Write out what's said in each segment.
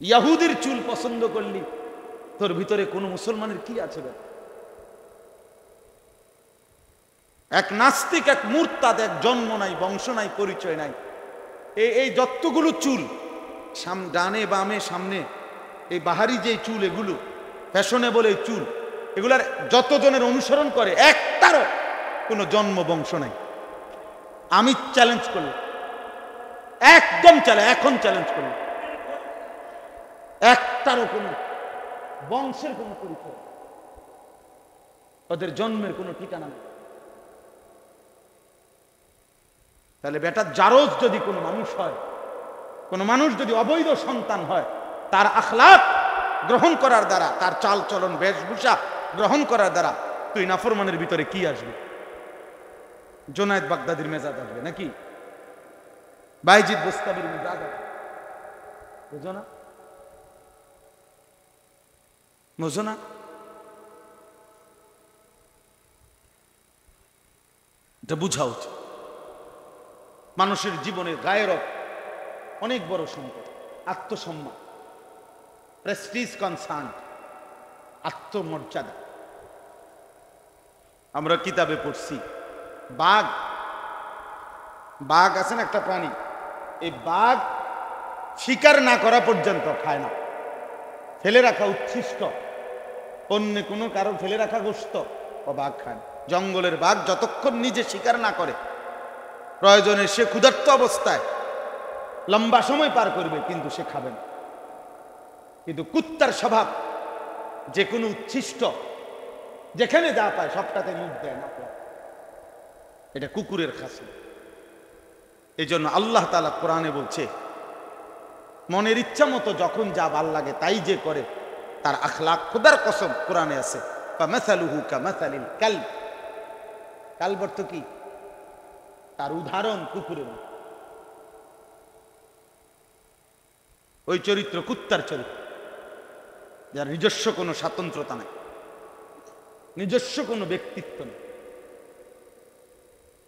ইয়াহুদির চুল পছন্দ করলি, তোর ভিতরে কোন মুসলমানের কি আছে? এক নাস্তিক, এক মুরতাদ, এক জন্ম নাই, বংশ নাই, পরিচয় নাই। এই যতগুলো চুল ডানে বামে সামনে, এই বাহারি যে চুল, এগুলো ফ্যাশনেবল এই চুল, এগুলার যতজনের অনুসরণ করে একটারও কোনো জন্ম বংশ নাই। আমি চ্যালেঞ্জ করলাম, একদম এখন চ্যালেঞ্জ করলাম, একটারও কোনো বংশের কোনো পরিচয়, ওদের জন্মের কোনো ঠিকানা নেই। তাহলে বেটা জারজ যদি কোনো মানুষ হয়, কোনো মানুষ যদি অবৈধ সন্তান হয়, তার আখলাক গ্রহণ করার দ্বারা, তার চাল চলন বেশভূষা গ্রহণ করার দ্বারা তুই নাফরমানের ভিতরে কি আসবে? জোনায়েদ বাগদাদির মেজাজ আসবে নাকি? বাইজিদ বোস্তামির মেজাজ আসবে? বুঝো না? বুঝো না? এটা বুঝা উচিত। মানুষের জীবনে গায়রত অনেক বড় সম্পদ, আত্মসম্মান, প্রেস্টিজ, কনসার্ন, আত্মমর্যাদা। আমরা কিতাবে পড়ছি, বাঘ আছে না একটা প্রাণী, এই বাঘ শিকার না করা পর্যন্ত খায় না, ফেলে রাখা উচ্ছিষ্ট, অন্য কোনো কারো ফেলে রাখা গোশত ও বাঘ খায় না। জঙ্গলের বাঘ যতক্ষণ নিজে শিকার না করে, প্রয়োজনে সে ক্ষুধার্ত অবস্থায় লম্বা সময় পার করবে, কিন্তু সে খাবে না। কিন্তু কুত্তার স্বভাব, যে কোনো উচ্ছিষ্ট যেখানে যা পায় সবটাতে মুখ দেয় না, এটা কুকুরের খাসিয়ত। এই জন্য আল্লাহ তাআলা কোরআনে বলছে, মনের ইচ্ছা মতো যখন যা ভাল লাগে তাই যে করে, তার আখলাক, খোদার কসম কোরআনে আছে, ফামাসালুহু কামাসালিল কালব। কালব অর্থ কি? তার উদাহরণ কুকুরের মতো। ওই চরিত্র কুত্তার চরিত্র, যার নিজস্ব কোনো স্বাতন্ত্রতা নেই, নিজস্ব কোনো ব্যক্তিত্ব নেই,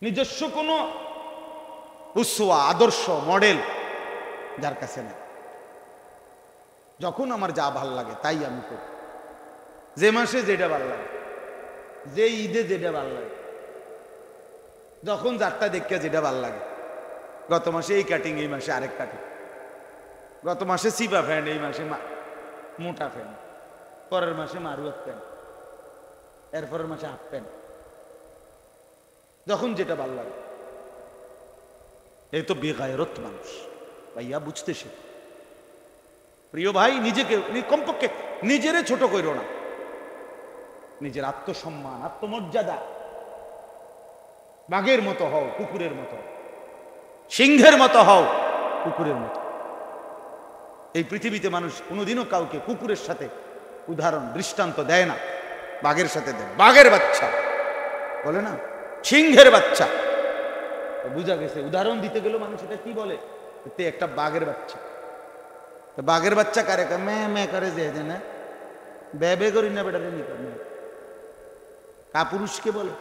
নিজস্ব কোনো উসওয়া, আদর্শ, মডেল যার কাছে নেই। যখন আমার যা ভাল লাগে তাই আমি করি, যে মাসে যেটা ভাল লাগে, যে ঈদে যেটা ভাল লাগে, যখন যারটা দেখে যেটা ভাল লাগে। গত মাসে এই কাটিং, এই মাসে আরেক কাটিং, গত মাসে চিপা ফ্যান্ড, এই মাসে মোটা ফ্যান্ড, পরের মাসে মারুয়াত প্যান্ট, এরপরের মাসে হাফ প্যান্ট, যখন যেটা ভাল লাগে। এই তো বেগায়রত মানুষ ভাইয়া, বুঝতে সে। প্রিয় ভাই, নিজেকে কমপক্ষে নিজেরে ছোট করো না, নিজের আত্মসম্মান, আত্মমর্যাদা, বাঘের মতো হও, কুকুরের মতো, সিংহের মতো হও, কুকুরের মতো। এই পৃথিবীতে মানুষ কোনোদিনও কাউকে কুকুরের সাথে উদাহরণ, দৃষ্টান্ত দেয় না, বাঘের সাথে দেয়। বাঘের বাচ্চা বলে না, সিংহের বাচ্চা, বুঝা গেছে। উদাহরণ দিতে গেলেও মানুষ এটা কি বলে, একটা বাঘের বাচ্চা। তো বাঘের বাচ্চা কারে মে করে যে না, বে করি না বেটারে নি করে, কাপুরুষকে বলে।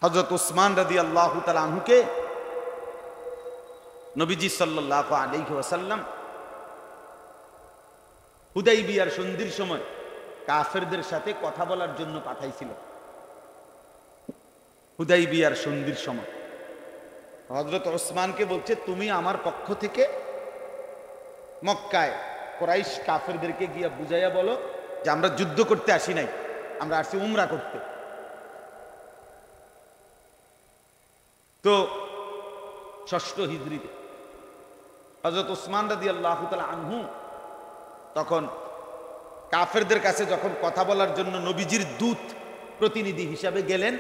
হযরত উসমান রাদিয়াল্লাহু তাআলা আনহুকে নবীজি সাল্লাল্লাহু আলাইহি ওয়াসাল্লাম হুদাইবিয়ার সন্ধির সময় কাফেরদের সাথে কথা বলার জন্য পাঠাইছিল। হুদাইবিয়ার সন্ধির সময় হযরত উসমানকে বলছে, তুমি আমার পক্ষ থেকে মক্কায় কুরাইশ কাফেরদেরকে গিয়া বুঝাইয়া বলো যে আমরা যুদ্ধ করতে আসি নাই, আমরা আসছি উমরা করতে। তো ৬ষ্ঠ হিজরিতে হযরত উসমান রাদিয়াল্লাহু তাআলা আনহু তখন কাফেরদের কাছে যখন কথা বলার জন্য নবীজির দূত প্রতিনিধি হিসাবে গেলেন,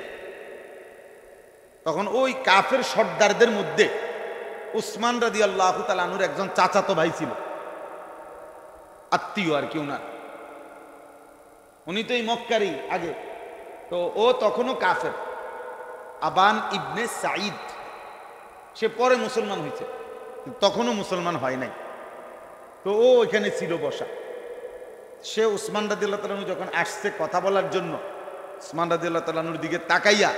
তখন ওই কাফের সর্দারদের মধ্যে উসমান রাদিয়াল্লাহু তাআলা আনহুর একজন চাচাতো ভাই ছিল, আত্মীয় আর কি ওনার। উনি তো এই মক্কারই আগে, তো ও তখনও কাফের। আবান ইবনে সাঈদ, সে পরে মুসলমান হয়েছে, তখনও মুসলমান হয় নাই। তো ও ওইখানে ছিল বসা। সে উসমান রাদিয়াল্লাহু তাআলা যখন আসছে কথা বলার জন্য, উসমান রাদিয়াল্লাহু তাআলার দিকে তাকাইয়া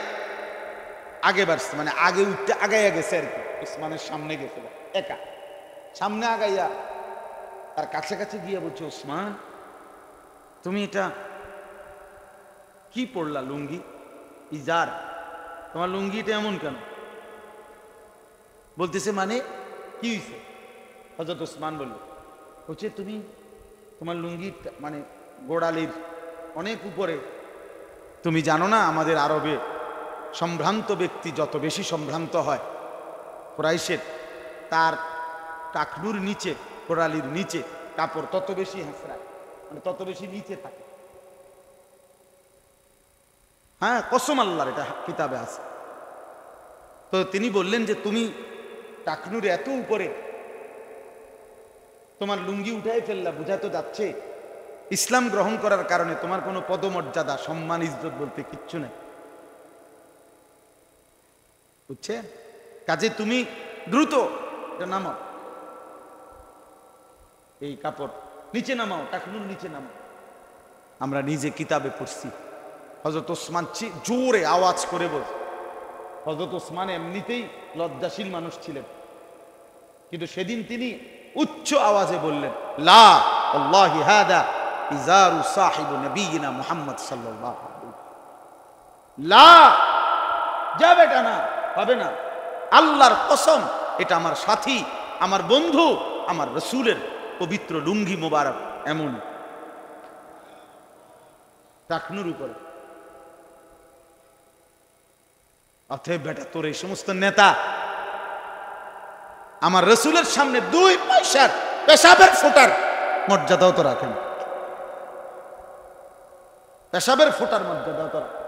আগে বাড়ছে, মানে আগে উঠতে আগাইয়া গেছে আর কি, ওসমানের সামনে গেছিল একা, সামনে আগাইয়া তার কাছাকাছি গিয়ে বলছে, ওসমান তুমি এটা কি পড়লা, লুঙ্গি ইজার, তোমার লুঙ্গিটা এমন কেন? বলতেছে মানে কি হয়েছে? হযরত ওসমান বলল, বলছে তুমি তোমার লুঙ্গি মানে গোড়ালির অনেক উপরে, তুমি জানো না আমাদের আরবে সম্ভ্রান্ত ব্যক্তি যত বেশি সম্ভ্রান্ত হয় কুরাইশের, তার টাকনুর নিচে গোড়ালির নিচে কাপড় তত বেশি হেঁচড়ায়, মানে তত বেশি নিচে থাকে। হ্যাঁ, কসম আল্লাহর, এটা কিতাবে আছে। তো তিনি বললেন যে তুমি টাকনুর এত উপরে তোমার লুঙ্গি উঠাই ফেললা, বোঝা তো যাচ্ছে ইসলাম গ্রহণ করার কারণে তোমার কোনো পদমর্যাদা সম্মান ইজ্জত বলতে কিচ্ছু নেই, বুঝছে? কাজে তুমি দ্রুত এটা নামাও, এই কাপড় নিচে নামাও, টাকনুর নিচে নামাও। আমরা নিজে কিতাবে পড়ছি, হযরত ওসমান জোরে আওয়াজ করে বল, হযরত ওসমান এমনিতেই লজ্জাশীল মানুষ ছিলেন, কিন্তু সেদিন তিনি উচ্চ আওয়াজে বললেন, লা আল্লাহি হাদা ইজারু সাহিবু নবিয়িনা মুহাম্মদ সাল্লাল্লাহু আলাইহি, লা, যাবে এটা না, হবে না, আল্লাহর কসম এটা আমার সাথী, আমার বন্ধু, আমার রাসূলের পবিত্র লুঙ্গি মোবারক এমন টাকনুর উপরে। অতএব বেটা, তোর এই সমস্ত নেতা আমার রাসূলের সামনে 2 পয়সার পেশাবের ফোঁটার মর্যাদাও তো রাখেন, পেশাবের ফোঁটার মর্যাদাও তো রাখেন।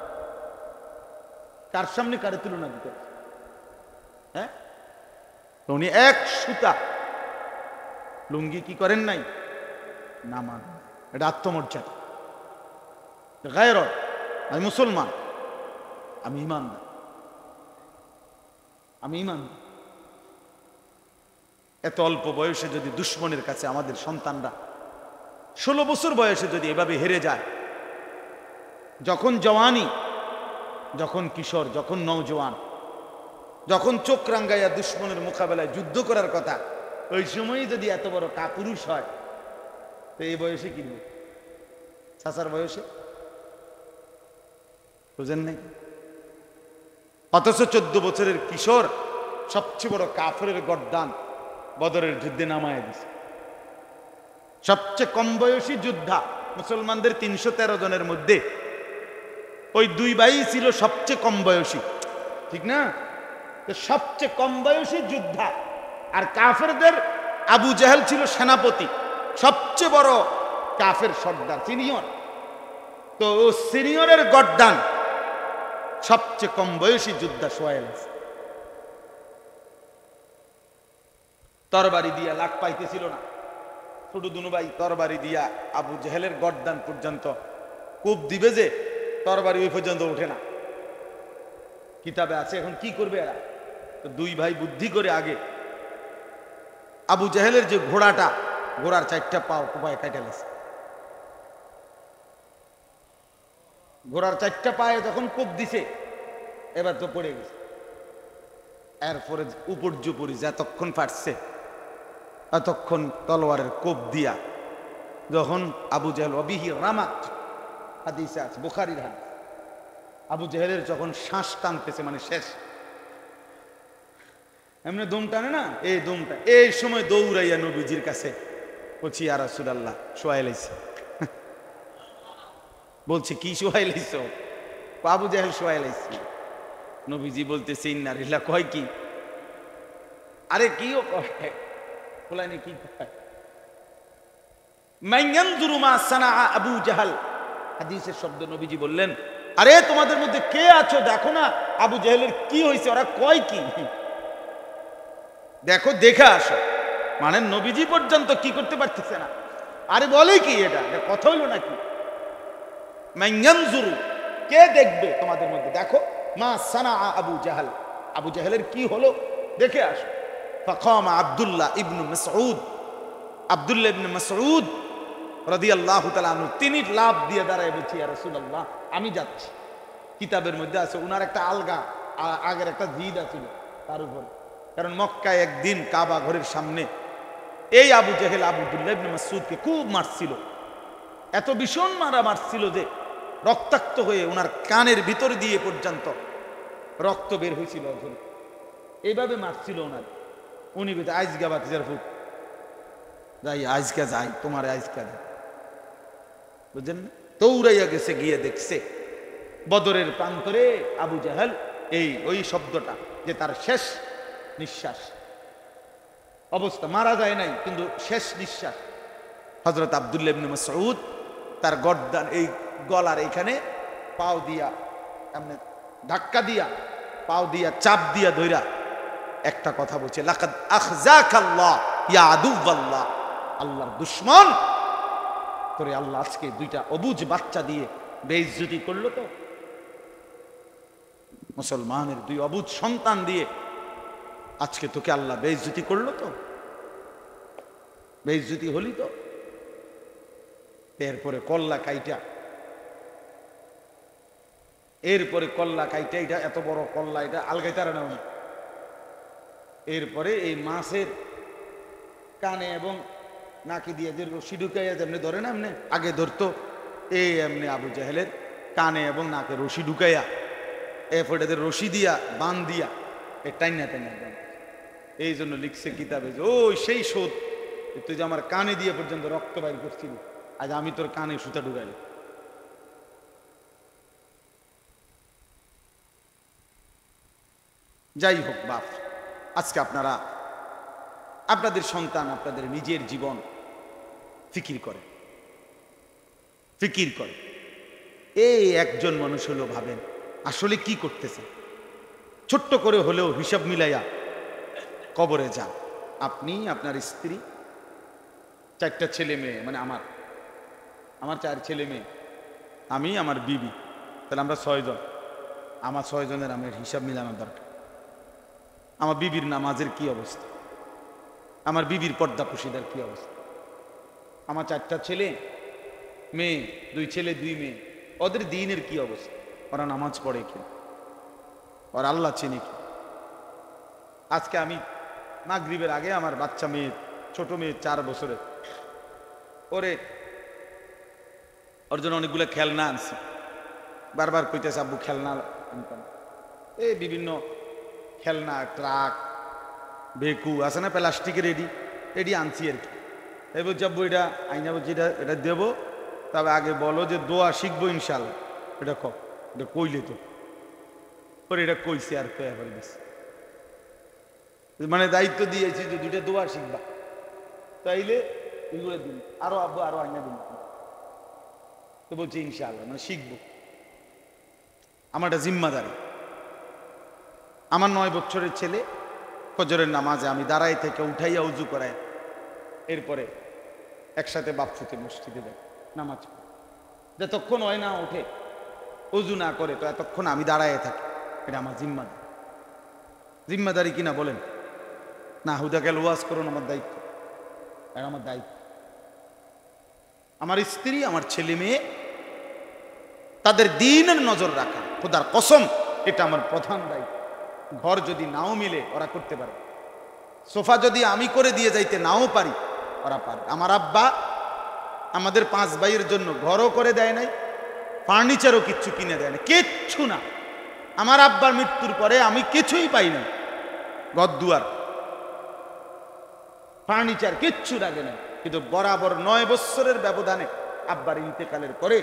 কার সামনে কারে তুলনা দিতে? হ্যাঁ, উনি এক সুতা লুঙ্গি কি করেন নাই, নামান, এটা আত্মমর্যাদা, গায়রত। আমি মুসলমান, আমি ইমানদার, আমি ইমানদার। এত অল্প বয়সে যদি দুশ্মনের কাছে আমাদের সন্তানরা 16 বছর বয়সে যদি এভাবে হেরে যায়, যখন জওয়ানি, যখন কিশোর, যখন নওজোয়ান, যখন চোখ রাঙ্গাইয়া দুশ্মনের মোকাবেলায় যুদ্ধ করার কথা, ওই সময়ই যদি এত বড় কাপুরুষ হয়, তো এই বয়সে কিনবে চাচার বয়সে, বুঝেন নাই? অথচ 14 বছরের কিশোর সবচেয়ে বড় কাফেরের গর্দান বদরের যুদ্ধে নামায় দিছে। সবচেয়ে কম বয়সী যোদ্ধা মুসলমানদের 313 জনের মধ্যে ওই 2 ভাই ছিল সবচেয়ে কম বয়সী, ঠিক না? তো সবচেয়ে কম বয়সী যোদ্ধা, আর কাফেরদের আবু জাহেল ছিল সেনাপতি, সবচেয়ে বড় কাফের সর্দার, সিনিয়র। তো ও সিনিয়রের গর্দান সবচেয়ে কম বয়সী যোদ্ধা সোহেল, তরবারি দিয়া লাখ পাইতেছিল না, ছোট দুনু ভাই তরবারি দিয়া আবু জাহেলের গর্দান পর্যন্ত কূপ দিবে, যে তরবারি ওই পর্যন্ত ওঠে না, কিতাবে আছে। এখন কি করবে এরা? তো 2 ভাই বুদ্ধি করে আগে আবু জাহেলের যে ঘোড়াটা, ঘোড়ার 4টা পাও কোপায় কাটে গেছে, ঘোড়ার 4টা পায়ে যখন কোপ দিছে, এবার তো পড়ে গেছে। এরপরে উপর্যুপরি যতক্ষণ পারছে এতক্ষণ তলোয়ারের কোপ দিয়া যখন আবু জাহেল অবিহি রামাত, হাদিসে আছে, বুখারীর হাদিস, আবু জাহেলের যখন শ্বাস টানতেছে, মানে শেষ, এমনি দম টানে না, এই দমটা, এই সময় দৌড়াইয়া নবীজির কাছে বলছি, ইয়া রাসূলুল্লাহ শোয়াই লাইছে। বলছে কি শোয়াই লাইছ? আবু জাহেল শোয়াই লাইছে। নবীজি বলতেছে ইন্না লিল্লাহ, কয় কি? আরে কিও কয়, বলাইনি কি কয়, মান ইয়ানজুরু মা সানাআ আবু জাহাল, হাদিসের শব্দ নবীজি বললেন, আরে তোমাদের মধ্যে কে আছো, দেখো না আবু জাহেলের কি হয়েছে, ওরা কয় কি, দেখো, দেখে আসো। মানে নবীজি পর্যন্ত কি করতে পারতেছে না। আরে বলে কি, এটা কথা হইল নাকি? মান ইয়ানজুরু, কে দেখবে তোমাদের মধ্যে, দেখো, মা সানাআ আবু জাহাল, আবু জাহেলের কি হলো দেখে আসো। ফাকামা আব্দুল্লাহ ইবনে মাসউদ, আব্দুল্লাহ ইবনে মাসউদ রাদিয়াল্লাহু তাআলা আনহু, তিনি লাভ দিয়ে দাঁড়ায় বলছি, ইয়া রাসূলুল্লাহ আমি যাচ্ছি। কিতাবের মধ্যে আছে উনার একটা আলগা আগের একটা জিদ আছিল তার উপর। কারণ মক্কায় একদিন কাবা ঘরের সামনে এই আবু জেহেল আব্দুল্লাহ ইবনে মাসউদকে খুব মারছিল, এত ভীষণ মারছিল যে রক্তাক্ত হয়ে ওনার কানের ভিতর দিয়ে পর্যন্ত রক্ত বের হয়েছিল। এইভাবে মারছিল ওনার। উনি বেঁধে আইজগা বাতিজার ফুট যাই, আজকা যাই, তোমার আজকা যাই, বুঝলেন না? দৌড়াইয়া গেছে, গিয়ে দেখছে বদরের প্রান্তরে আবু জাহেল, ওই শব্দটা যে তার শেষ নিঃশ্বাস অবস্থা, মারা যায় নাই কিন্তু শেষ নিঃশ্বাস। হযরত আব্দুল্লাহ ইবনে মাসউদ তার গর্দান, এই গলার এখানে পাও দিয়া এমনি ধাক্কা দিয়া, পাও দিয়া চাপ দিয়া ধইরা একটা কথা বলছে, লাকাদ আখযাকাল্লাহ ইয়া আদুওয়াল্লাহ, আল্লাহর দুশমন, তোরে আল্লাহ আজকে দুইটা অবুঝ বাচ্চা দিয়ে বেইজ্জতি করলো। তো মুসলমানের দুই অবুঝ সন্তান দিয়ে আজকে তোকে আল্লাহ বেইজ্জতি করলো। তো বেইজ্জতি হলি তো। এরপরে কল্লা কাইটা, এরপরে কল্লা কাইটা, এটা এত বড় কল্লা, এটা আলগাইতারা না। এরপরে এই মাছের কানে এবং নাকি দিয়ে যে রশি ঢুকাইয়া যেমনি ধরে না, এমনি আগে ধরতো, এমনি আবু জাহেলের কানে এবং নাকে রশি ঢুকাইয়া, এরপরে রশি দিয়া বান দিয়া টাইনা টাইনা। এই জন্য লিখছে কিতাবে যে ওই সেই শোধ, তুই যে আমার কানে দিয়ে পর্যন্ত রক্ত বাইর করছিলি, আজ আমি তোর কানে সুতা ঢুকাইলি। যাই হোক বাপ, আজকে আপনারা আপনাদের সন্তান, আপনাদের নিজের জীবন ফিকির করে, ফিকির করে। এই একজন মানুষ হলো, ভাবেন আসলে কি করতেছে। ছোট্ট করে হলেও হিসাব মিলাইয়া কবরে যান। আপনি, আপনার স্ত্রী, 4টা ছেলে মেয়ে, মানে আমার 4 ছেলে মেয়ে, আমি, আমার বিবি, তাহলে আমরা 6 জন। আমার 6 জনের আমার হিসাব মিলানোর দরকার। আমার বিবির নামাজের কি অবস্থা, আমার বিবির পর্দা পুশিদার কি অবস্থা, আমার 4টা ছেলে মেয়ে, 2 ছেলে 2 মেয়ে, ওদের দিনের কি অবস্থা, ওরা নামাজ পড়ে কি, ওরা আল্লাহ চেনে কি। আজকে আমি মাগরিবের আগে আমার বাচ্চা মেয়ে, ছোট মেয়ে 4 বছরের, ওর জন্য অনেকগুলো খেলনা আনছি। বারবার কইতেছে আব্বু খেলনা আনতাম, এই বিভিন্ন খেলনা, ট্রাক, বেকু আছে না প্লাস্টিকের, এডি আনছি আর কি। এই বলছি আব্বু এটা আইনা, বলছি এটা দেবো, তবে আগে বলো যে দোয়া শিখবো ইনশাল্লাহ। এটা এটা কইলে তো পরে এটা কইছে আর কয়া করে দিচ্ছে, মানে দায়িত্ব দিয়েছি যে 2টা দোয়া শিখবা, তাইলে এগুলো দিন, আরো আব্বু আরো আইনা দিন। তো বলছি ইনশাআল্লাহ, মানে শিখবো। আমার একটা জিম্মাদারি। আমার 9 বছরের ছেলে ফজরের নামাজে আমি দাঁড়াই থেকে উঠাইয়া উজু করাই, এরপরে একসাথে বাপসুতে মসজিদে দেয় নামাজ পড়ে। যতক্ষণ হয় না উঠে উজু না করে, তো এতক্ষণ আমি দাঁড়ায় থাকি। এটা আমার জিম্মাদারি। জিম্মাদারি কিনা বলেন না, হুদা গেল ওয়াজ করুন, আমার দায়িত্ব, এটা আমার দায়িত্ব। আমার স্ত্রী, আমার ছেলে মেয়ে, তাদের দ্বীনের নজর রাখা, খোদার কসম এটা আমার প্রধান দায়িত্ব। ঘর যদি নাও মিলে ওরা করতে পারে, সোফা যদি আমি করে দিয়ে যাইতে নাও পারি, ওরা পারে। আমার আব্বা আমাদের 5 ভাইয়ের জন্য ঘরও করে দেয় নাই, ফার্নিচারও কিচ্ছু কিনে দেয় না, কিচ্ছু না। আমার আব্বার মৃত্যুর পরে আমি কিছুই পাই না, ঘর দুয়ার, ফার্নিচার কিচ্ছু লাগে না। কিন্তু বরাবর 9 বছরের ব্যবধানে আব্বার ইন্তেকালের পরে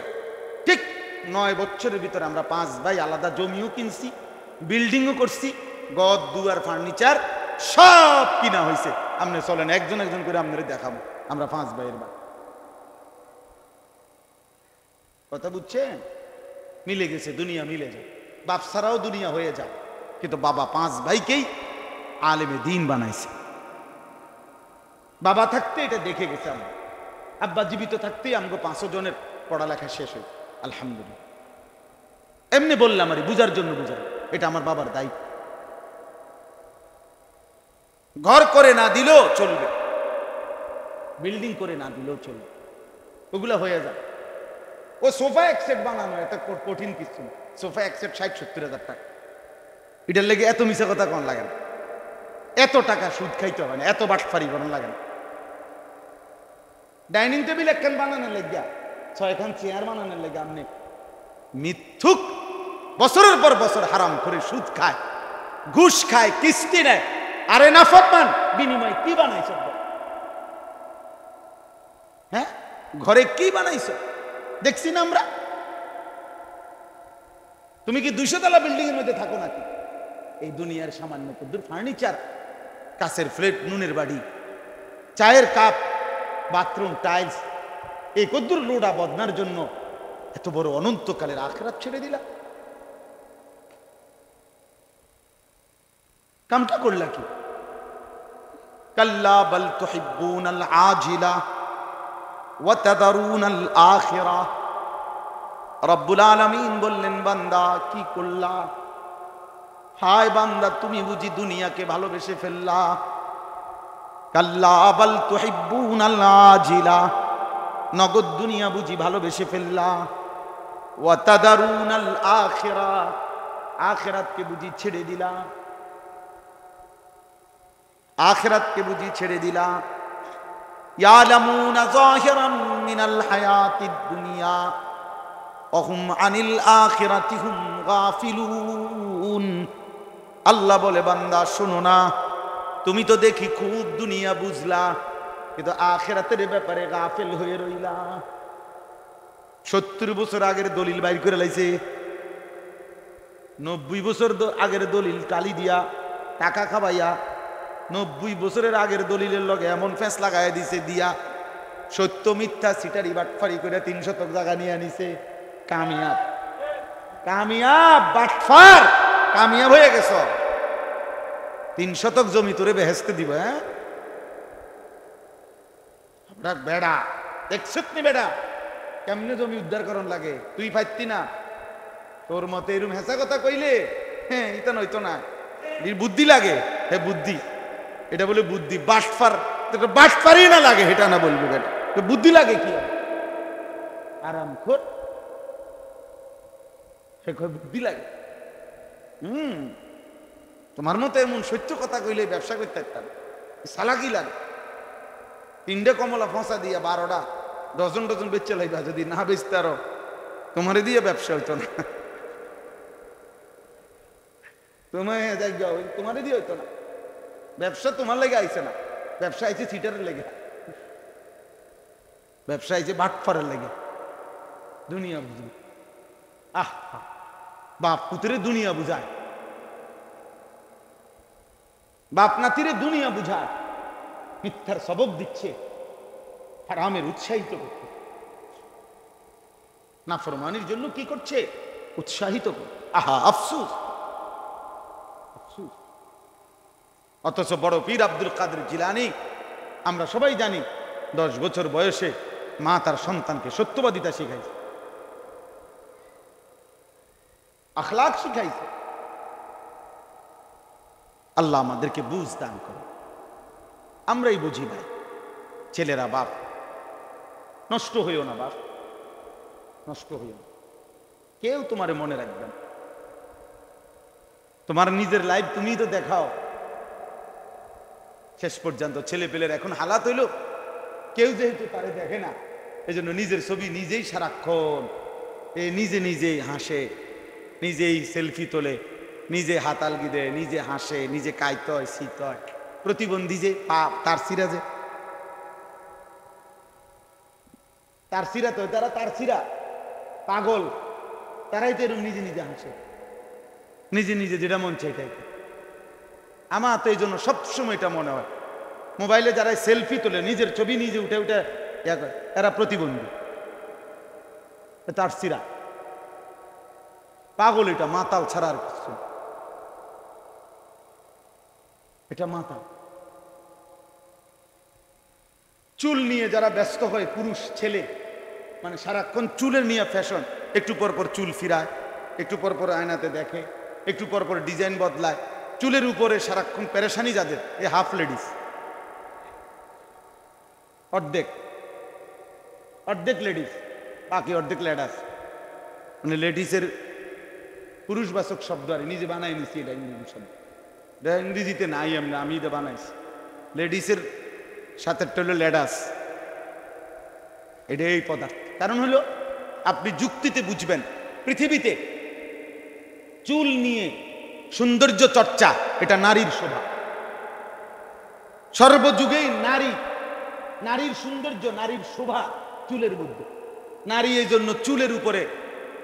ঠিক 9 বছরের ভিতরে আমরা 5 ভাই আলাদা জমিও কিনছি, বিল্ডিংও করছি, ঘর দুয়ার ফার্নিচার সব কিনা হয়েছে। আপনি চলেন একজন একজন করে আপনাদের দেখাবো, আমরা 5 ভাইয়ের ভাই। কথা বুঝছেন? মিলে গেছে, দুনিয়া মিলে যায়, বাপ ছাড়াও দুনিয়া হয়ে যায়। কিন্তু বাবা 5 ভাইকেই আলেমে দ্বীন বানাইছে। বাবা থাকতে এটা দেখে গেছে আমরা, আব্বা জীবিত থাকতেই আমাকে 5 জনের পড়ালেখা শেষ হয়েছে আলহামদুলিল্লাহ। এমনি বললাম আর বুঝার জন্য বুঝার, এটা আমার বাবার দায়িত্ব। ঘর করে না দিলেও চলবে, বিল্ডিং করে না দিলেও চলবে, ওগুলো হয়ে যায়। ও সোফা এক সেট বানানো এত কঠিন কিছু না, সোফা এক সেট 60-70 হাজার টাকা। এটার লেগে এত মিশা কথা কোন লাগে না, এত টাকা সুদ খাইতে হবে না, এত বাটফারি করার লাগে না। ডাইনিং টেবিল একখান বানানোর লেগা 6খান চেয়ার বানানোর লেগে আপনি মিথ্যুক বছরের পর বছর হারাম করে সুদ খায়, ঘুষ খায়, কিস্তি নেয়, আরে নাফরমান বিনিময় কি বানাইছ? হ্যাঁ, ঘরে কি বানাইছ দেখছি না আমরা। তুমি কি 200 তলা বিল্ডিং এর মধ্যে থাকো নাকি? এই দুনিয়ার সামান্য কদ্দুর ফার্নিচার, কাছের প্লেট, নুনের বাড়ি, চায়ের কাপ, বাথরুম টাইলস, এই কদ্দুর লোডা বদনার জন্য এত বড় অনন্তকালের আখিরাত ছেড়ে দিলা। কামটা করলা কি? কাল্লা বাল তুহিব্বুনাল আজিলা ওয়া তাদারুনাল আখিরা। রব্বুল আলামিন বললেন, বান্দা কি করলা? হায় বান্দা, তুমি বুঝি দুনিয়াকে ভালোবেসে ফেললা। কাল্লা বাল তুহিব্বুনাল আজিলা, নগদ দুনিয়া বুঝি ভালোবেসে ফেললা। ওয়া তাদারুনাল আখিরা, আখিরাতকে বুঝি ছেড়ে দিলা। আখিরাতকে বুঝি ছেড়ে দিলা। ইয়ালামুনা যাহিরাম মিনাল হায়াতিদ দুনিয়া ওয়া হুম আনিল আখিরাতি হুম গাফিলুন। আল্লাহ বলে, বান্দা শোনো না, তুমি তো দেখি খুব দুনিয়া বুঝলা, কিন্তু আখিরাতের ব্যাপারে গাফিল হয়ে রইলা। 70 বছর আগের দলিল বাইর করে লাইছে, 90 বছর আগের দলিল টালি দিয়া টাকা খাবাইয়া 90 বছরের আগের দলিলের লগে এমন ফেঁস লাগাই দিছে দিয়া সত্য মিথ্যা সিটারি বাটফারি করে 3 শতক জায়গা নিয়ে আনিছে। কামিয়াব, কামিয়াব বাটফার, কামিয়াব হয়ে গেছ। 3 শতক জমি তোরে বেহেস্তে দিব। হ্যাঁ, আমরা বেড়া দেখছত নি? বেড়া কেমনে জমি উদ্ধার করন লাগে? তুই পাইতি না? তোর মতে এরম হেসা কথা কইলে হ্যাঁ ইতা নইতো না, বুদ্ধি লাগে। হ্যাঁ বুদ্ধি, এটা বলে বুদ্ধি। বাটফার, বাটফারই না লাগে, এটা না বলবো, এটা বুদ্ধি লাগে কি? আরাম খোর, সে বুদ্ধি লাগে। তোমার মতো এমন সত্য কথা কইলে ব্যবসা করতে পারতাম, সালাকি লাগে। 3টে কমলা ফসা দিয়া 12টা ডজন ডজন বেচে লাইবা, যদি না বেচতে আরো তোমারে দিয়ে ব্যবসা হইতো না। তোমারে দিয়ে হইতো না। ব্যবসা তোমার লেগে আইছে না, ব্যবসা আইছে সিটারের লেগে, ব্যবসা আইছে বাটফারের লেগে। দুনিয়া বুঝবি। আহ, বাপ পুত্রে দুনিয়া বুঝায়, বাপ নাতিরে দুনিয়া বুঝায়, মিথ্যার সবক দিচ্ছে, হারামের উৎসাহিত করছে, নাফরমানির জন্য কি করছে? উৎসাহিত করছে। আহা আফসুস, আফসুস। অথচ বড় পীর আব্দুল কাদের জিলানী, আমরা সবাই জানি, 10 বছর বয়সে মা তার সন্তানকে সত্যবাদিতা শিখাইছে, আখলাক শিখাইছে। আল্লাহ আমাদেরকে বুঝ দান করে। আমরাই বুঝি ভাই। ছেলেরা, বাপ নষ্ট হইও না, বাপ নষ্ট হইও না। কেউ তোমারে মনে রাখবে না। তোমার নিজের লাইফ তুমি তো দেখাও। শেষ পর্যন্ত ছেলে পেলের এখন হালাত হইল, কেউ যেহেতু তারে দেখে না, এজন্য নিজের ছবি নিজেই সারাক্ষণ নিজে নিজেই হাসে, নিজেই সেলফি তোলে, নিজে হাতালগি দেয়, নিজে হাসে, নিজে কাইত হয়, শীত হয়। প্রতিবন্ধী যে তার সিরা, যে তার সিরা, তো তারা তার সিরা পাগল, তারাই তো এরকম নিজে নিজে হাসে, নিজে নিজে যেটা মন চাই তাই। আমার তো এই জন্য সবসময় এটা মনে হয়, মোবাইলে যারা সেলফি তোলে, নিজের ছবি নিজে উঠে উঠে এরা প্রতিবন্ধী, তার সিরা পাগল। এটা মাতাল ছাড়া আর কিছু, এটা মাতাল। চুল নিয়ে যারা ব্যস্ত হয়, পুরুষ ছেলে, মানে সারাক্ষণ চুলের নিয়ে ফ্যাশন, একটু পর পর চুল ফিরায়, একটু পর পর আয়নাতে দেখে, একটু পর পর ডিজাইন বদলায়, চুলের উপরে সারাক্ষণ পেরেশানি যাদের, এ হাফ লেডিস, অর্ধেক অর্ধেক লেডিস, বাকি অর্ধেক লেডাস। মানে লেডিসের পুরুষবাচক শব্দ আর নিজে বানাই নিছি, এটা ইংরেজি শব্দ, এটা ইংরেজিতে নাই, আমি এটা বানাইছি। লেডিসের সাথে হলো লেডাস, এটা এই পদার্থ। কারণ হলো আপনি যুক্তিতে বুঝবেন, পৃথিবীতে চুল নিয়ে সৌন্দর্য চর্চা এটা নারীর শোভা। সর্বযুগেই নারীর সৌন্দর্য, নারীর শোভা চুলের মধ্যে। নারী এই জন্য চুলের উপরে,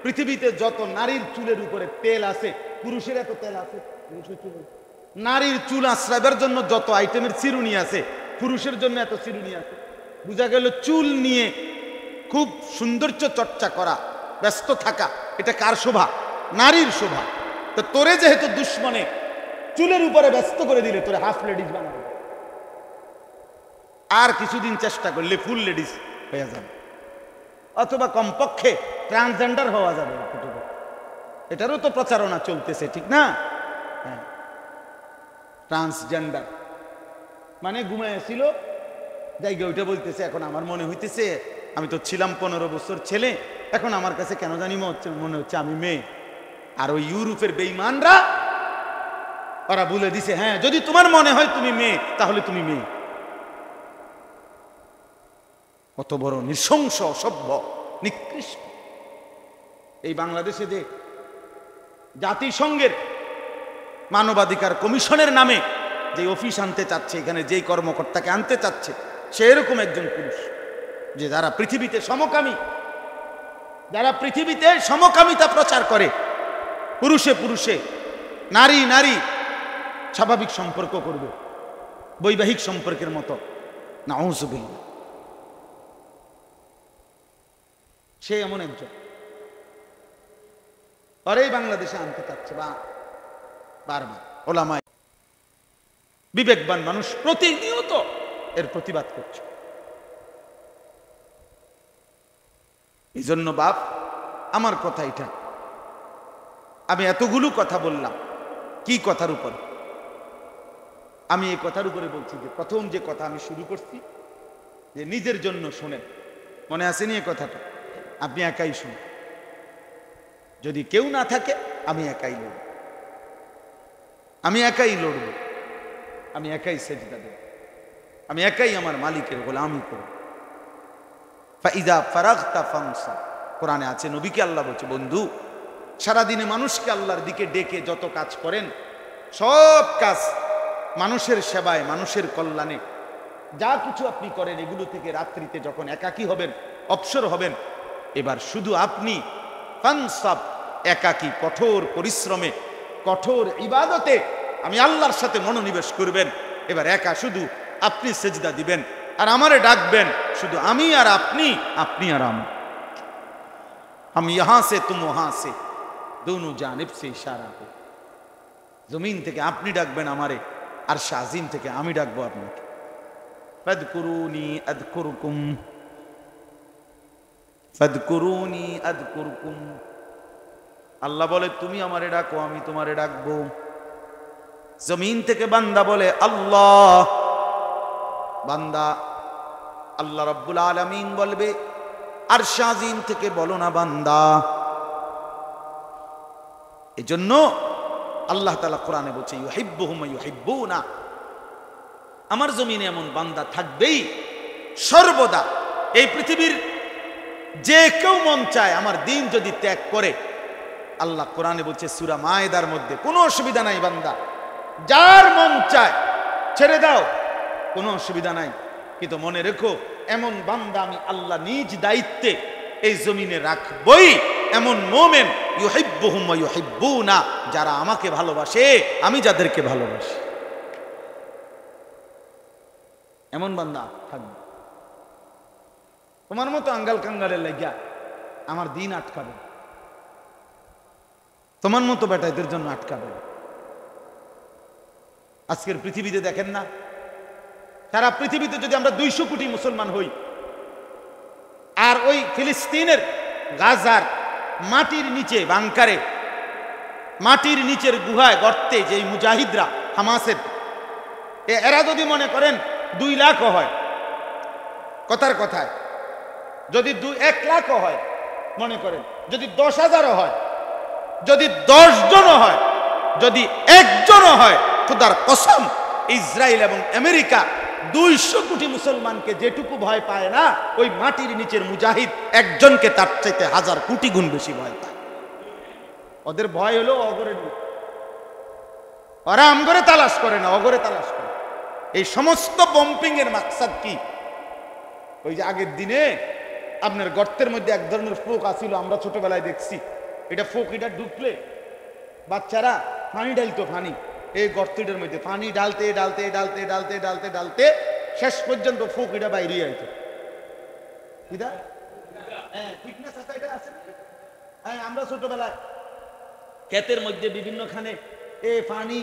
পৃথিবীতে যত নারীর চুলের উপরে তেল আছে, পুরুষের এত তেল আছে? নারীর চুল আশ্রাইবার জন্য যত আইটেমের চিরুনি আছে, পুরুষের জন্য এত চিরুনি আছে। বোঝা গেল চুল নিয়ে খুব সৌন্দর্য চর্চা করা, ব্যস্ত থাকা, এটা কার শোভা? নারীর শোভা। তো তোরে যেহেতু দুশ্মনে চুলের উপরে ব্যস্ত করে দিলে, তোরে হাফ লেডিস বানাবে, আর কিছুদিন চেষ্টা করলে ফুল লেডিস হয়ে যাবে, অথবা কমপক্ষে ট্রান্সজেন্ডার হওয়া যাবে। এটারও তো প্রচারণা চলতেছে, ঠিক না? হ্যাঁ, ট্রান্সজেন্ডার মানে ঘুমাইছিল জায়গা, ওইটা বলতেছে এখন আমার মনে হইতেছে আমি তো ছিলাম 15 বছর ছেলে, এখন আমার কাছে কেন জানি মনে হচ্ছে আমি মেয়ে। আর ওই ইউরোপের বেঈমানরা ওরা বলে দিছে, হ্যাঁ যদি তোমার মনে হয় তুমি মেয়ে, তাহলে তুমি মেয়ে। কত বড় নৃশংস, অসভ্য, নিকৃষ্ট। এই বাংলাদেশে যে জাতিসংঘের মানবাধিকার কমিশনের নামে যে অফিস আনতে চাচ্ছে, এখানে যেই কর্মকর্তাকে আনতে চাচ্ছে, সে এরকম একজন পুরুষ যে যারা পৃথিবীতে সমকামিতা প্রচার করে, পুরুষে পুরুষে, নারী নারী স্বাভাবিক সম্পর্ক করবে, বৈবাহিক সম্পর্কের মতো। নাউযুবিল্লাহ। সে এমন একজন, পরেই বাংলাদেশে আনতে চাচ্ছে বারবার। ওলামায়ে বিবেকবান মানুষ প্রতিনিয়ত এর প্রতিবাদ করছে। এই জন্য বাপ, আমার কথা এটা, আমি এতগুলো কথা বললাম, কি কথার উপর? আমি এই কথার উপরে বলছি যে প্রথম যে কথা আমি শুরু করছি, যে নিজের জন্য শোনেন। মনে আসেনি এই কথাটা? আপনি একাই শুনুন, যদি কেউ না থাকে আমি একাই লড়ব, আমি একাই সেজদা দেব, আমি একাই আমার মালিকের গোলামি করব। ফাইদা ফারাগতা ফানসাব, কোরআনে আছে, নবীকে আল্লাহ বলছে, বন্ধু সারাদিনে মানুষকে আল্লাহর দিকে ডেকে যত কাজ করেন, সব কাজ মানুষের সেবায়, মানুষের কল্যাণে, যা কিছু আপনি করেন, এগুলো থেকে রাত্রিতে যখন একাকী হবেন, অবসর হবেন, এবার শুধু আপনি ফানসাব, একাকী, কঠোর পরিশ্রমে, কঠোর ইবাদতে আমি আল্লাহর সাথে মনোনিবেশ করবেন। এবার একা শুধু আপনি সেজদা দিবেন আর আমারে ডাকবেন, শুধু আমি আর আপনি, আপনি আর আমি। हम यहां से तुम वहां से दोनों जानिब से इशारा हो। जमीन থেকে আপনি ডাকবেন আমারে, আর শাজিম থেকে আমি ডাকবো আপনাকে। ফাদকুরুনি আযকুরকুম, ফাদকুরুনি আযকুরকুম। আল্লাহ বলে তুমি আমারে ডাকো, আমি তোমারে ডাকবো। জমিন থেকে বান্দা বলে আল্লাহ, বান্দা। আল্লাহ রাব্বুল আলামিন বলবে আর শাজিম থেকে বলো না বান্দা। এজন্য আল্লাহ তাআলা কোরআনে বলছে ইউহিব্বুহুম ওয়া ইউহিব্বুনা, আমার জমিনে এমন বান্দা থাকবেই সর্বদা। এই পৃথিবীর যে কেউ মন চায় আমার দিন যদি ত্যাগ করে, আল্লাহ কোরআনে বলছে সূরা মায়েদার মধ্যে, কোনো অসুবিধা নাই বান্দা, যার মন চায় ছেড়ে দাও, কোনো অসুবিধা নাই। কিন্তু মনে রেখো, এমন বান্দা আমি আল্লাহ নিজ দায়িত্বে এই জমিনে রাখবই। এমন মোমেন ইউহিব্বুহুম ওয়া ইউহিব্বুনা, যারা আমাকে ভালোবাসে, আমি যাদেরকে ভালোবাসি, এমন বান্দা থাকবে। তোমার মতো আঙ্গাল কাঙ্গালের লাগিয়া আমার দিন আটকাবে, তোমার মতো বেটাইদের জন্য আটকাবে। আজকের পৃথিবীতে দেখেন না, সারা পৃথিবীতে যদি আমরা 200 কোটি মুসলমান হই, আর ওই ফিলিস্তিনের গাজার মাটির নিচে বাংকারে, মাটির নিচের গুহায় গর্তে যে মুজাহিদরা হামাসের, এরা যদি মনে করেন 2 লাখ হয়, কথার কথায় যদি 1 লাখ হয়, মনে করেন যদি 10,000 হয়, যদি 10 জন হয়, যদি 1 জন হয়, খোদার কসম ইসরায়েল এবং আমেরিকা 200 কোটি মুসলমানকে যেটুকু ভয় পায় না, ওই মাটির নিচের মুজাহিদ একজনকে তার চাইতে 1000 কোটি গুণ বেশি ভয় পায়। ওদের ভয় হলো অগরের, ওরা আমগরে তালাশ করে না, অগরে তালাশ করে। এই সমস্ত বম্পিং এর মাকসাদ কি? ওই যে আগের দিনে আপনার গর্তের মধ্যে এক ধরনের ফোক আসিল, আমরা ছোটবেলায় দেখছি। এটা ফোক, এটা ঢুকলে বাচ্চারা পানি ঢালতো, পানি এই গর্তটার মধ্যে পানি ঢালতে ঢালতে ঢালতে ঢালতে ঢালতে ঢালতে শেষ পর্যন্ত ফোক এটা বাইরে আইত। আমরা ছোটবেলায় ক্ষেতের মধ্যে বিভিন্নখানে এ পানি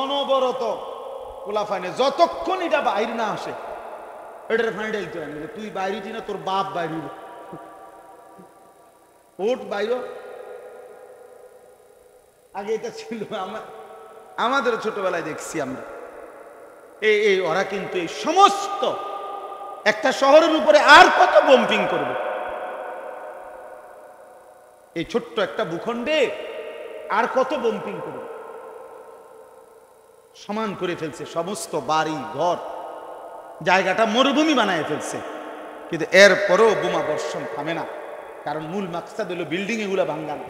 অনবরত কোলা পানি, যতক্ষণ এটা বাইরে না আসে এটার পানি ঢালতে হয় না। তুই বাইরে না, তোর বাপ বাইরে ওট বাইর। আগে এটা ছিল, আমাদের ছোটবেলায় দেখছি আমরা। এই ওরা কিন্তু এই সমস্ত একটা শহরের উপরে আর কত বম্পিং করবে, এই ছোট্ট একটা ভূখণ্ডে আর কত বম্পিং করবে। সমান করে ফেলছে সমস্ত বাড়ি ঘর, জায়গাটা মরুভূমি বানায় ফেলছে। কিন্তু এরপরও বোমা বর্ষণ থামে না, কারণ মূল মাকসাদ হলো বিল্ডিং এগুলা ভাঙ্গা না।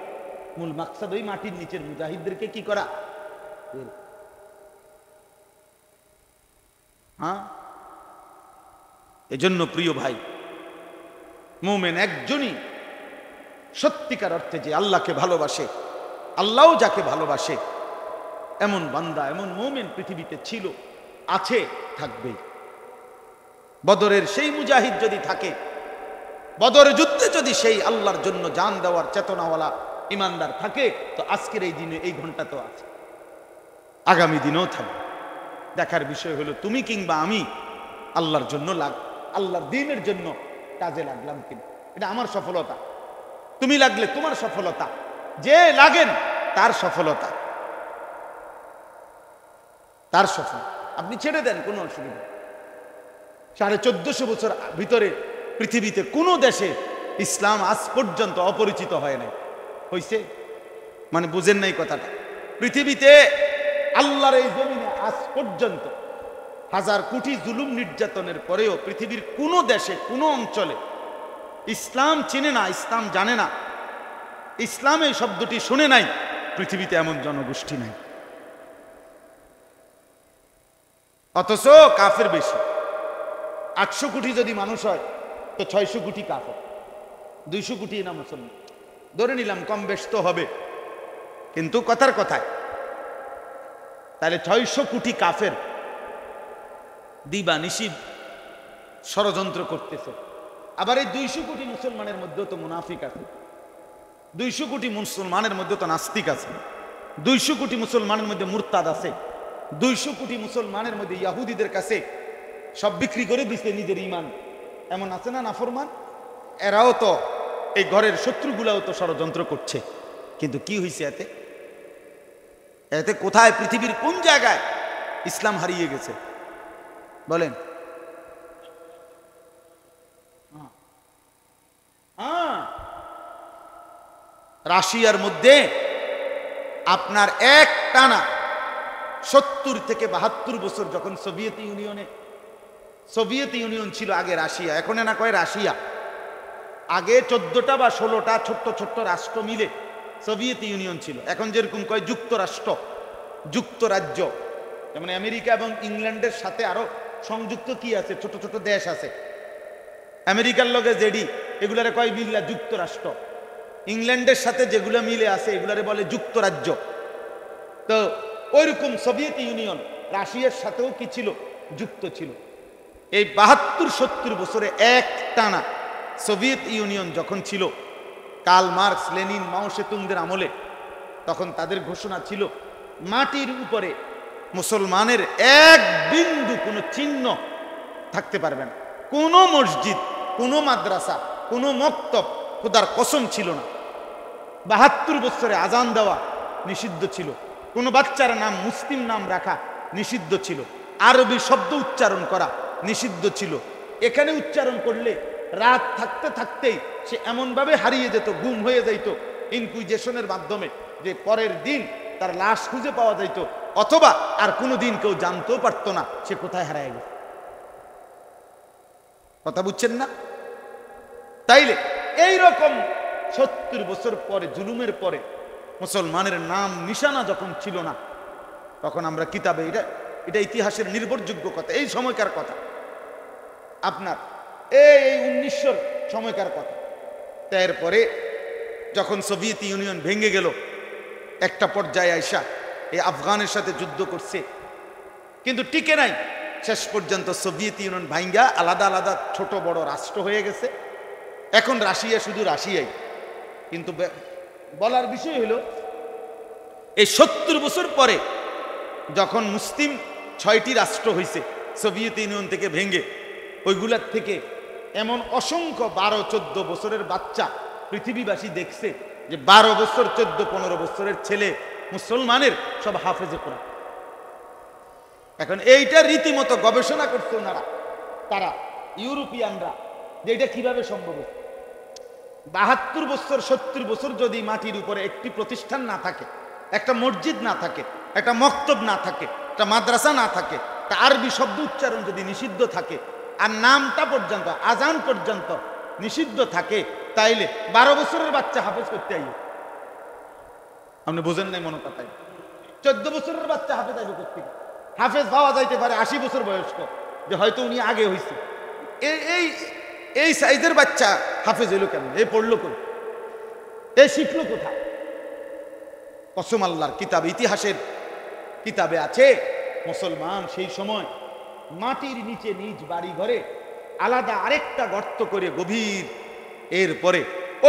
মূল মাকসাদ ওই মাটির নিচের মুজাহিদদেরকে কি করা। হ্যাঁ, এজন্য প্রিয় ভাই, মুমিন একজনই সত্যিকার অর্থে যে আল্লাহকে ভালোবাসে, আল্লাহও যাকে ভালোবাসে, এমন বান্দা, এমন মুমিন পৃথিবীতে ছিল, আছে, থাকবেই। বদরের সেই মুজাহিদ যদি থাকে, বদরের যুদ্ধে যদি সেই আল্লাহর জন্য জান দেওয়ার চেতনাওয়ালা ইমানদার থাকে, তো আজকের এই দিনে, এই ঘন্টা তো আছে, আগামী দিনেও থাকবে। দেখার বিষয় হলো তুমি কিংবা আমি আল্লাহর জন্য আল্লাহর দ্বীনের জন্য কাজে লাগলাম কিনা। এটা আমার সফলতা, তুমি লাগলে তোমার সফলতা, যে লাগেন তার সফলতা, তার সফল। আপনি ছেড়ে দেন, কোনো অসুবিধা। 1450 বছর ভিতরে পৃথিবীতে কোনো দেশে ইসলাম আজ পর্যন্ত অপরিচিত হয় নাই। হইছে মানে বুঝেন নাই কথাটা। পৃথিবীতে আল্লাহর এই জমিনে আজ পর্যন্ত 1000 কোটি জুলুম নির্যাতনের পরেও পৃথিবীর কোনো দেশে, কোনো অঞ্চলে ইসলাম চিনে না, ইসলাম জানে না, ইসলাম এই শব্দটি শুনে নাই, পৃথিবীতে এমন জনগোষ্ঠী নাই। অথচ কাফের বেশি। 800 কোটি যদি মানুষ হয় তো 600 কোটি কাফের, 200 কোটি না মুসলমান। ধরে নিলাম কম বেশ তো হবে, কিন্তু কথার কথায় তাহলে 600 কোটি কাফের দিবা নিশি ষড়যন্ত্র করতেছে। আবার এই 200 কোটি মুসলমানের মধ্যেও তো মুনাফিক আছে, 200 কোটি মুসলমানের মধ্যে তো নাস্তিক আছে, 200 কোটি মুসলমানের মধ্যে মুরতাদ আছে, 200 কোটি মুসলমানের মধ্যে ইয়াহুদিদের কাছে সব বিক্রি করে দিচ্ছে নিজের ইমান, এমন আছে না নাফরমান। এরাও তো, এই ঘরের শত্রুগুলাও তো ষড়যন্ত্র করছে। কিন্তু কি হয়েছে এতে? এতে কোথায়, পৃথিবীর কোন জায়গায় ইসলাম হারিয়ে গেছে বলেন? রাশিয়ার মধ্যে আপনার এক টানা 70 থেকে 72 বছর, যখন সোভিয়েত ইউনিয়ন ছিল আগে রাশিয়া, এখন না কয় রাশিয়া, আগে 14টা বা 16টা ছোট্ট ছোট্ট রাষ্ট্র মিলে সোভিয়েত ইউনিয়ন ছিল। এখন যেরকম কয় যুক্তরাষ্ট্র, যুক্তরাজ্য, যেমন আমেরিকা এবং ইংল্যান্ডের সাথে আরো সংযুক্ত কি আছে, ছোট ছোট দেশ আছে। আমেরিকার লগে জেডি, এগুলারে কয় মিল্লা যুক্তরাষ্ট্র। ইংল্যান্ডের সাথে যেগুলো মিলে আছে এগুলারে বলে যুক্তরাজ্য। তো ওইরকম সোভিয়েত ইউনিয়ন রাশিয়ার সাথেও কি ছিল, যুক্ত ছিল। এই 72-70 বছরে এক টানা সোভিয়েত ইউনিয়ন যখন ছিল, কার্ল মার্কস, লেনিন, মাও সেতুংদের আমলে, তখন তাদের ঘোষণা ছিল মাটির উপরে মুসলমানের এক বিন্দু কোনো চিহ্ন থাকতে পারবে না। কোনো মসজিদ, কোনো মাদ্রাসা, কোনো মক্তব খোদার কসম ছিল না। 72 বছরে আজান দেওয়া নিষিদ্ধ ছিল, কোনো বাচ্চার নাম মুসলিম নাম রাখা নিষিদ্ধ ছিল, আরবি শব্দ উচ্চারণ করা নিষিদ্ধ ছিল। এখানে উচ্চারণ করলে রাত থাকতে থাকতেই সে এমনভাবে হারিয়ে যেত, গুম হয়ে যাইত ইনকুইজেশনের মাধ্যমে। যে পরের দিন তার লাশ খুঁজে পাওয়া যাইত, অথবা আর কোনোদিন কেউ জানতেও পারতো না সে কোথায় হারায় গেছে। কথা বুঝছেন না? তাইলে এই রকম 70 বছর পরে, জুলুমের পরে মুসলমানের নাম নিশানা যখন ছিল না, তখন আমরা কিতাবে, এটা ইতিহাসের নির্ভরযোগ্য কথা, এই সময়কার কথা, আপনার এই 1900 সময়কার কথা। এরপরে যখন সোভিয়েত ইউনিয়ন ভেঙে গেল, একটা পর্যায়ে আইসা এই আফগানের সাথে যুদ্ধ করছে, কিন্তু টিকে নাই। শেষ পর্যন্ত সোভিয়েত ইউনিয়ন ভাঙ্গা আলাদা আলাদা ছোট বড় রাষ্ট্র হয়ে গেছে। এখন রাশিয়া শুধু রাশিয়াই। কিন্তু বলার বিষয় হলো, এই 70 বছর পরে যখন মুসলিম 6টি রাষ্ট্র হয়েছে সোভিয়েত ইউনিয়ন থেকে ভেঙে, ওইগুলার থেকে এমন অসংখ্য 12-14 বছরের বাচ্চা পৃথিবীবাসী দেখছে যে 12 বছর 14-15 বছরের ছেলে মুসলমানের সব হাফেজে কোরআন। এখন এইটা রীতিমতো গবেষণা করছে ওনারা, তারা ইউরোপিয়ানরা, যে এটা কিভাবে সম্ভব। 72 বছর 70 বছর যদি মাটির উপরে একটি প্রতিষ্ঠান না থাকে, একটা মসজিদ না থাকে, একটা মক্তব না থাকে, একটা মাদ্রাসা না থাকে, একটা আরবি শব্দ উচ্চারণ যদি নিষিদ্ধ থাকে, আর নামটা পর্যন্ত, আজান পর্যন্ত নিষিদ্ধ থাকে, তাইলে 12 বছরের বাচ্চা হাফেজ করতে আইব। আপনি বোঝেন নাই মনে কথাই। 14 বছরের বাচ্চা হাফেজ আইব করতে। হাফেজ পাওয়া যাইতে পারে 80 বছর বয়স্ক, যে হয়তো উনি আগে হয়েছে। এই সাইজের বাচ্চা হাফেজ হইল কেন? এই পড়লো কই? এই শিখলো কোথায়? কসম আল্লাহর কিতাব, ইতিহাসের কিতাবে আছে, মুসলমান সেই সময় মাটির নিচে নিজ বাড়ি ঘরে আলাদা আরেকটা গর্ত করে গভীর, এরপরে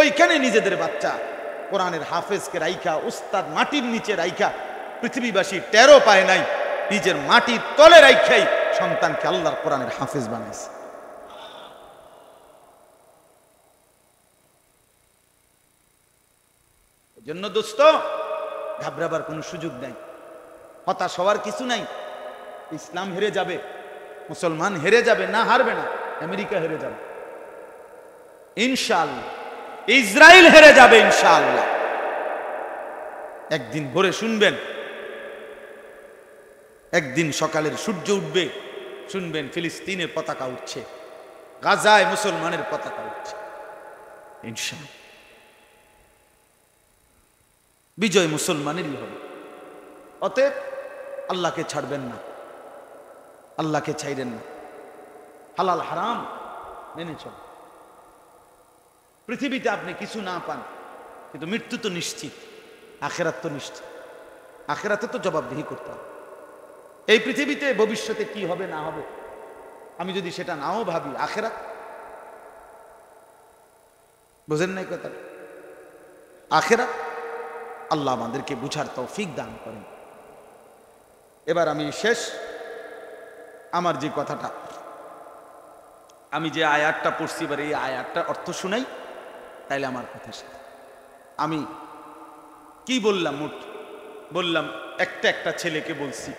ওইখানে নিজেদের বাচ্চা কোরআনের হাফেজকে রাইখা, উস্তাদ মাটির নিচে রাইখা, পৃথিবীবাসী টেরও পায় নাই, নিজের মাটির তলে রাইখাই সন্তানকে আল্লাহর কোরআনের হাফেজ বানাইছে। জন্য দোস্ত, ঘাবড়াবার কোনো সুযোগ নাই, হতাশ হওয়ার কিছু নাই। ইসলাম হেরে যাবে, মুসলমান হেরে যাবে না, হারবে না। আমেরিকা হেরে যাবে ইনশাআল্লাহ, ইসরায়েল হেরে যাবে ইনশাআল্লাহ। একদিন ভোরে শুনবেন, একদিন সকালের সূর্য উঠবে, শুনবেন ফিলিস্তিনের পতাকা উঠছে, গাজায় মুসলমানের পতাকা উঠছে ইনশাআল্লাহ। বিজয় মুসলমানেরই হবে। অতএব আল্লাহকে ছাড়বেন না, আল্লাহকে ছাইরেন না, হালাল হারাম মেনে চল। পৃথিবীতে আপনি কিছু না পান, কিন্তু মৃত্যু তো নিশ্চিত, আখেরাত তো নিশ্চিত। আখেরাতে তো জবাবদিহি করতে হবে। এই পৃথিবীতে ভবিষ্যতে কি হবে না হবে, আমি যদি সেটা নাও ভাবি, আখেরাত বুঝেন নাই কথা। আখেরাত আল্লাহ আমাদেরকে বুঝার তৌফিক দান করেন। এবার আমি শেষ, আমার যে কথাটা, আমি যে আয়াতটা পড়ছি, এবার এই আয়াতটার অর্থ শুনাই, তাইলে আমার কথা শেষ। আমি কি বললাম? বললাম একটা একটা ছেলেকে বলছি,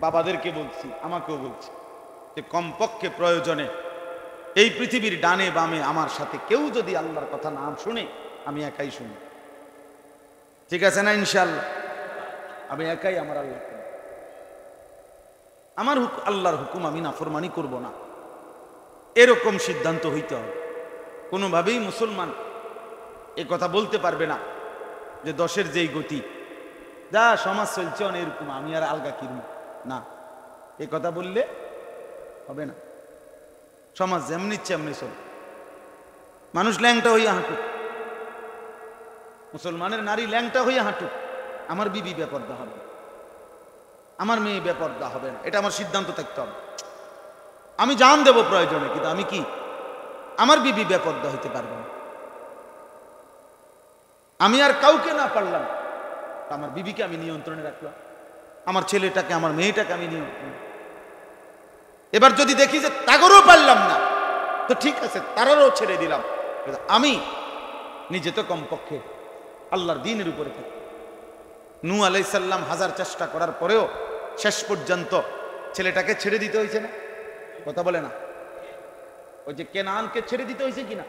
বাবাদেরকে বলছি, আমাকেও বলছি, যে কমপক্ষে প্রয়োজনে এই পৃথিবীর ডানে বামে আমার সাথে কেউ যদি আল্লাহর কথা না শুনে, আমি একাই শুনি। ঠিক আছে না? ইনশাআল্লাহ আমি একাই আমার আল্লাহ, আমার আল্লাহর হুকুম আমি নাফরমানি করব না, এরকম সিদ্ধান্ত হইতে হবে। কোনোভাবেই মুসলমান এ কথা বলতে পারবে না যে 10-এর যেই গতি, যা সমাজ চলছে অনেক এরকম, আমি আর আলগা কিরম না, এ কথা বললে হবে না। সমাজ যেমনি ইচ্ছে এমনি চল, মানুষ ল্যাংটা হইয়া হাঁটুক, মুসলমানের নারী ল্যাংটা হইয়া হাঁটুক, আমার বিবি বেপরদা হবে, আমার মেয়ে বেপরদা হবে না, এটা আমার সিদ্ধান্ত থাকতে হবে। আমি জান দেব প্রয়োজনে, কিন্তু আমি কি আমার বিবি বেপরদা হইতে পারবো না। আমি আর কাউকে না পারলাম, আমার বিবিকে আমি নিয়ন্ত্রণে রাখলাম, আমার ছেলেটাকে, আমার মেয়েটাকে আমি নিয়ন্ত্রণে। এবার যদি দেখি যে তাগরও পারলাম না, তো ঠিক আছে, তারারও ছেড়ে দিলাম, আমি নিজে তো কমপক্ষে আল্লাহর দ্বীনের উপরে থাকি। নূহ আলাইহিস সালাম 1000 চেষ্টা করার পরেও শেষ পর্যন্ত ছেলেটাকে ছেড়ে দিতে হয়েছে না? কথা বলে না? ওই যে কেনানকে ছেড়ে দিতে হয়েছে কিনা?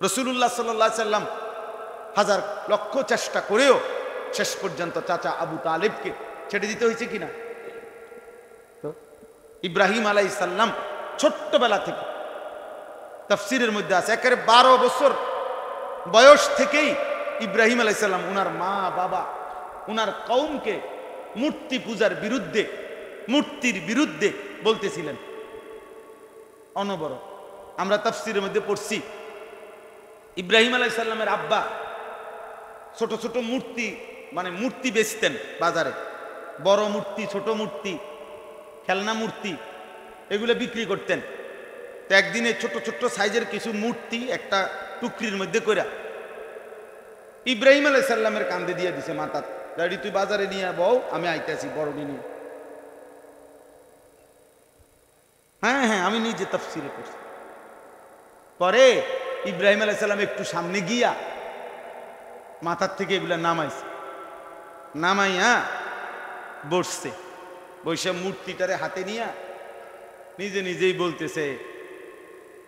রাসূলুল্লাহ সাল্লাল্লাহু আলাইহি সাল্লাম হাজার লক্ষ চেষ্টা করেও শেষ পর্যন্ত চাচা আবু তালেবকে ছেড়ে দিতে হয়েছে কিনা? তো ইব্রাহিম আলাইহিস সালাম ছোট্টবেলা থেকে তাফসীরের মধ্যে আছে একেবারে 12 বছর বয়স থেকেই ইব্রাহিম আলাইহিস সালাম উনার মা বাবা উনার কওমকে মূর্তি পূজার বিরুদ্ধে, মূর্তির বিরুদ্ধে বলতেছিলেন অনবরত। আমরা তাফসীরের মধ্যে পড়ছি ইব্রাহিম আলাইহিস সালামের আব্বা ছোট ছোট মূর্তি, মানে মূর্তি বেচতেন বাজারে, বড় মূর্তি, ছোট মূর্তি, খেলনা মূর্তি, এগুলো বিক্রি করতেন। তো একদিনে ছোট ছোট সাইজের কিছু মূর্তি একটা টুকরির মধ্যে কইরা ইব্রাহিম আলাইহিস সালামের কান্দে দিয়ে দিছে, মাথা দাঁড়ি তুই বাজারে নিয়ে বউ, আমি আইতেছি বড় নিয়ে। হ্যাঁ হ্যাঁ, আমি নিজে তাফসীরে পড়ছি। পরে ইব্রাহিম আলাইহিস সালাম একটু সামনে গিয়া মাথার থেকে এগুলা নামাইছে, নামাইয়া বসছে, বসে মূর্তিটারে হাতে নিয়া নিজে নিজেই বলতেছে,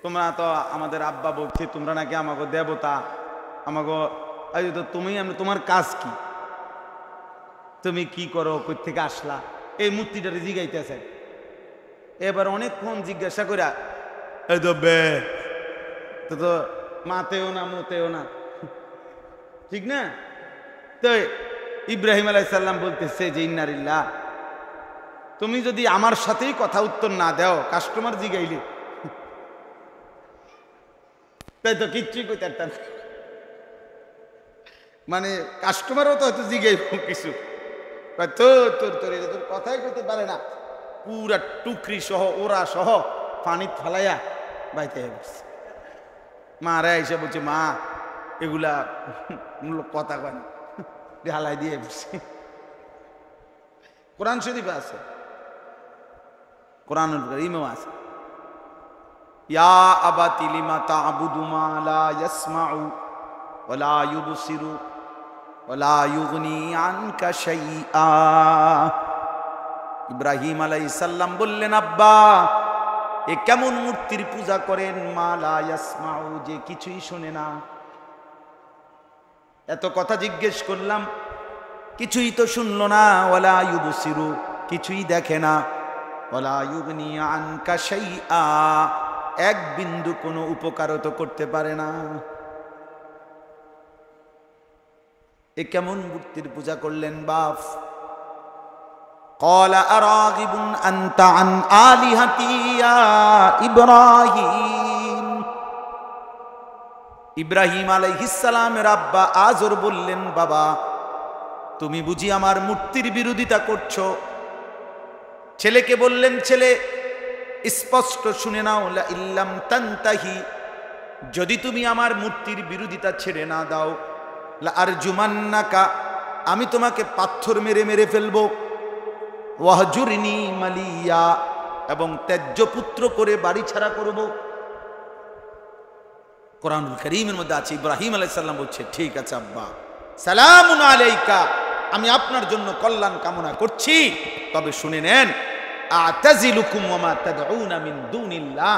তোমরা তো আমাদের আব্বা বলছে তোমরা নাকি আমাকে দেবতা, আমাকে তো তুমি, তোমার কাজ কি, তুমি কি করো, কই থেকে আসলা, এই মূর্তিটারে জিগাইতেছে। এবার অনেকক্ষণ জিজ্ঞাসা করা এই তো বে তো মাতেও না মতেও না, ঠিক না? তো ইব্রাহিম আলাইহিস সালাম বলতেছে যে ইন্নালিল্লাহ, তুমি যদি আমার সাথেই কথা উত্তর না দাও, কাস্টমার জিগাইলে তাই তো কিচ্ছুই কইতে পারতাম, মানে কাস্টমারও তো হয়তো জিগাইব কিছু, তোর তোর কথাই কইতে পারে না, পুরা টুকরি সহ ওরা সহ পানি ফালাইয়া বাইতে বসছে। মা রে এসে বলছে, মা এগুলা কথা কয় না, ঢালাই দিয়ে বসছে। কোরআন শরীফে আছে, কোরআনুল কারীমেও আছে, ইয়া আবাতি লিমা তা'বুদু মা লা ইয়াসমাউ ওয়া লা ইউবসিরু ওয়া লা ইউগনি আনকা শাইআ। ইব্রাহিম আলাইহিস সালাম বললেন, আব্বা এ কেমন মূর্তির পূজা করেন, মা লা ইয়াসমাউ, যে কিছুই শোনে না। এত কথা জিজ্ঞেস করলাম, কিছুই তো শুনলো না, ওয়ালা ইউবসিরু, কিছুই দেখে না, ওয়ালা ইউগনি আনকা শাইআ, এক বিন্দু কোনো উপকারও তো করতে পারে না। এ কেমন মূর্তির পূজা করলেন বাপ? قال أراغب أنت عن آلهتي يا إبراهيم। ইব্রাহিম আলাইহিস সালামের আব্বা আজর বললেন, বাবা তুমি বুঝি আমার মূর্তির বিরোধিতা করছো? ছেলেকে বললেন, ছেলে স্পষ্ট শুনে নাও, লা ইল্লাম তানতাহি, যদি তুমি আমার মূর্তির বিরোধিতা ছেড়ে না দাও, লা আরজুমান্নাকা, আমি তোমাকে পাথর মেরে মেরে ফেলবো, ওয়াহজুরনি মালিয়া, এবং ত্যায্য পুত্র করে বাড়ি ছাড়া করব। কোরআনুল কারীমের মধ্যে আছে, ইব্রাহিম আলাইহিস সালাম বলছে, ঠিক আছে আব্বা, সালামুন আলাইকা, আমি আপনার জন্য কল্যাণ কামনা করছি, তবে শুনে নেন, আতাজিলুকুম ওয়া মা তাদউনা মিন দুনিল্লাহ,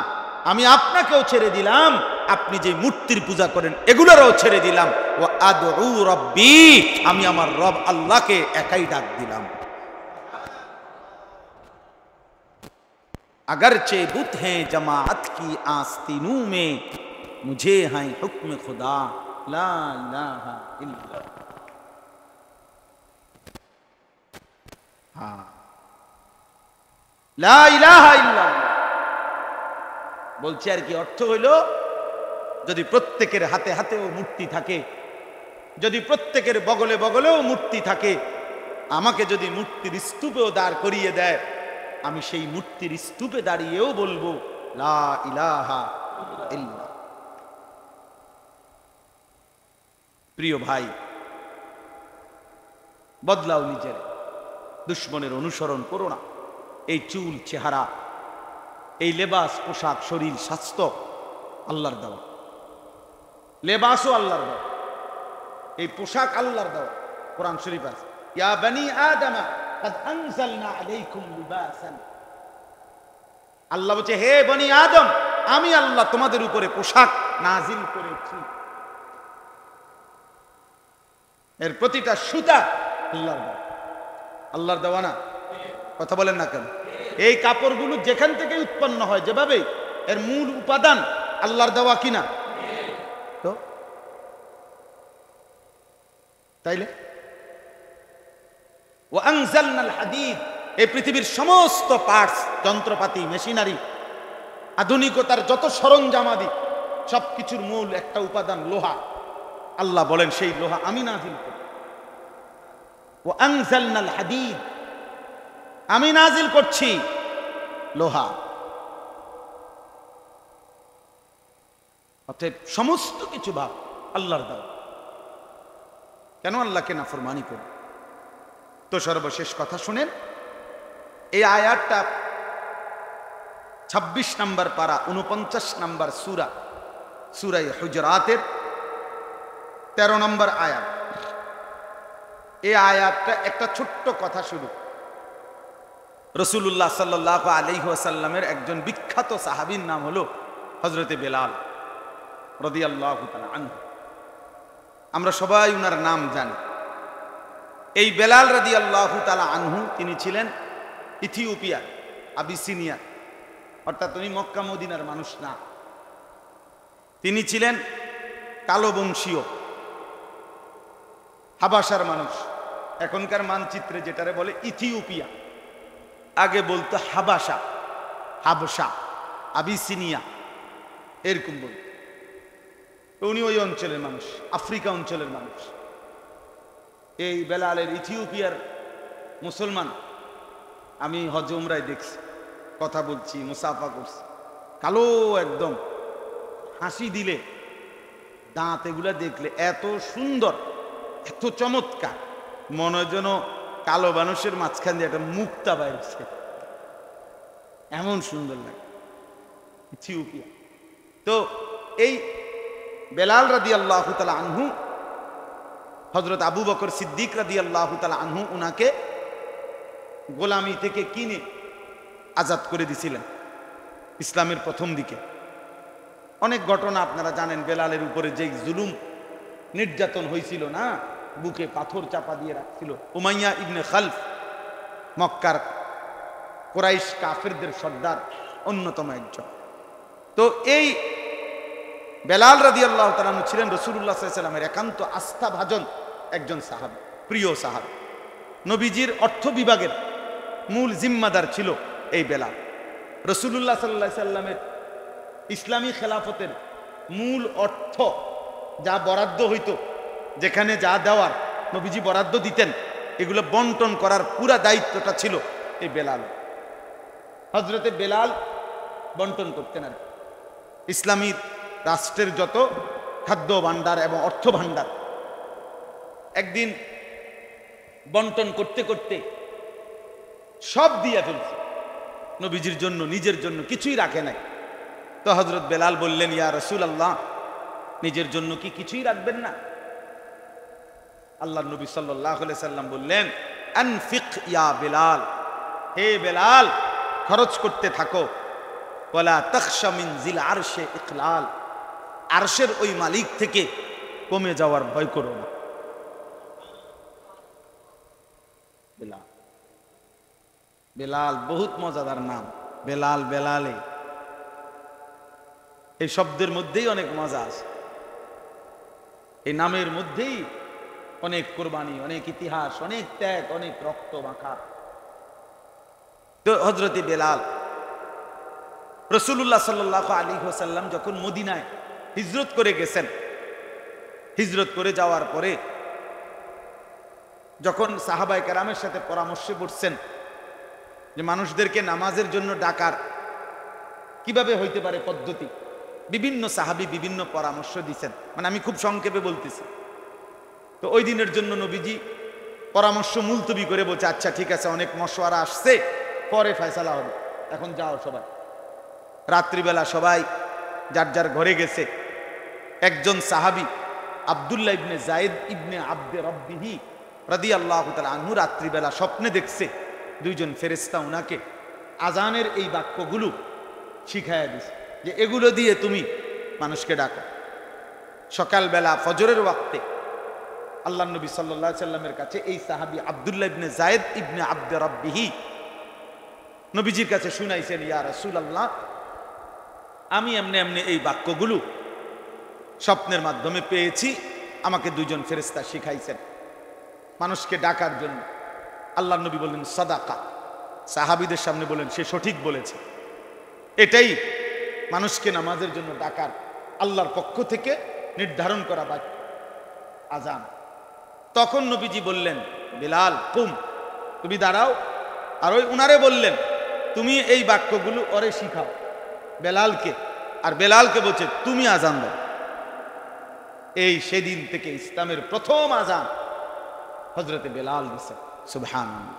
আমি আপনাকেও ছেড়ে দিলাম, আপনি যে মূর্তির পূজা করেন এগুলোরও ছেড়ে দিলাম, ওয়া আদউ রাব্বি, আমি আমার রব আল্লাহকে একাই ডাক দিলাম। अगरचे बुत हैं जमाअत की आस्तीनों में, मुझे है हुक्म खुदा ला इलाहा इल्ला। हाँ, লা ইলাহা ইল্লাল্লাহ বলছে আর কি অর্থ হইল, যদি প্রত্যেকের হাতে হাতেও মূর্তি থাকে, যদি প্রত্যেকের বগলে বগলেও মূর্তি থাকে, আমাকে যদি মূর্তির স্তূপেও দাঁড় করিয়ে দেয়, আমি সেই মূর্তির স্তূপে দাঁড়িয়েও বলবো লা ইলাহা ইল্লাল্লাহ। প্রিয় ভাই, বদলাও নিজের, দুশ্মনের অনুসরণ করো না। এই চুল, চেহারা, এই লেবাস, পোশাক, শরীর, স্বাস্থ্য আল্লাহর দেওয়া, লেবাসও আল্লাহর দেওয়া, এই পোশাক আল্লাহর দেওয়া। কোরআন শরীফ আছে, ইয়া বনি আদম قد انزلنا عليكم لباسا, আল্লাহ বলছে, হে বনি আদম, আমি আল্লাহ তোমাদের উপরে পোশাক নাজিল করেছি। এর প্রতিটা সুতা আল্লাহর দেওয়া। আল্লাহর দেওয়া না? কথা বলেন না কেন? এই কাপড়গুলো যেখান থেকে উৎপন্ন হয়, যেভাবে, এর মূল উপাদান আল্লাহর দেওয়া কিনা? তো তাইলে ওয়ানজালনাল হাদিদ, এই পৃথিবীর সমস্ত পার্টস, যন্ত্রপাতি, মেশিনারি, আধুনিকতার যত সরঞ্জামাদি, সবকিছুর মূল একটা উপাদান লোহা। আল্লাহ বলেন সেই লোহা আমি নাজিল করি। ওয়ানজালনাল হাদিদ, আমি নাজিল করছি লোহা। অতএব সমস্ত কিছু ভাব আল্লাহর দেওয়া। কেন আল্লাহকে নাফরমানি করে? তো সর্বশেষ কথা শুনেন, এই আয়াতটা 26 নম্বর পারা 49 নম্বর সূরা, সূরা হুজরাতের 13 নম্বর আয়াত। এই আয়াতটা একটা ছোট্ট কথা শুরু। রাসূলুল্লাহ সাল্লাল্লাহু আলাইহি ওয়াসাল্লামের একজন বিখ্যাত সাহাবীর নাম হলো হযরতে বেলাল রাদিয়াল্লাহু তাআলা আনহু। আমরা সবাই উনার নাম জানি। এই বেলাল রাদিয়াল্লাহু তাআলা আনহু, তিনি ছিলেন ইথিওপিয়া, আবিসিনিয়া, অর্থাৎ উনি মক্কা মদিনার মানুষ না। তিনি ছিলেন কালো বংশীয় হাবাসার মানুষ। এখনকার মানচিত্রে যেটারে বলে ইথিওপিয়া, আগে বলতো হাবাসা, হাবশা, আবিসিনিয়া, এরকম বলত। উনি ওই অঞ্চলের মানুষ, আফ্রিকা অঞ্চলের মানুষ। এই বেলালের ইথিওপিয়ার মুসলমান আমি হজ উমরায় দেখছি, কথা বলছি, মুসাফা করছি। কালো একদম, হাসি দিলে দাঁত এগুলা দেখলে এত সুন্দর, এত চমৎকার, মনে হয় যেন কালো মানুষের মাঝখান দিয়ে একটা মুক্তা বাইরছে, এমন সুন্দর লাগে ইথিওপিয়া। তো এই বেলাল রাদিয়াল্লাহু তাআলা আনহু, হযরত আবু বকর সিদ্দিক রাদিয়াল্লাহু তাআলা আনহু উনাকে গোলামি থেকে কিনে আজাদ করে দিয়েছিলেন ইসলামের প্রথম দিকে। অনেক ঘটনা আপনারা জানেন, বেলালের উপরে যে জুলুম নির্যাতন হয়েছিল না, বুকে পাথর চাপা দিয়ে রাখছিল উমাইয়া ইবনে খালফ, মক্কার কুরাইশ কাফেরদের সর্দার অন্যতম একজন। তো এই বেলাল রাদিয়াল্লাহু তাআলা আনহু ছিলেন রাসূলুল্লাহ সাল্লাল্লাহু আলাইহি ওয়াসাল্লামের একান্ত আস্থাভাজন একজন সাহাবী, প্রিয় সাহাবী। নবীজির অর্থ বিভাগের মূল জিম্মাদার ছিল এই বেলাল। রাসূলুল্লাহ সাল্লাল্লাহু আলাইহি ওয়াসাল্লামের ইসলামী খেলাফতের মূল অর্থ যা বরাদ্দ হইতো, যেখানে যা দেওয়ার নবীজি বরাদ্দ দিতেন, এগুলো বন্টন করার পুরা দায়িত্বটা ছিল এই বেলাল। হযরতে বেলাল বন্টন করতেন আর ইসলামী রাষ্ট্রের যত খাদ্য ভাণ্ডার এবং অর্থ ভাণ্ডার। একদিন বন্টন করতে করতে সব দিয়ে ফেলছে, নবীজির জন্য, নিজের জন্য কিছুই রাখে নাই। তো হযরত বেলাল বললেন, ইয়া রাসূলুল্লাহ, নিজের জন্য কি কিছুই রাখবেন না? আল্লাহর নবী সাল্লাল্লাহু আলাইহি সাল্লাম বললেন, আনফিক ইয়া বেলাল, হে বেলাল, খরচ করতে থাকো। ওয়ালা তাখশা মিন জিল আরশে ইকলাল, আরশের ওই মালিক থেকে কমে যাওয়ার ভয় করো না। বেলাল, বেলাল বহুত মজাদার নাম, বেলাল, বেলালে, এই শব্দের মধ্যেই অনেক মজা আছে, এই নামের মধ্যেই অনেক কোরবানি, অনেক ইতিহাস, অনেক ত্যাগ, অনেক রক্ত মাখা। তো হযরতে বেলাল, রাসূলুল্লাহ সাল্লাল্লাহু আলাইহি ওয়াসাল্লাম যখন মদিনায় হিজরত করে গেছেন, হিজরত করে যাওয়ার পরে যখন সাহাবায়ে কেরামের সাথে পরামর্শে বসছেন যে মানুষদেরকে নামাজের জন্য ডাকার কিভাবে হইতে পারে পদ্ধতি, বিভিন্ন সাহাবী বিভিন্ন পরামর্শ দিচ্ছেন, মানে আমি খুব সংক্ষেপে বলতেছি। তো ওই দিনের জন্য নবীজি পরামর্শ মুলতবি করে বলছে, আচ্ছা ঠিক আছে, অনেক মশওয়ারা আসছে, পরে ফয়সালা হবে, এখন যাও সবাই। রাত্রিবেলা সবাই যার যার ঘরে গেছে। একজন সাহাবী আব্দুল্লাহ ইবনে যায়েদ ইবনে আব্দে রব্বিহি রাদিয়াল্লাহু তাআলা আনহু রাত্রিবেলা স্বপ্নে দেখছে দুইজন ফেরেশতা উনাকে আজানের এই বাক্যগুলো শিখাইয়া দিছে, যে এগুলো দিয়ে তুমি মানুষকে ডাকো। সকালবেলা ফজরের ওয়াক্তে আল্লাহ নবী সাল্লাল্লাহু আলাইহি সাল্লামের কাছে এই সাহাবী আব্দুল্লাহ ইবনে যায়েদ ইবনে আব্দে রাব্বিহি নবীজির কাছে শুনাইছেন, ইয়া রাসূলুল্লাহ, আমি এমনি এমনি এই বাক্যগুলো স্বপ্নের মাধ্যমে পেয়েছি, আমাকে দুইজন ফেরেশতা শিখাইছেন মানুষকে ডাকার জন্য। আল্লাহ নবী বললেন সাদাকা। সাহাবীদের সামনে বলেন সে সঠিক বলেছে, এটাই মানুষকে নামাজের জন্য ডাকার আল্লাহর পক্ষ থেকে নির্ধারণ করা বাক্য, আজান। তখন নবীজি বললেন, বেলাল কুম, তুমি দাঁড়াও। আর ওই উনারে বললেন, তুমি এই বাক্যগুলো ওরে শিখাও বেলালকে। আর বেলালকে বলছে তুমি আজান দাও। এই সেদিন থেকে ইসলামের প্রথম আজান হযরতে বেলাল দিয়েছেন। সুবহানাল্লাহ।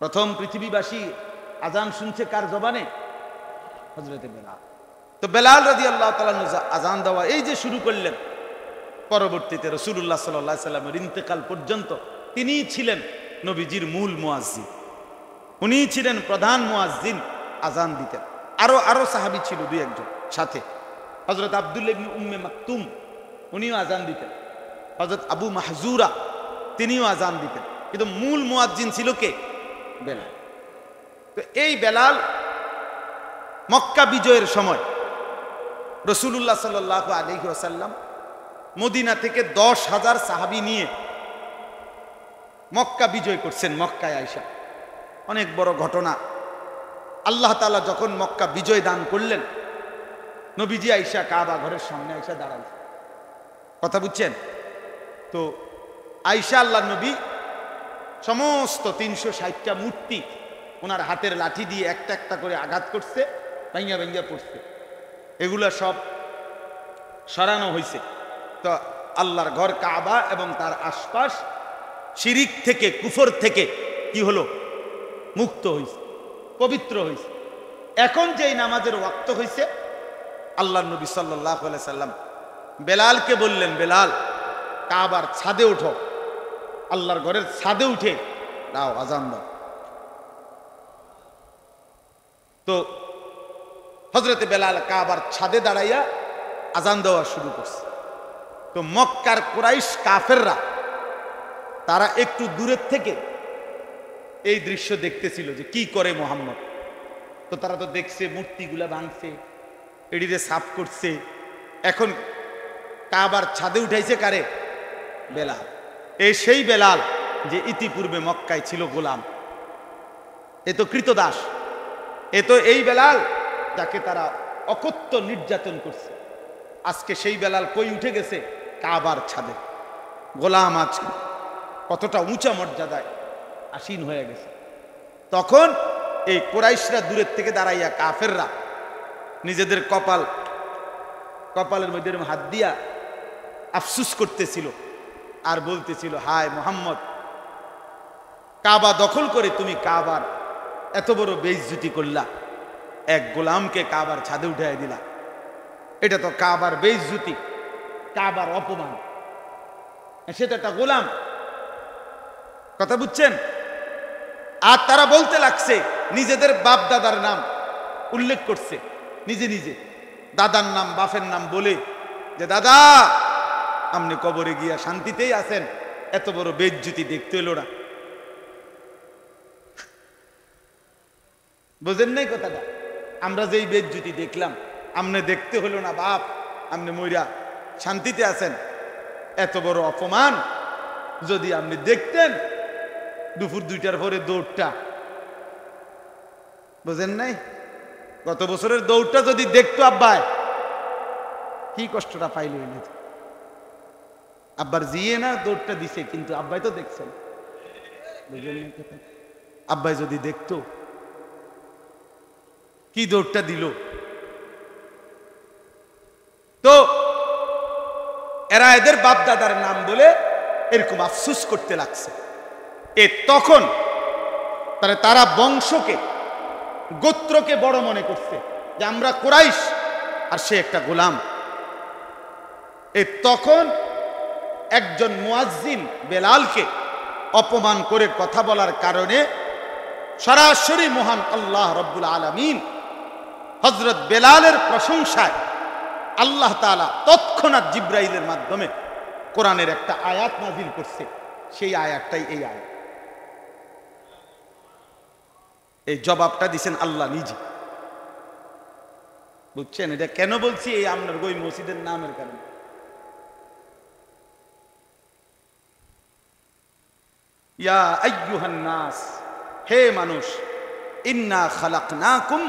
প্রথম পৃথিবীবাসী আজান শুনছে কার জবানে? হযরতে বেলাল। তো বেলাল রাদিয়াল্লাহু তাআলা আজান দেওয়া এই যে শুরু করলেন, পরবর্তীতে রাসূলুল্লাহ সাল্লাল্লাহু আলাইহি সাল্লামের ইন্তেকাল পর্যন্ত তিনিই ছিলেন নবীজির মূল মুয়াজ্জিন, উনিই ছিলেন প্রধান মুয়াজ্জিন, আজান দিতেন। আরো সাহাবী ছিল দুই একজন সাথে। হযরত আব্দুল্লাহ ইবনে উম্মে মাকতুম উনিও আজান দিতেন, হযরত আবু মাহজুরা তিনিও আজান দিতেন, কিন্তু মূল মুয়াজ্জিন ছিল কে? বেলাল। তো এই বেলাল মক্কা বিজয়ের সময় রাসূলুল্লাহ সাল্লাল্লাহু আলাইহি ওয়াসাল্লাম মদিনা থেকে 10,000 সাহাবী নিয়ে মক্কা বিজয় করছেন। মক্কায় আয়েশা অনেক বড় ঘটনা। আল্লাহ তাআলা যখন মক্কা বিজয় দান করলেন, নবীজি আয়েশা কাবা ঘরের সামনে আয়েশা দাঁড়াইছে। কথা বুঝছেন তো? আয়েশা আল্লাহর নবী সমস্ত 360টা মূর্তি ওনার হাতের লাঠি দিয়ে একটা একটা করে আঘাত করছে, ভাঙ্গা ভাঙ্গা পড়ছে, এগুলা সব সরানো হয়েছে। তো আল্লাহর ঘর কাবা এবং তার আশপাশ শিরিক থেকে, কুফর থেকে কি হলো? মুক্ত হয়েছে, পবিত্র হয়েছে। এখন যেই নামাজের ওয়াক্ত হয়েছে, আল্লাহর নবী সাল্লাল্লাহু আলাইহি সাল্লাম বেলালকে বললেন, বেলাল কাবার ছাদে ওঠো, আল্লাহর ঘরের ছাদে উঠে দাও আজান দাও। তো হযরতে বেলাল কাবার ছাদে দাঁড়াইয়া আজান দেওয়া শুরু করছে। তো মক্কার কুরাইশ কাফেররা তারা একটু দূরের থেকে এই দৃশ্য দেখতেছিল যে কি করে মুহাম্মদ। তো তারা তো দেখছে মূর্তিগুলা ভাঙছে, এডিতে সাফ করছে। এখন কাবার ছাদে উঠাইছে কারে? বেলাল। এই সেই বেলাল যে ইতিপূর্বে মক্কায় ছিল গোলাম, এ তো কৃতদাস, এ তো এই বেলাল যাকে তারা অকথ্য নির্যাতন করছে। আজকে সেই বেলাল কই উঠে গেছে? কাবার ছাদে। গোলাম আছে, কতটা উঁচা মর্যাদায় আসীন হয়ে গেছে। তখন এই কুরাইশরা দূরের থেকে দাঁড়াইয়া, কাফেররা নিজেদের কপালের মধ্যে হাত দিয়া আফসুস করতেছিল আর বলতেছিল, হায় মুহাম্মদ, কাবা দখল করে তুমি কাবার এত বড় বেইজ্জতি করলা, এক গোলামকে কাবার ছাদে উঠাই দিলা। এটা তো কাবার বেইজ্জতি, কাবার অপমান, সেটা একটা গোলাম। কথা বুঝছেন? আর তারা বলতে লাগছে, নিজেদের বাপ দাদার নাম উল্লেখ করছে, নিজে নিজে দাদার নাম বাপের নাম বলে, যে দাদা আপনি কবরে গিয়া শান্তিতেই আছেন, এত বড় বেইজ্জতি দেখতে এলো না। বুঝেন নাই কথাটা? আমরা যেই বেইজ্জতি দেখলাম, আপনি দেখতে হলো না বাপ, আপনি মইরা শান্তিতে আছেন, এত বড় অপমান যদি আপনি দেখতেন দুপুর 2টার পরে দৌড়টা, বুঝেন নাই? গত বছরের দৌড়টা যদি দেখতো আব্বায়, কি কষ্টটা পাইল। আব্বার জিয়ে না দৌড়টা দিছে, কিন্তু আব্বাই তো দেখছেন, বুঝলেন? আব্বাই যদি দেখতো কি দৌড়টা দিল। তো এরা এদের বাপ দাদার নাম বলে এরকম আফসুস করতে লাগছে। তখন তারা বংশকে, গোত্রকে বড় মনে করছে যে আমরা কুরাইশ আর সে একটা গোলাম। তখন একজন মুয়াজ্জিন বেলালকে অপমান করে কথা বলার কারণে সরাসরি মহান আল্লাহ রব্বুল আলামিন হযরত বেলালের প্রশংসায় আল্লাহ তাআলা তৎক্ষণাৎ জিব্রাইলের মাধ্যমে কোরআনের একটা আয়াত নাজিল করছে, সেই আয়াতটাই এই আয়াত। এই জবাবটা দিছেন আল্লাহ নিজে। বুঝছেন এটা কেন বলছি? এই আপনার ওই মসজিদের নামের কারণে। ইয়া আইয়ুহান নাস, হে মানুষ, ইন্না খালাকনাকুম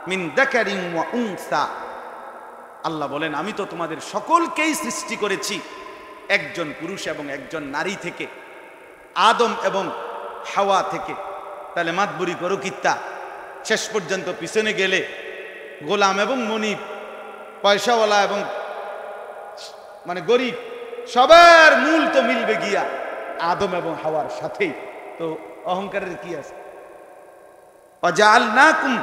মিন যাকারিন ওয়া উনসা, আল্লাহ বলেন আমি তো তোমাদের সকলকেই সৃষ্টি করেছি একজন পুরুষ এবং একজন নারী থেকে, আদম এবং হাওয়া থেকে। তাহলে মাতবুরি করো কিত্তা, শেষ পর্যন্ত পিছনে গেলে গোলাম এবং মনিব, পয়সাওয়ালা এবং মানে গরিব, সবার মূল তো মিলবে গিয়া আদম এবং হাওয়ার সাথেই। তো অহংকারের কি আছে? ওয়াজআলনাকুম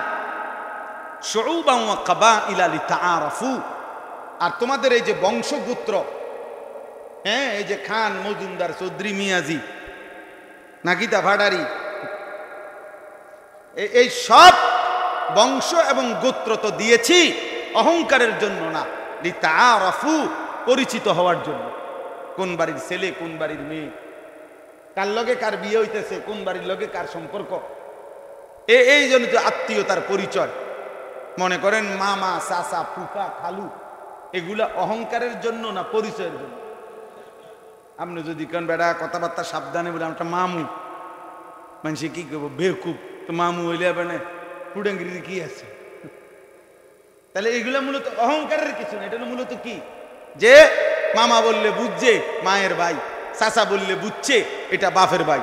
শুউবান ওয়া কাবাইলা লিতাআরাফু, আর তোমাদের এই যে বংশগোত্র, হ্যাঁ, এই যে খান, মজুমদার, চৌধুরী, মিয়াজি, নাকিতা, ভাড়ারি, এই সব বংশ এবং গোত্র তো দিয়েছি অহংকারের জন্য না, লিতাআরাফু, পরিচিত হওয়ার জন্য। কোন বাড়ির ছেলে, কোন বাড়ির মেয়ে, কার লগে কার বিয়ে হইতেছে, কোন বাড়ির লগে কার সম্পর্ক, এই জন্য তো আত্মীয়তার পরিচয়। মনে করেন মামা, চাচা, ফুফা, খালু, এগুলা অহংকারের জন্য না পরিচয়ের জন্য? আপনি যদি কেন বেড়া কথাবার্তা সাবধানে বলে আমরা মামু, মানুষে কি করবো, বেকুব, তো মামু হইলে মানে ফুডাঙ্গির কি আছে? তাহলে এগুলা মূলত অহংকারের কিছু না। এটা মূলত কি, যে মামা বললে বুঝছে মায়ের ভাই, চাচা বললে বুঝছে এটা বাপের ভাই,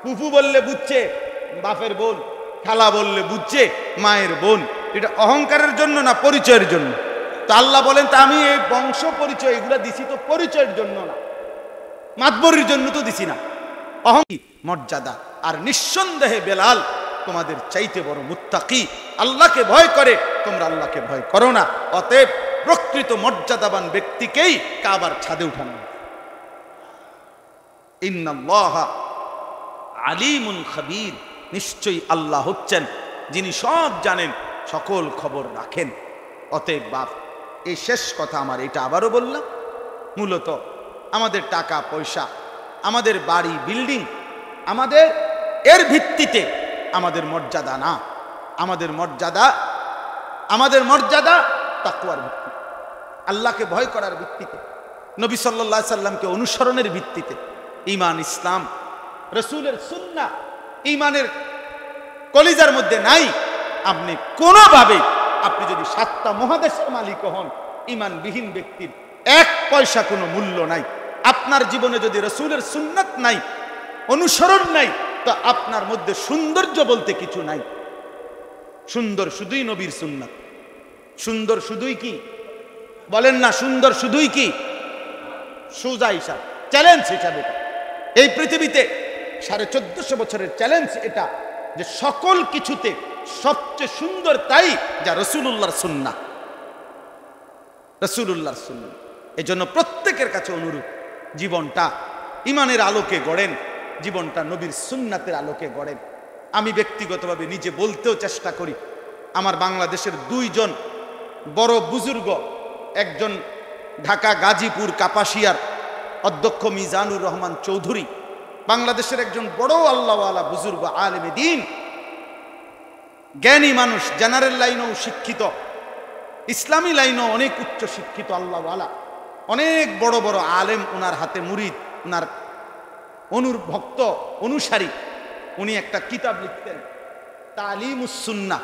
ফুফু বললে বুঝছে বাপের বোন, খালা বললে বুঝছে মায়ের বোন। এটা অহংকারের জন্য না পরিচয়ের জন্য? তো আল্লাহ বলেন তা আমি এই বংশ পরিচয় এগুলা দিছি তো পরিচয়ের জন্য না, মাতবরির জন্য তো দিছি না। মর্যাদা। আর নিঃসন্দেহে বেলাল তোমাদের চাইতে বড় মুত্তাকি, আল্লাহকে ভয় করে, তোমরা আল্লাহকে ভয় করো না। অতএব প্রকৃত মর্যাদাবান ব্যক্তিকেই কাবার ছাদে উঠানো। ইন্নাল্লাহা আলিমুন খাবীর, নিশ্চয়ই আল্লাহ হচ্ছেন যিনি সব জানেন, সকল খবর রাখেন। অতএব বাপ, এই শেষ কথা আমার, এটা আবারও বললাম, মূলত আমাদের টাকা পয়সা, আমাদের বাড়ি বিল্ডিং, আমাদের এর ভিত্তিতে আমাদের মর্যাদা না। আমাদের মর্যাদা তাকওয়ার ভিত্তিতে, আল্লাহকে ভয় করার ভিত্তিতে, নবী সাল্লাল্লাহু আলাইহি সাল্লামকে অনুসরণের ভিত্তিতে। ঈমান, ইসলাম, রাসূলের সুন্নাহ ঈমানের কলিজার মধ্যে নাই, আপনি কোনোভাবে, আপনি যদি 7টা মহাদেশের মালিক হন, ঈমানবিহীন ব্যক্তির 1 পয়সা কোনো মূল্য নাই। আপনার জীবনে যদি রাসূলের সুন্নাত নাই, অনুসরণ নাই, তো আপনার মধ্যে সৌন্দর্য বলতে কিছু নাই। সুন্দর শুধুই নবীর সুন্নাত। সুন্দর শুধুই কি বলেন না? সুন্দর শুধুই কি? সোজা হিসাব, চ্যালেঞ্জ হিসাবে এই পৃথিবীতে 1450 বছরের চ্যালেঞ্জ এটা, যে সকল কিছুতে সবচেয়ে সুন্দর তাই যা রাসূলুল্লাহর সুন্নাহ, রাসূলুল্লাহর সুন্নাহ। এজন্য প্রত্যেকের কাছে অনুরোধ, জীবনটা ঈমানের আলোকে গড়েন, জীবনটা নবীর সুন্নাতের আলোকে গড়েন। আমি ব্যক্তিগতভাবে নিজে বলতেও চেষ্টা করি, আমার বাংলাদেশের 2 জন বড় বুজুর্গ, একজন ঢাকা গাজীপুর কাপাসিয়ার অধ্যক্ষ মিজানুর রহমান চৌধুরী, বাংলাদেশের একজন বড় আল্লাহওয়ালা বুজুর্গ, আলেমে দ্বীন, জ্ঞানী মানুষ, জেনারেল লাইনেও শিক্ষিত, ইসলামী লাইনেও অনেক উচ্চ শিক্ষিত আল্লাহওয়ালা, অনেক বড় বড় আলেম ওনার হাতে মুরিদ, ওনার ভক্ত অনুসারী। উনি একটা কিতাব লিখতেন, তালিমুস সুন্নাহ।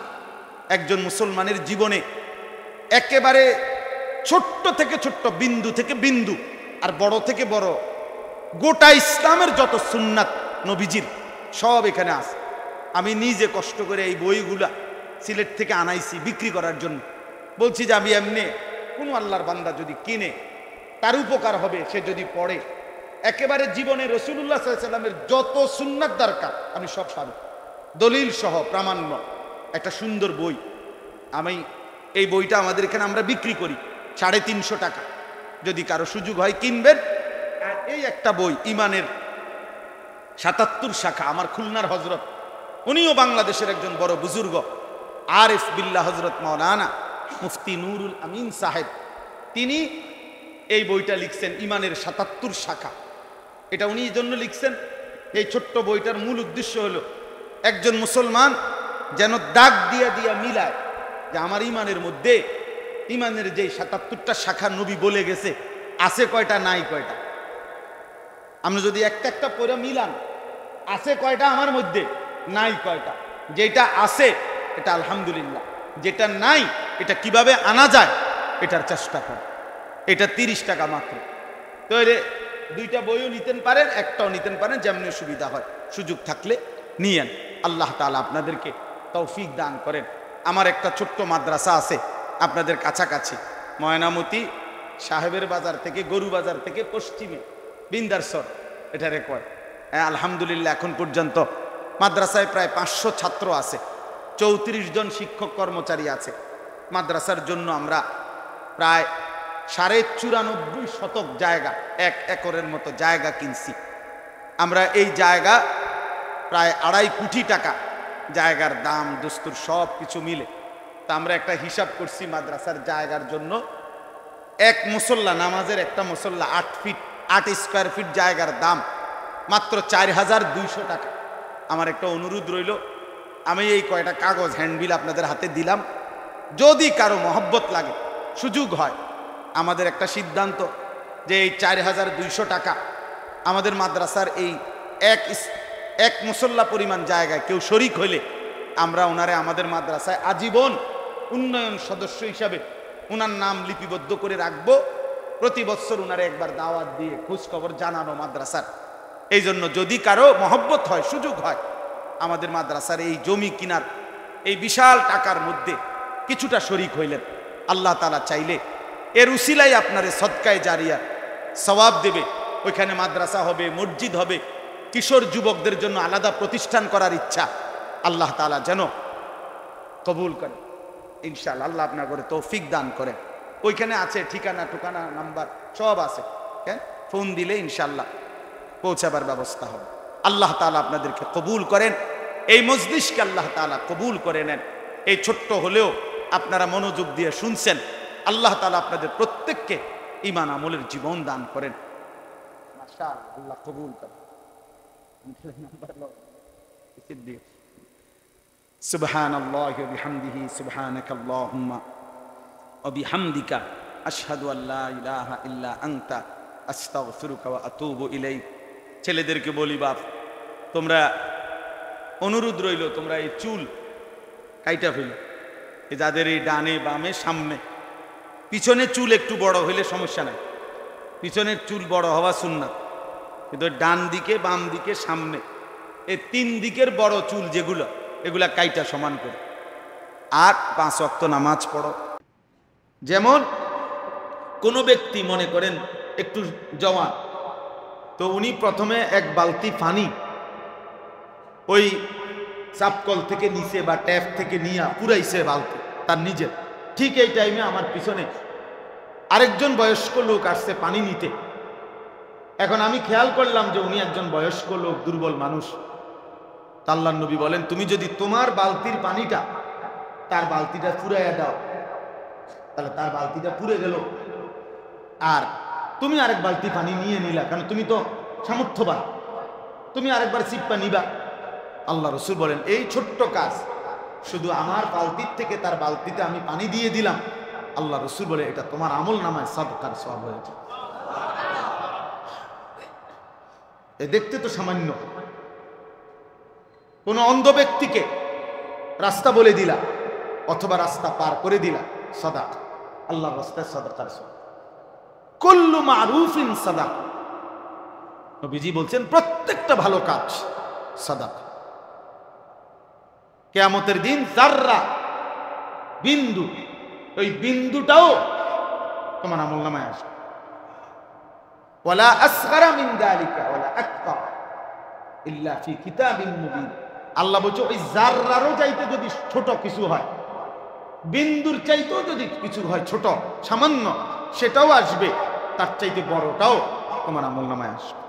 একজন মুসলমানের জীবনে একেবারে ছোট্ট থেকে ছোট্ট, বিন্দু থেকে বিন্দু, আর বড় থেকে বড়, গোটা ইসলামের যত সুন্নাত নবীজির সব এখানে আছে। আমি নিজে কষ্ট করে এই বইগুলা সিলেট থেকে আনাইছি বিক্রি করার জন্য। বলছি যে আমি এমনি কোনো আল্লাহর বান্দা যদি কিনে, তার উপকার হবে, সে যদি পড়ে, একেবারে জীবনে রাসূলুল্লাহ সাল্লাল্লাহু আলাইহি সাল্লামের যত সুন্নাত দরকার আমি সব পাবো, দলিল সহ, প্রামাণ্য, একটা সুন্দর বই। আমি এই বইটা আমাদের এখানে আমরা বিক্রি করি 350 টাকা, যদি কারো সুযোগ হয় কিনবেন। আর এই একটা বই, ঈমানের 77 শাখা, আমার খুলনার হযরত, উনিও বাংলাদেশের একজন বড় বুজুর্গ, আরিফ বিল্লাহ হযরত মাওলানা মুফতি নুরুল আমিন সাহেব, তিনি এই বইটা লিখছেন, ইমানের ৭৭ শাখা। এটা উনি এই জন্য লিখছেন, এই ছোট্ট বইটার মূল উদ্দেশ্য হলো একজন মুসলমান যেন দাগ দিয়া দিয়া মিলায় যে আমার ইমানের মধ্যে ইমানের যে ৭৭টা শাখা নবী বলে গেছে আছে কয়টা, নাই কয়টা। আমরা যদি একটা একটা পড়ে মিলান, আছে কয়টা আমার মধ্যে, নাই কয়টা। যেটা আছে এটা আলহামদুলিল্লাহ, যেটা নাই এটা কিভাবে আনা যায় এটার চেষ্টা কর। এটা 30 টাকা মাত্র। তো দুইটা বইও নিতেন পারেন, একটাও নিতেন পারেন, যেমনি সুবিধা হয়। সুযোগ থাকলে নিয়েন। আল্লাহ তাআলা আপনাদেরকে তৌফিক দান করেন। আমার একটা ছোট্ট মাদ্রাসা আছে আপনাদের কাছাকাছি, ময়নামতি সাহেবের বাজার থেকে, গরু বাজার থেকে পশ্চিমে বিন্দারসর, এটা রেকর্ড। আলহামদুলিল্লাহ এখন পর্যন্ত মাদ্রাসায় প্রায় 500 ছাত্র আছে, 34 জন শিক্ষক কর্মচারী আছে। মাদ্রাসার জন্য আমরা প্রায় 94.5 শতক জায়গা, 1 একরের মতো জায়গা কিনছি। আমরা এই জায়গা প্রায় 2.5 কোটি টাকা জায়গার দাম, দস্তুর সব কিছু মিলে। তা আমরা একটা হিসাব করছি মাদ্রাসার জায়গার জন্য, এক মুসল্লা, নামাজের একটা মুসল্লা 8 স্কোয়ার ফিট জায়গার দাম মাত্র 4200 টাকা। আমার একটা অনুরোধ রইল, আমি এই কয়টা কাগজ হ্যান্ডবিল আপনাদের হাতে দিলাম, যদি কারো মহব্বত লাগে, সুযোগ হয়, আমাদের একটা সিদ্ধান্ত যে এই 4200 টাকা আমাদের মাদ্রাসার এই এক মুসল্লা পরিমাণ জায়গায় কেউ শরিক হইলে আমরা ওনারে আমাদের মাদ্রাসায় আজীবন উন্নয়ন সদস্য হিসাবে ওনার নাম লিপিবদ্ধ করে রাখবো। প্রতি বছর ওনারে একবার দাওয়াত দিয়ে খোঁজ খবর জানানো মাদ্রাসার। এই জন্য যদি কারো মহব্বত হয়, সুযোগ হয়, আমাদের মাদ্রাসার এই জমি কিনার এই বিশাল টাকার মধ্যে কিছুটা শরিক হইলেন, আল্লাহ তাআলা চাইলে এর উসিলাই আপনারে সদকায়ে জারিয়া সওয়াব দেবে। ওইখানে মাদ্রাসা হবে, মসজিদ হবে, কিশোর যুবকদের জন্য আলাদা প্রতিষ্ঠান করার ইচ্ছা। আল্লাহ তাআলা যেন কবুল করে ইনশাআল্লাহ। আল্লাহ আপনার করে তৌফিক দান করেন। ওইখানে আছে ঠিকানা টুকানা নাম্বার সব আছে, হ্যাঁ, ফোন দিলে ইনশাআল্লাহ পৌঁছাবার ব্যবস্থা হবে। আল্লাহ তাআলা আপনাদেরকে কবুল করেন, এই মজলিসকে আল্লাহ তাআলা কবুল করে নেন। এই ছোট্ট হলেও আপনারা মনোযোগ দিয়ে শুনছেন। আল্লাহ তাআলা আপনাদের প্রত্যেককে ঈমান আমলের জীবন দান করেন। মাশাআল্লাহ, আল্লাহ কবুল করেন। সুবহানাল্লাহি ওয়া বিহামদিহি, সুবহানাকাল্লাহুম্মা ওয়া বিহামদিকা, আশহাদু আল্লা ইলাহা ইল্লা আনতা, আস্তাগফিরুকা ওয়া আতুবু ইলাইক। ছেলেদেরকে বলি, বাপ তোমরা, অনুরোধ রইল, তোমরা এই চুল কাইটা ফেলো। যাদের এই ডানে বামে সামনে পিছনে চুল একটু বড় হইলে সমস্যা নাই, পিছনের চুল বড় হওয়া সুন্নাত, কিন্তু ডান দিকে বাম দিকে সামনে এই 3 দিকের বড় চুল যেগুলো, এগুলা কাইটা সমান করে। আর 5 ওয়াক্ত নামাজ পড়ো। যেমন কোনো ব্যক্তি মনে করেন একটু জওয়ান, তো উনি প্রথমে 1 বালতি পানি ওই চাপকল থেকে নিচে বা ট্যাপ থেকে নিয়ে পুরাইছে বালতি তার নিজের। ঠিক এই টাইমে আমার পিছনে আরেকজন বয়স্ক লোক আসছে পানি নিতে। এখন আমি খেয়াল করলাম যে উনি একজন বয়স্ক লোক, দুর্বল মানুষ। আল্লাহর নবী বলেন, তুমি যদি তোমার বালতির পানিটা তার বালতিটা ফুরাইয়া দাও, তাহলে তার বালতিটা পুড়ে গেল, আর তুমি আরেক বালতি পানি নিয়ে নিলা, কারণ তুমি তো সামর্থ্যবান, তুমি আরেকবার সিপ্পা নিবা। আল্লাহ রসুল বলেন, এই ছোট্ট কাজ, শুধু আমার বালতির থেকে তার বালতিতে আমি পানি দিয়ে দিলাম, আল্লাহ রসুল বলে এটা তোমার আমল নামায় সাদকার সওয়াব হয়েছে। এ দেখতে তো সামান্য। কোন অন্ধ ব্যক্তিকে রাস্তা বলে দিলা অথবা রাস্তা পার করে দিলা, সাদাকা, আল্লাহর রাস্তায় সাদাকার সওয়াব। কুল্লু মারুফিন সাদাকা, নবীজি বলছেন প্রত্যেকটা ভালো কাজ সাদাকা। কিয়ামতের দিন যাররা, বিন্দু, ওই বিন্দুটাও তোমার আমলনামায় আসবে। ওয়ালা আসগারা মিন যালিকা ওয়ালা আকবার ইল্লা ফি কিতাবিন মুবিন। আল্লাহ বলছে ওই যাররারও চাইতে যদি ছোট কিছু হয়, বিন্দুর চাইতেও যদি কিছু হয় ছোট সামান্য, সেটাও আসবে, তার চাইতে বড়টাও তোমার আমলনামায় আসবে।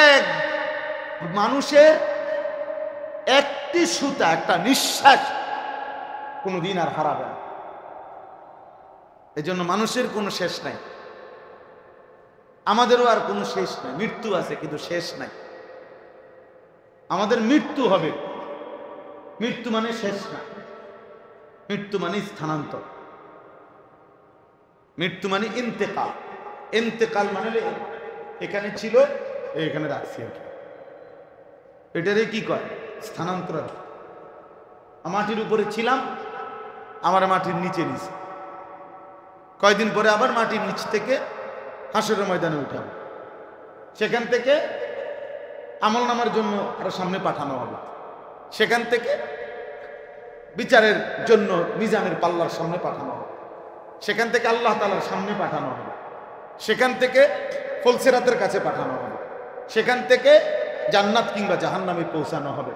এক মানুষের একটি সুতা, একটা নিঃশ্বাস কোনদিন আর হারাবে না। এজন্য মানুষের কোনো শেষ নাই, আমাদেরও আর কোনো শেষ নাই। মৃত্যু আছে কিন্তু শেষ নাই। আমাদের মৃত্যু হবে, মৃত্যু মানে শেষ না, মৃত্যু মানে স্থানান্তর, মৃত্যু মানে ইন্তেকাল। ইন্তেকাল মানে এখানে ছিল এখানে রাখছি আর কি, এটারে কি কয় স্থানান্তর। মাটির উপরে ছিলাম, আমার মাটির নিচে নিচে, কয়দিন পরে আবার মাটির নিচ থেকে হাসরের ময়দানে উঠাবো, সেখান থেকে আমল নামার জন্য আরো সামনে পাঠানো হবে, সেখান থেকে বিচারের জন্য মিজানের পাল্লার সামনে পাঠানো হবে, সেখান থেকে আল্লাহ তাআলার সামনে পাঠানো হবে, সেখান থেকে ফুলসিরাতের কাছে পাঠানো হবে, সেখান থেকে জান্নাত কিংবা জাহান্নামে পৌঁছানো হবে।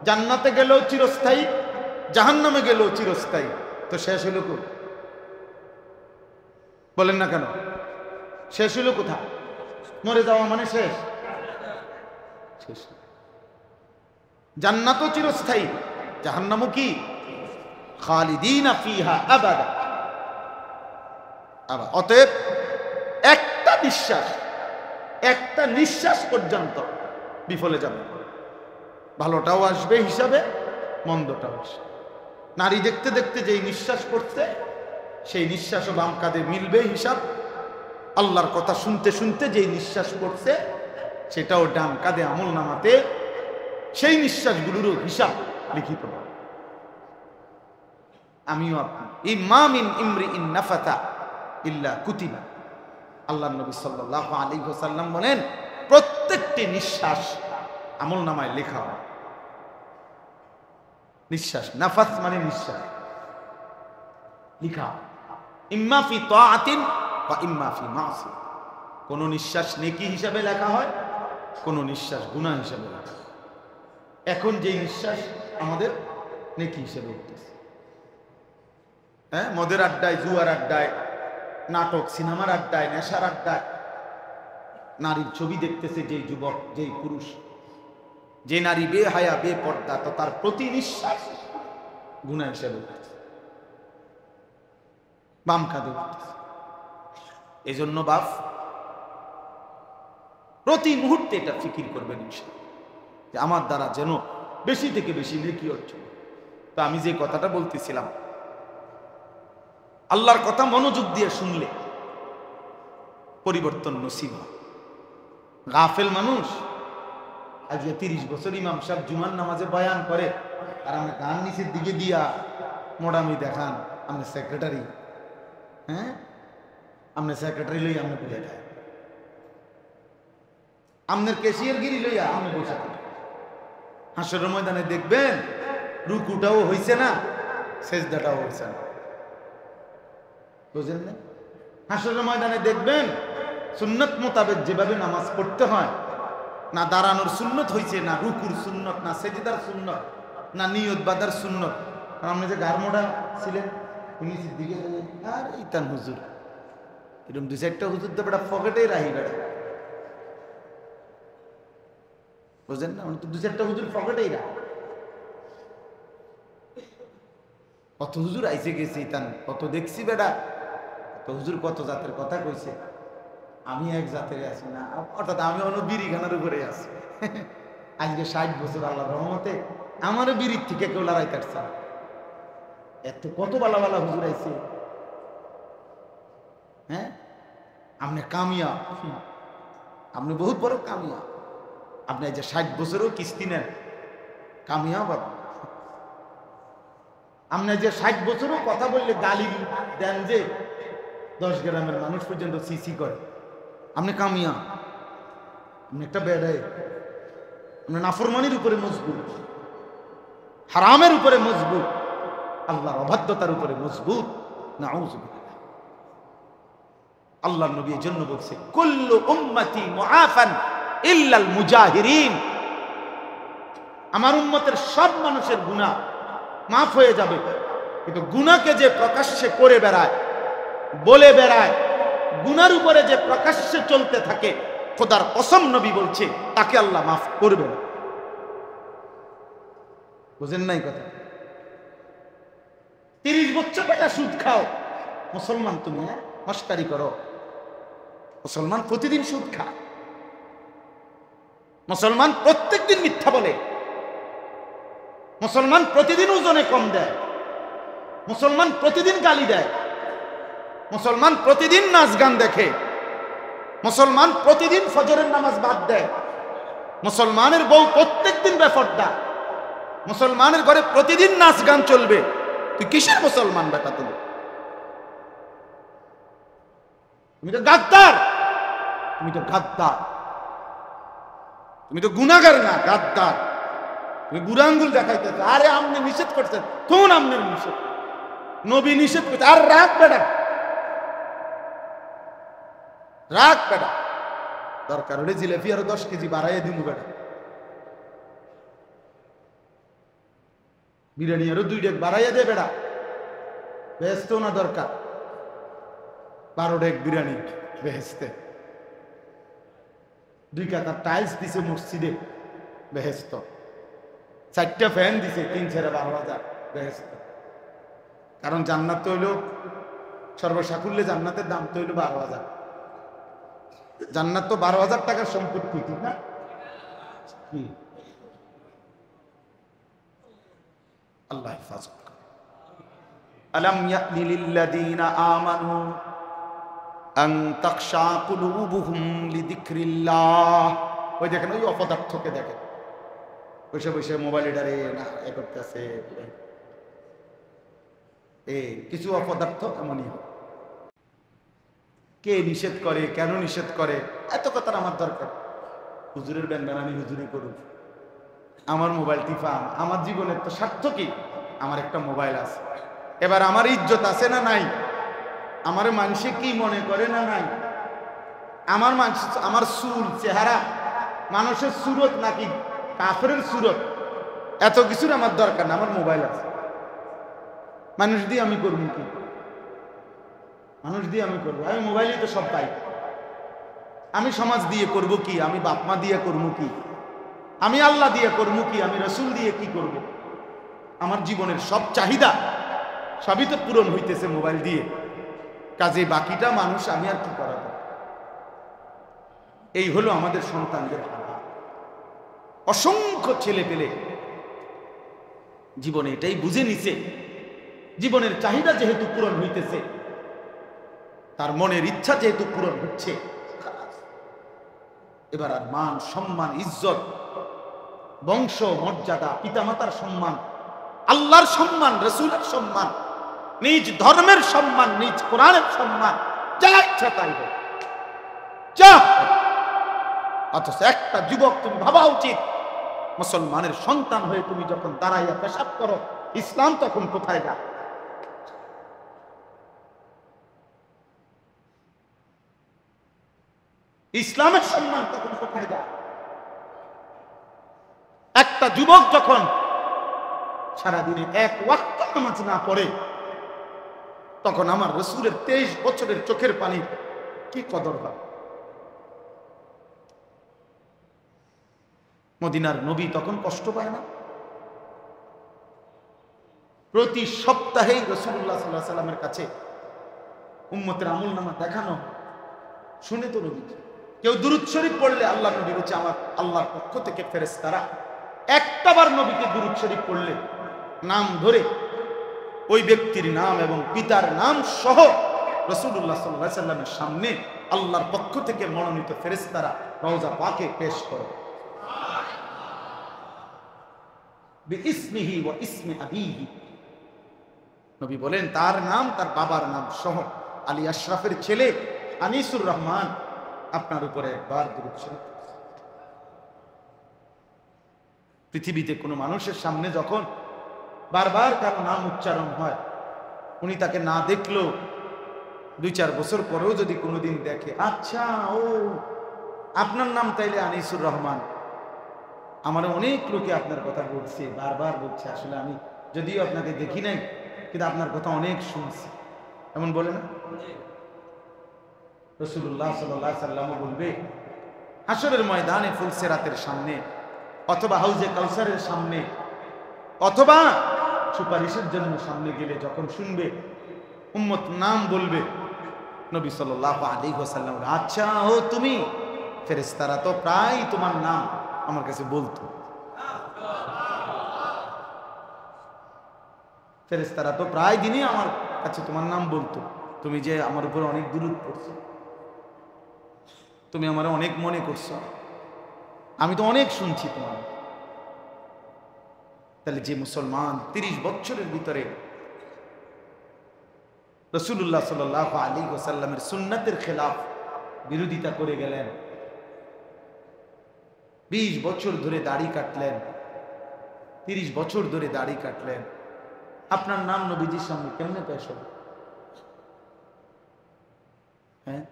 জান্নাতে গেলেও চিরস্থায়ী, জাহান্নামে গেলেও চিরস্থায়ী। তো শেষ হলো কো, বলেন না কেন শেষ হলো কোথায়? মরে যাওয়া মানে শেষ? শেষ। জান্নাতও চিরস্থায়ী, জাহান্নামও কি খালিদিনা ফিহা আবাদা। অতএব একটা নিঃশ্বাস পর্যন্ত বিফলে যাবে, ভালোটাও আসবে হিসাবে, মন্দটাও আসবে। নারী দেখতে দেখতে যেই নিঃশ্বাস পড়ছে সেই নিঃশ্বাসও বাম কাঁধে মিলবে হিসাব। আল্লাহর কথা শুনতে শুনতে যেই নিঃশ্বাস পড়ছে সেটাও ডান কাঁধে আমল নামাতে সেই নিঃশ্বাসগুলোরও হিসাব লিখিত হবে। আমিও আপনি ইম্মা মিন ইমরিইন নাফাতা ইল্লা কুতিবা। আল্লাহর নবী সাল্লাল্লাহু আলাইহি ওয়াসাল্লাম বলেন প্রত্যেকটি নিঃশ্বাস আমল নামায় লেখা হয়। নিঃশ্বাস, নাফাস মানে নিঃশ্বাস, লিখা ইম্মা ফি তাআতিন ওয়া ইম্মা ফি মাসিয়া। কোন নিঃশ্বাস নেকি হিসাবে লেখা হয়, কোন নিঃশ্বাস গুনাহ হিসাবে লেখা হয়। এখন যে নিঃশ্বাস আমাদের নেকি হিসাবে উঠতেছে, হ্যাঁ, মদের আড্ডায়, জুয়ার আড্ডায়, নাটক সিনেমার আড্ডায়, নেশার আড্ডায় নারীর ছবি দেখতেছে যেই যুবক, যেই পুরুষ, যে নারী বেহায়া বেপর্দা, তো তার প্রতি নিঃশ্বাস গুনাহ হিসাবে উঠতেছে, বাম কাঁধে উঠতেছে। এই জন্য বাপ প্রতি মুহূর্তে এটা ফিকির করবেন ইনশাআল্লাহ যে আমার দ্বারা যেন বেশি থেকে বেশি নেকি অর্জন। তো আমি যে কথাটা বলতেছিলাম, আল্লাহর কথা মনোযোগ দিয়ে শুনলে পরিবর্তন নসিব হয়। গাফেল মানুষ আজকে 30 বছর ইমাম সাহেব জুমার নামাজে বয়ান করে আর আমরা গান নিচের দিকে দিয়া মোড়ামি দেখান, আমরা সেক্রেটারি, হ্যাঁ আমরা সেক্রেটারি লইয়া আমরা বলে দেয়, আপনার ক্যাশিয়ার গিরি লইয়া আমরা বসে থাকি। হাসরের ময়দানে দেখবেন রুকুটাও হইছে না, সেজদাটাও হইছে না, বুঝলেন না? হাসরের ময়দানে দেখবেন সুন্নত মোতাবেক যেভাবে নামাজ পড়তে হয়, না দাঁড়ানোর সুন্নত হয়েছে, না রুকুর সুন্নত, না সেজদার সুন্নত, না নিয়ত বাঁধার সুন্নত। আপনি যে গারমোড়া ছিলেন নিচের দিকে আর ইতান হুজুর এরকম 2-4টা হুজুর তো বেটা পকেটে রাহি বেড়া, বুঝলেন না? তো 2-4টা হুজুর পকেটেই রাখ, কত হুজুর আইসে গেছে ইতান, কত দেখছি বেটা, কত হুজুর কত জাতের কথা কইছে, আমি এক জাতের আছি না, অর্থাৎ আমি অন্য বিড়িখানার উপরে আছি। আজকে 60 বছর আল্লাহর রহমতে আমারও বিড়ির থেকে কেউ লড়াই কাটছে, এত কত বালা বালা হুজুর আইছে। হ্যাঁ, আপনি কামিয়া, আপনি বহুত বড় কামিয়া, আপনি যে 60 বছরও কিস্তি নেন কামিয়া বাবা। আপনি যে 60 বছরও কথা বললে গালি দেন যে 10 গ্রামের মানুষ পর্যন্ত সিসি করে, আপনি কামিয়া, আপনি একটা বেড়ায়, আপনি নাফরমানির উপরে মজবুত, হারামের উপরে মজবুত, আল্লাহর অবাধ্যতার উপরে মজবুত। নাউযুবিল্লাহ। আল্লাহর নবী এর জন্য বলছে কুল্লু উম্মতি মুআফান ইল্লাল মুজাহিরিন, আমার উম্মতের সব মানুষের গুনাহ মাফ হয়ে যাবে, কিন্তু গুনাহকে যে প্রকাশ্যে করে বেড়ায়, বলে বেড়ায়, গুনার উপরে যে প্রকাশ্যে চলতে থাকে, খোদার কসম নবী বলছে তাকে আল্লাহ মাফ করবে না। বুঝেন নাই কথা? 30 বছর বেটা সুদ খাও, মুসলমান তুমি, হ্যাঁ মস্কারি করো। মুসলমান প্রতিদিন সুদ খায়, মুসলমান প্রত্যেকদিন মিথ্যা বলে, মুসলমান প্রতিদিন ওজনে কম দেয়, মুসলমান প্রতিদিন গালি দেয়, মুসলমান প্রতিদিন নাচ গান দেখে, মুসলমান প্রতিদিন ফজরের নামাজ বাদ দেয়, মুসলমানের বউ প্রত্যেকদিন বেপরদা, মুসলমানের ঘরে প্রতিদিন নাচ গান চলবে। তুই কিসের মুসলমান বেটা? তুমি তো গাদ্দার, তুমি তো গাদ্দার, তুমি তো গুনাহগার না, গাদ্দার। তুমি বুড়া আঙ্গুল দেখাইতে, আরে আপনি নিষেধ করছেন, কোন আমনের নিষেধ? নবী নিষেধ করছে। আর রাখ বেটা, রাখ বেটা, দরকার হলে জিলেপি আরো 10 কেজি বাড়াইয়া দিব বেটা, বিরিয়ানি আরো 2 ডেক বাড়াইয়া দে বেটা, বেহেস্ত না দরকার, 12 ডেক বিরিয়ানি বেহেস্তে, 2 কাতার টাইলস দিছে মসজিদে বেহেস্ত, 4টা ফ্যান দিছে 3,12,000 বেহেস্ত। কারণ জান্নাত তো হইল সর্বসাকুল্যে, জান্নাতের দাম তো হইল 12,000। জান্নাত তো 12,000 টাকার সম্পত্তি, ঠিক না? কি আল্লাহ হেফাজত করে। আলাম ইয়ানি লিল্লাযীনা আমানু আন তাখশা কুলুবুহুম লিযিকরিল্লাহ। ওই দেখেন, ওই অপদার্থকে দেখেন, বসে বসে মোবাইল এটারে না এ করতেছে। কিছু অপদার্থ এমনই হয়। কে নিষেধ করে, কেন নিষেধ করে, এত কথা আমার দরকার। হুজুরের ব্যান্ডান আমি হুজুরি করুন, আমার মোবাইল টিপা, আমার জীবনের তো স্বার্থ কি? আমার একটা মোবাইল আছে। এবার আমার ইজ্জত আছে না নাই? আমার মানুষে কি মনে করে না নাই? আমার মানুষ, আমার চুল, চেহারা মানুষের সুরত নাকি কাফেরের সুরত, এত কিছুর আমার দরকার না। আমার মোবাইল আছে, মানুষ দিয়ে আমি করবো কি? মানুষ দিয়ে আমি করবো, আমি মোবাইলেই তো সব পাই। আমি সমাজ দিয়ে করব কি? আমি বাপ মা দিয়ে করবো কি? আমি আল্লাহ দিয়ে করবো কি? আমি রসুল দিয়ে কি করব? আমার জীবনের সব চাহিদা সবই তো পূরণ হইতেছে মোবাইল দিয়ে। কাজে বাকিটা মানুষ আমি আর কি করাবো? এই হলো আমাদের সন্তানদের হাল। অসংখ্য ছেলে পেলে জীবনে এটাই বুঝে নিছে, জীবনের চাহিদা যেহেতু পূরণ হইতেছে, তার মনের ইচ্ছা যেহেতু পূরণ হচ্ছে, এবার আর মান সম্মান ইজ্জত বংশ মর্যাদা পিতামাতার সম্মান আল্লাহর সম্মান রসুলের সম্মান নিজ ধর্মের সম্মান নিজ কোরআনের সম্মান যা ইচ্ছা তাই হোক যা। অথচ একটা যুবক তুমি ভাবা উচিত, মুসলমানের সন্তান হয়ে তুমি যখন দাঁড়াইয়া পেশাব করো, ইসলাম তখন কোথায় যায়? ইসলামের সম্মান তখন কোথায় যায়? একটা যুবক যখন সারাদিনে এক ওয়াক্ত নামাজ না পড়ে, তখন আমার রসুলের 23 বছরের চোখের পানির কি কদর হয়? মদিনার নবী তখন কষ্ট পায় না? প্রতি সপ্তাহেই রাসূলুল্লাহ সাল্লাল্লাহু আলাইহি সাল্লামের কাছে উম্মতের আমলনামা দেখানো। শুনে তো নবী, কেউ দুরূদ শরীফ পড়লে আল্লাহ নবী বলছে আমার আল্লাহর পক্ষ থেকে ফেরেশতারা একটাবার নবীকে দুরূদ শরীফ পড়লে নাম ধরে ওই ব্যক্তির নাম এবং পিতার নাম সহ রাসূলুল্লাহ সাল্লাল্লাহু আলাইহি সাল্লামের সামনে আল্লাহর পক্ষ থেকে মনোনীত ফেরেশতারা রওজা পাকে পেশ করে। বিইসমিহি ওয়া ইসমি আবিহি, নবী বলেন তার নাম তার বাবার নাম সহ আলী আশরাফের ছেলে আনিসুর রহমান আপনার উপরে একবার দুরূদ শরীফ। পৃথিবীতে কোনো মানুষের সামনে যখন বারবার কারো নাম উচ্চারণ হয়, উনি তাকে না দেখলেও 2-4 বছর পরেও যদি কোনোদিন দেখে, আচ্ছা ও আপনার নাম তাইলে আনিসুর রহমান, আমার অনেক লোকে আপনার কথা বলছে, বারবার বলছে, আসলে আমি যদিও আপনাকে দেখি নাই কিন্তু আপনার কথা অনেক শুনছি, এমন বলে না? রাসূলুল্লাহ সাল্লাল্লাহু আলাইহি সাল্লাম বলবে হাশরের ময়দানে ফুলসিরাতের সামনে অথবা হাউজে কাউসারের সামনে অথবা সুপারিশের জন্য সামনে গেলে যখন শুনবে উম্মত নাম বলবে, নবী সাল্লাল্লাহু আলাইহি ওয়াসাল্লাম, আচ্ছা ও তুমি, ফেরেশতারা তো প্রায় তোমার নাম আমার কাছে বলতো, ফেরেশতারা তো প্রায় দিনই আমার কাছে তোমার নাম বলতো, তুমি যে আমার উপর অনেক দুরূদ পড়ছো, তুমি আমার অনেক মনে করছো, আমি তো অনেক শুনছি তোমার। তাহলে যে মুসলমান 30 বছরের ভিতরে রাসূলুল্লাহ সাল্লাল্লাহু আলাইহি ওয়াসাল্লামের সুন্নাতের খেলাফ বিরোধিতা করে গেলেন, 20 বছর ধরে দাড়ি কাটলেন, 30 বছর ধরে দাড়ি কাটলেন, আপনার নাম নবীজির সামনে কেমনে পেশ হবে? হ্যাঁ,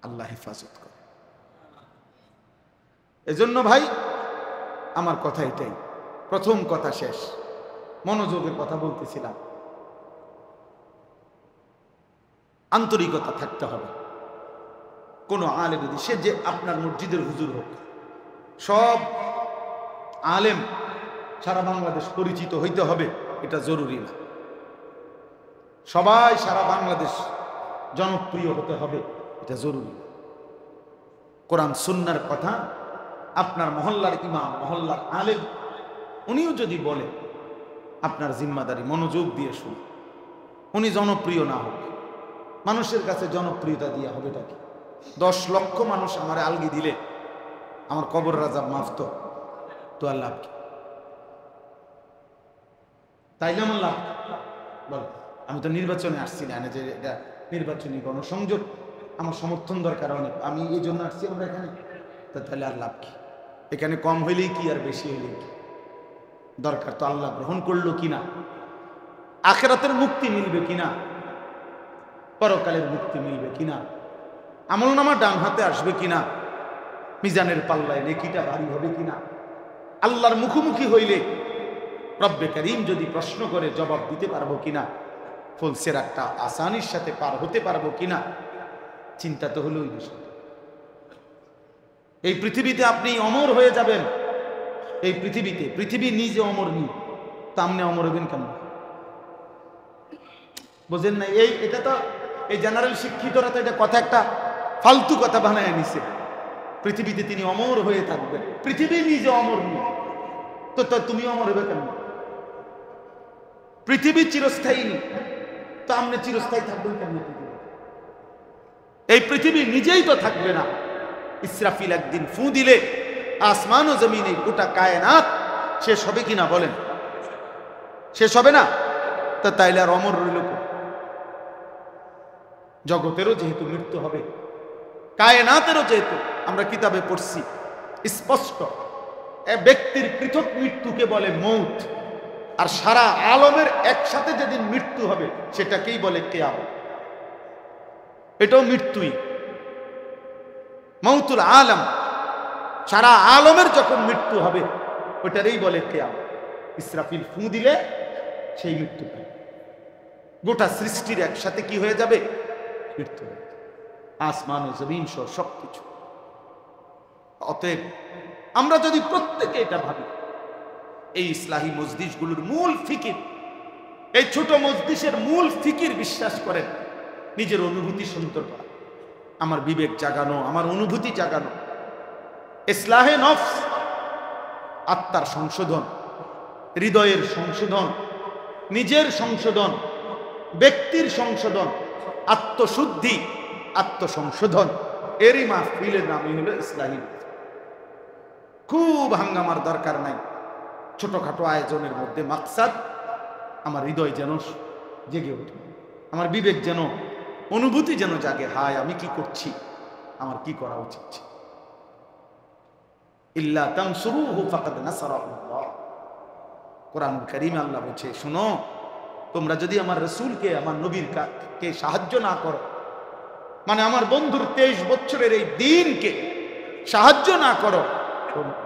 আল্লাহ হেফাজত করে। এজন্য ভাই আমার কথা এটাই, প্রথম কথা শেষ, মনোযোগের কথা বলতেছিলাম। আন্তরিকতা থাকতে হবে। কোন আলেম যদি, সে যে আপনার মসজিদের হুজুর হোক, সব আলেম সারা বাংলাদেশ পরিচিত হইতে হবে এটা জরুরি না। সবাই সারা বাংলাদেশ জনপ্রিয় হতে হবে এটা জরুরি না। কোরআন সুন্নাহর কথা আপনার মহল্লার ইমাম, মহল্লার আলেম, উনিও যদি বলে, আপনার জিম্মাদারি মনোযোগ দিয়ে শুনুন। উনি জনপ্রিয় না হোক, মানুষের কাছে জনপ্রিয়তা দিয়ে হবে কি? 10 লক্ষ মানুষ আমার আলগি দিলে আমার কবর রাজাব মাফ তো আল্লাহ কি? তাইলে আমার লাভ বল? আমি তো নির্বাচনে আসছি না, যে এটা নির্বাচনী গণসংযোগ, আমার সমর্থন দরকার অনেক, আমি এই জন্য আসছি আমরা এখানে। তাহলে আর লাভ কি? এখানে কম হইলেই কি আর বেশি হইলেই কি? দরকার তো আল্লাহ গ্রহণ করলো কিনা, আখিরাতের মুক্তি মিলবে কিনা, পরকালের মুক্তি মিলবে কিনা, আমলনামা ডান হাতে আসবে কিনা, মিজানের পাল্লায় নেকিটা ভারী হবে কিনা, আল্লাহর মুখোমুখি হইলে রব্বে করিম যদি প্রশ্ন করে জবাব দিতে পারবো কিনা, ফুলসের একটা আসানির সাথে পার হতে পারবো কিনা, চিন্তা তো হলো ওই বিষয়। এই পৃথিবীতে আপনি অমর হয়ে যাবেন, এই পৃথিবীতে, পৃথিবী নিজে অমর নেই, তা আপনি অমর হবেন কেমন? বোঝেন না? এটা তো এই জেনারেল শিক্ষিতরা তো এটা কথা একটা ফালতু কথা বানায় নিছে। পৃথিবীতে তিনি অমর হয়ে থাকবেন, পৃথিবী নিজে অমর নেই, তো তুমি অমর হবে কেন? পৃথিবী চিরস্থায়ী নেই, তো আপনি চিরস্থায়ী থাকবেন কেন? এই পৃথিবী নিজেই তো থাকবে না। ইসরাফিল একদিন ফু দিলে আসমান ও জমিন, এই গোটা কায়নাত শেষ হবে কিনা বলেন? শেষ হবে না? তা তাইলে আর অমর রইল? জগতেরও যেহেতু মৃত্যু হবে, কায়নাতেরও যেহেতু, আমরা কিতাবে পড়ছি স্পষ্ট, ব্যক্তির পৃথক মৃত্যুকে বলে মৌত, আর সারা আলমের একসাথে যেদিন মৃত্যু হবে সেটাকেই বলে কিয়ামত। এটাও মৃত্যুই, মৌতুল আলম, সারা আলমের যখন মৃত্যু হবে ওটারই বলে কিয়ামত। ইসরাফিল ফু দিলে সেই মৃত্যু হয়, গোটা সৃষ্টির একসাথে কি হয়ে যাবে? মৃত্যু হয়ে যাবে, আসমান ও জমিন সহ সবকিছু। অতএব আমরা যদি প্রত্যেকে এটা ভাবি, এই ইসলাহী মজলিসগুলোর মূল ফিকির, এই ছোট মজলিসের মূল ফিকির বিশ্বাস করেন, নিজের অনুভূতি সুন্দর করা, আমার বিবেক জাগানো, আমার অনুভূতি জাগানো, ইসলাহে নফস, আত্মার সংশোধন, হৃদয়ের সংশোধন, নিজের সংশোধন, ব্যক্তির সংশোধন, আত্মশুদ্ধি, আত্মসংশোধন, এরই মাহফিলের নামই হলো ইসলাহী। খুব হাঙ্গামার দরকার নাই, ছোটখাটো আয়োজনের মধ্যে মাকসাদ আমার হৃদয় যেন জেগে ওঠে, আমার বিবেক যেন, অনুভূতি যেন জাগে, হায় আমি কি করছি, আমার কি করা উচিত। ইল্লা তানসুরুহু ফাকাদ নাসারাহুল্লাহ, কোরআনুল কারীমে আল্লাহ বলছে, শোনো, তোমরা যদি আমার রাসূলকে, আমার নবীর কে সাহায্য না করো, মানে আমার বন্ধুর 23 বছরের এই দ্বীনকে সাহায্য না করো,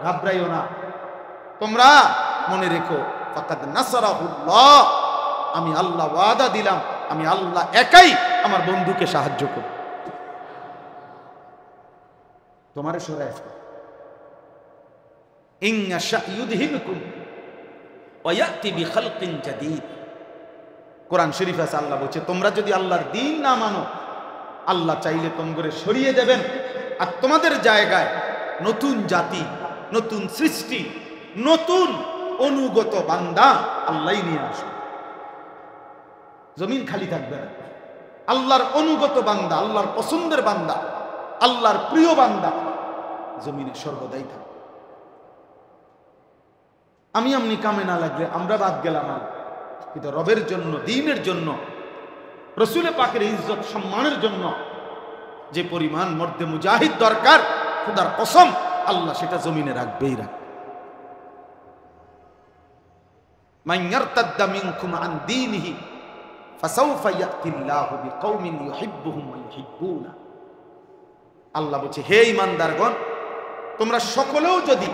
ঘাবড়াইও না, তোমরা মনে রেখো, ফাকাদ নাসারাহুল্লাহ, আমি আল্লাহ ওয়াদা দিলাম, আমি আল্লাহ একাই আমার বন্ধুকে সাহায্য করব। তোমারে সরায় আসবে, ইন ইয়াশা ইউযহিবকুম ওয়া ইয়াতি বিখালকিন জাদীদ, কোরআন শরীফ আছে, আল্লাহ বলছে তোমরা যদি আল্লাহর দ্বীন না মানো, আল্লাহ চাইলে তোমরা সরিয়ে দেবেন, আর তোমাদের জায়গায় নতুন জাতি, নতুন সৃষ্টি, নতুন অনুগত বান্দা আল্লাহই নিয়ে আসবে। জমিন খালি থাকবে না। আল্লাহর অনুগত বান্দা, আল্লাহর পছন্দের বান্দা, আল্লাহর প্রিয় বান্দা জমিনে সর্বদাই থাকবে। আমি আমনি কামে না লাগলে আমরা বাদ গেলাম না, কিন্তু রবের জন্য, দ্বীনের জন্য, রসুলে পাকের ইজ্জত সম্মানের জন্য যে পরিমাণ মর্দে মুজাহিদ দরকার, খোদার কসম আল্লাহ সেটা জমিনে রাখবেই রাখবে। মান ইয়ারতাদ্দা মিনকুম আন দীনিহি ফাসাউফা ইয়াতিল্লাহু বিকওমিন ইউহিব্বুহুম ওয়া ইউহিব্বুনা। আল্লাহ বলছে, হে ঈমানদারগণ, তোমরা সকলেও যদি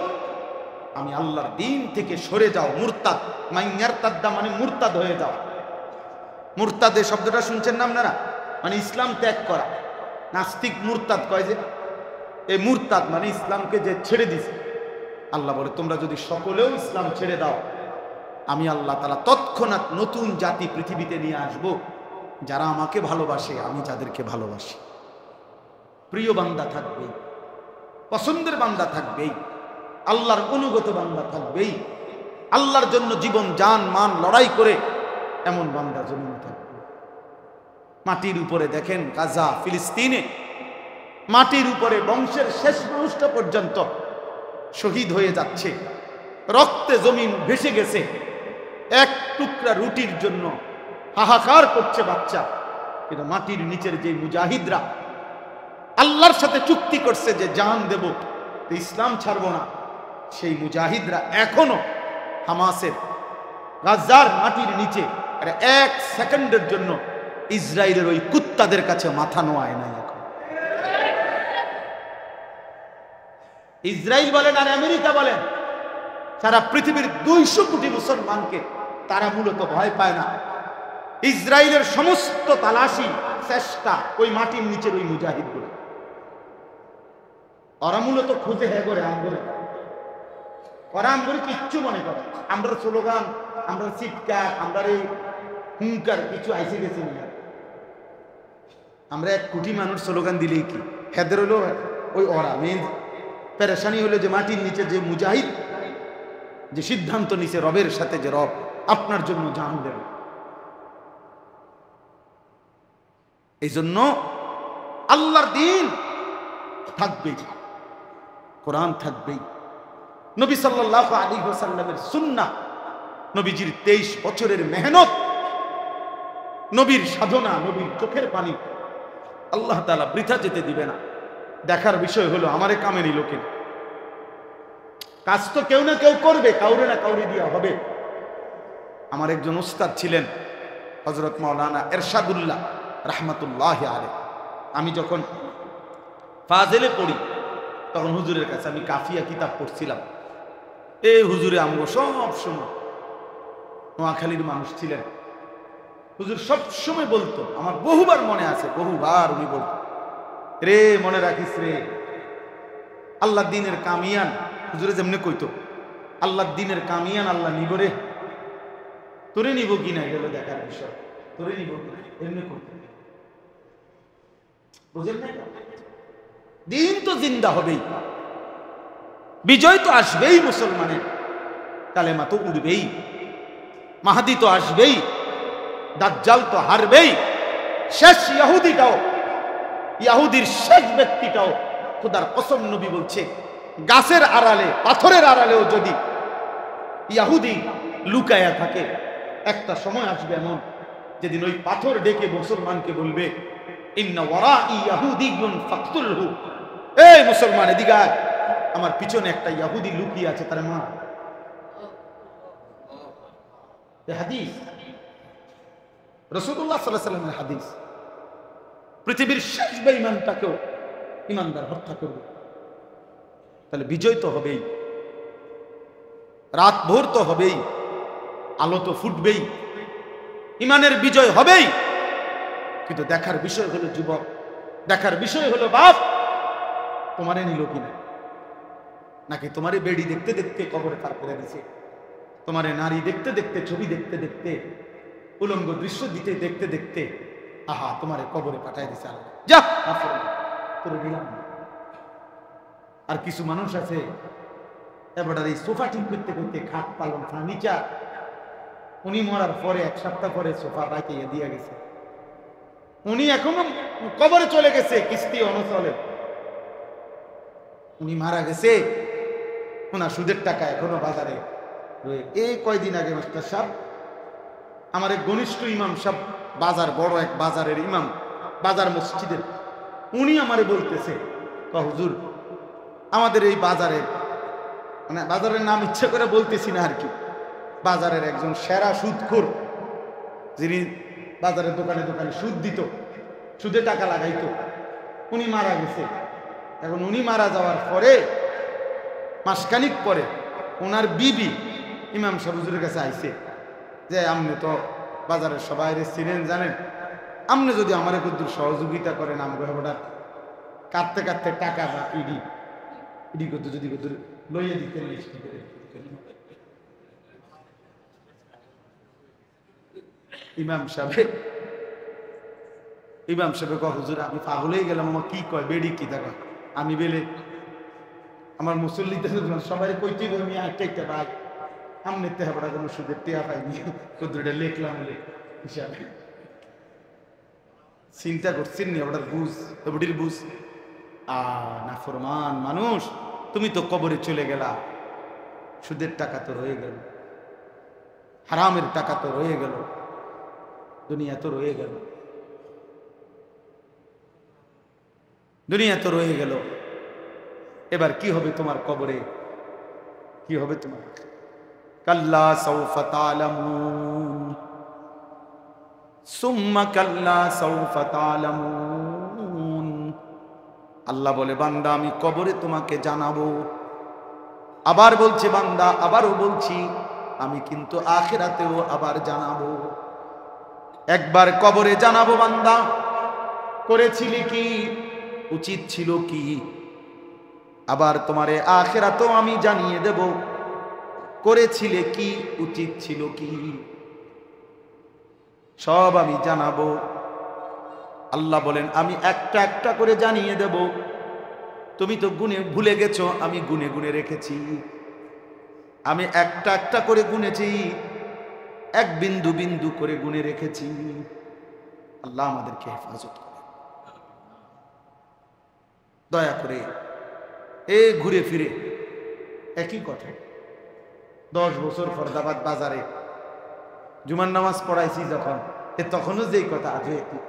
আমি আল্লাহর দ্বীন থেকে সরে যাও, মুরতাদ, মান ইয়ারতাদ্দা মানে মুরতাদ হয়ে যাও। মুরতাদ এই শব্দটা শুনছেন না আপনারা? মানে ইসলাম ত্যাগ করা। নাস্তিক মুরতাদ কয় যে, এই মুরতাদ মানে ইসলামকে যে ছেড়ে দিছে। আল্লাহ বলে তোমরা যদি সকলেও ইসলাম ছেড়ে দাও, আমি আল্লাহ তাআলা তৎক্ষণাৎ নতুন জাতি পৃথিবীতে নিয়ে আসব, যারা আমাকে ভালোবাসে, আমি যাদেরকে ভালোবাসি। প্রিয় বান্দা থাকবেই, পছন্দের বান্দা থাকবেই, আল্লাহর অনুগত বান্দা থাকবেই, আল্লাহর জন্য জীবন জান মান লড়াই করে এমন বান্দা জমিনে থাকবে। মাটির উপরে দেখেন গাজা, ফিলিস্তিনে মাটির উপরে বংশের শেষ মানুষটা পর্যন্ত শহীদ হয়ে যাচ্ছে, রক্তে জমিন ভেসে গেছে, এক টুকরা রুটির জন্য হাহাকার করছে বাচ্চা। কিন্তু মাটির নিচের যে মুজাহিদরা আল্লাহর সাথে চুক্তি করছে যে জান দেব, ইসলাম ছাড়বো না, সেই মুজাহিদরা এখনো হামাসের গাজার মাটির নিচে এক সেকেন্ডের জন্য ইসরায়েলের ওই কুত্তাদের কাছে মাথা নোয়ায় নাই। এখন ইসরায়েল বলেন আর আমেরিকা বলেন, সারা পৃথিবীর 200 কোটি মুসলমানকে তারা মূলত ভয় পায় না। ইসরায়েলের সমস্ত তালাশি চেষ্টা ওই মাটির নিচের ওই মুজাহিদগুলো, ওরা মূলত খুঁজে হ্যাঁ করে আমগরে, ওরা আমগরে কিচ্ছু মনে করে। আমরা স্লোগান, আমরা চিৎকার, আমরা এই হুঙ্কার কিছু আইসে গেছি না। আমরা 1 কোটি মানুষ স্লোগান দিলেই কি হেদের হলো ওই ওরা মেন পেরেশানি হলো যে মাটির নিচে যে মুজাহিদ যে সিদ্ধান্ত নিছে রবের সাথে, যে রব আপনার জন্য জান দেবে। এই জন্য আল্লাহর দ্বীন থাকবেই, কোরআন থাকবেই, নবী সাল্লাল্লাহু আলাইহি ওয়াসাল্লামের সুন্নাহ, নবীজির 23 বছরের মেহনত, নবীর সাধনা, নবীর চোখের পানি আল্লাহ তাআলা বৃথা যেতে দিবে না। দেখার বিষয় হলো আমারে কামেরই লোকের কাজ তো কেউ না কেউ করবে, কাউরে না কাউরে দিয়া হবে। আমার একজন উস্তাদ ছিলেন হযরত মাওলানা এরশাদুল্লাহ রাহমাতুল্লাহি আলাইহি। আমি যখন ফাজেলে পড়ি তখন হুজুরের কাছে আমি কাফিয়া কিতাব পড়ছিলাম। এই হুজুরে আমগো সব সময়, নোয়াখালীর মানুষ ছিলেন, হুজুর সব সময় বলতো, আমার বহুবার মনে আছে, বহুবার উনি বলতো, রে মনে রাখিস রে, আল্লাহ দ্বীনের কামিয়ান, হুজুরে যেমনি কইতো, আল্লাহ দ্বীনের কামিয়ান আল্লাহ নিব রে, তোরে নিব কিনা গেল দেখার বিষয়, তোরে নিব কিনা এমনি করতে। বুঝলেন না? দ্বীন তো জিন্দা হবেই, বিজয় তো আসবেই মুসলমানের, কালেমা তো উঠবেই, মাহাদি তো আসবেই, দাজ্জাল তো হারবেই, শেষ ইহুদিটাও, ইহুদির শেষ ব্যক্তিটাও, খোদার কসম নবী বলছে গাছের আড়ালে, পাথরের আড়ালেও যদি ইহুদি লুকায়া থাকে, একটা সময় আসবে এমন যেদিন ওই পাথর ডেকে মুসলমানকে বলবে, ইন্না ওয়ারাই ইয়াহুদিয়ুন ফাকতুলহু, এই মুসলমান এদিকে আয়, আমার পিছনে একটা ইহুদি লুকিয়ে আছে, তার মা। এই হাদিস রাসূলুল্লাহ সাল্লাল্লাহু আলাইহি ওয়াসাল্লামের হাদিস। পৃথিবীর শেষ বেঈমানটাকেও ইমানদার হত্যা করবে, তাহলে বিজয় তো হবেই, রাত ভোর তো হবেই, আলো তো ফুটবেই, ইমানের বিজয় হবেই। কিন্তু দেখার বিষয় হলো যুবক, দেখার বিষয় হলো বাপ, তোমারে নিল কিনা, নাকি তোমারে বেড়ি দেখতে দেখতে কবরে পার করে দিছে, তোমারে নারী দেখতে দেখতে, ছবি দেখতে দেখতে উলঙ্গ দৃশ্য দিতে দেখতে দেখতে আহা তোমার কবরে পাঠাই দিছে আল্লাহ, যা তোরে দিলাম না। আর কিছু মানুষ আছে এবার এই সোফা ঠিক করতে করতে খাট পালন ফার্নিচার, উনি মরার পরে 1 সপ্তাহ পরে সোফা রাখিয়ে দিয়ে গেছে, উনি এখনো কবরে চলে গেছে, কিস্তি অনচলে, উনি মারা গেছে, ওনার সুদের টাকা এখনো বাজারে। এই কয়দিন আগে মাস্টার সাহেব, আমার এক ঘনিষ্ঠ ইমাম সাহেব, বাজার বড় এক বাজারের ইমাম, বাজার মসজিদের, উনি আমারে বলতেছে, হুজুর আমাদের এই বাজারে, মানে বাজারের নাম ইচ্ছা করে বলতেছি না আর কি, বাজারের একজন সেরা সুদখোর, যিনি বাজারের দোকানে দোকানে সুদ দিত, সুদে টাকা লাগাইতো, উনি মারা গেছে। এখন উনি মারা যাওয়ার পরে মাসখানিক পরে ওনার বিবি ইমাম সাহেব হুজুরের কাছে আইছে যে আপনি তো বাজারের সবাই চিনেন জানেন, আপনি যদি আমার একটু সহযোগিতা করেন, আমরা কাঁদতে কাঁদতে টাকা বা ইডি করতে যদি লইয়া দিতেন। ইমাম সাহেব হুজুর আমি পাগল হয়ে গেলাম, আমার কি কয় বেড়ি কি দেখা, আমি বেলে আমার মুসল্লিতে সবাই কইতে আমি একটা ভাই আমনে তেহাবড়া কোনো সুদের টেয়া পাইনি, কদ্দুরটা লেখলাম হিসাবে। চিন্তা করছেন নি ওটার বুঝ, বুড়ির বুঝ। না ফরমান মানুষ, তুমি তো কবরে চলে গেলা, সুদের টাকা তো রয়ে গেল, হারামের টাকা তো রয়ে গেল, দুনিয়া তো রয়ে গেল, দুনিয়া তো রয়ে গেল। এবার কি হবে তোমার কবরে, কি হবে তোমার? কাল্লা সাউফা তা'লামুন সুম্মা কাল্লা সাউফা তা'লামুন। আল্লাহ বলে বান্দা আমি কবরে তোমাকে জানাবো। আবার বলছে বান্দা, আবারও বলছি আমি কিন্তু আখিরাতেও আবার জানাবো। একবার কবরে জানাবো বান্দা করেছিলি কি, উচিত ছিল কি, আবার তোমারে আখিরাতেও আমি জানিয়ে দেব করেছিলে কি, উচিত ছিল কি, সব আমি জানাবো। আল্লাহ বলেন আমি একটা একটা করে জানিয়ে দেব। তুমি তো গুনে ভুলে গেছো, আমি গুনে গুনে রেখেছি, আমি একটা একটা করে গুনেছি, এক বিন্দু বিন্দু করে গুনে রেখেছি। আল্লাহ আমাদেরকে হেফাজত করে, দয়া করে। ঘুরে ফিরে একই কথা। 10 বছর ফরদাবাদ বাজারে জুমার নামাজ পড়াইছি যখন, তখনও যেই কথা আজও একই।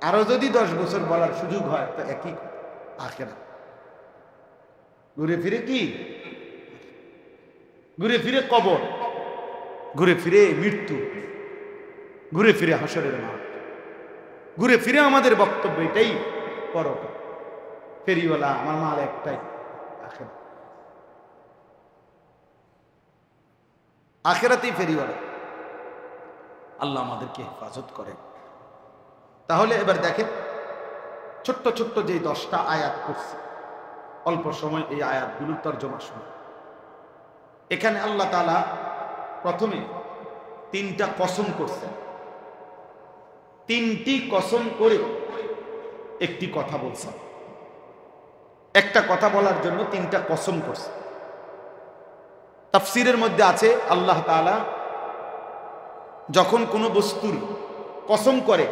আরো যদি 10 বছর বলার সুযোগ হয় তো একই আখিরাত। ঘুরে ফিরে কি? ঘুরে ফিরে কবর, ঘুরে ফিরে মৃত্যু, ঘুরে ফিরে হাসরের মাঠ, ঘুরে ফিরে আমাদের বক্তব্য এটাই, পরকাল। ফেরিওয়ালা আমার মাল একটাই, আখিরাত। আখিরাতেই ফেরিওয়ালা। আল্লাহ আমাদেরকে হেফাজত করে। তাহলে এবার দেখেন, ছোট্ট ছোট্ট যে 10টা আয়াত করছে, অল্প সময় এই আয়াতগুলোর তরজমা শুনে। এখানে আল্লাহ তাআলা প্রথমে 3টা কসম করছেন। 3টি কসম করে একটি কথা বলছেন। একটা কথা বলার জন্য 3টা কসম করছে। তাফসীরের মধ্যে আছে আল্লাহ তাআলা যখন কোনো বস্তুর কসম করে,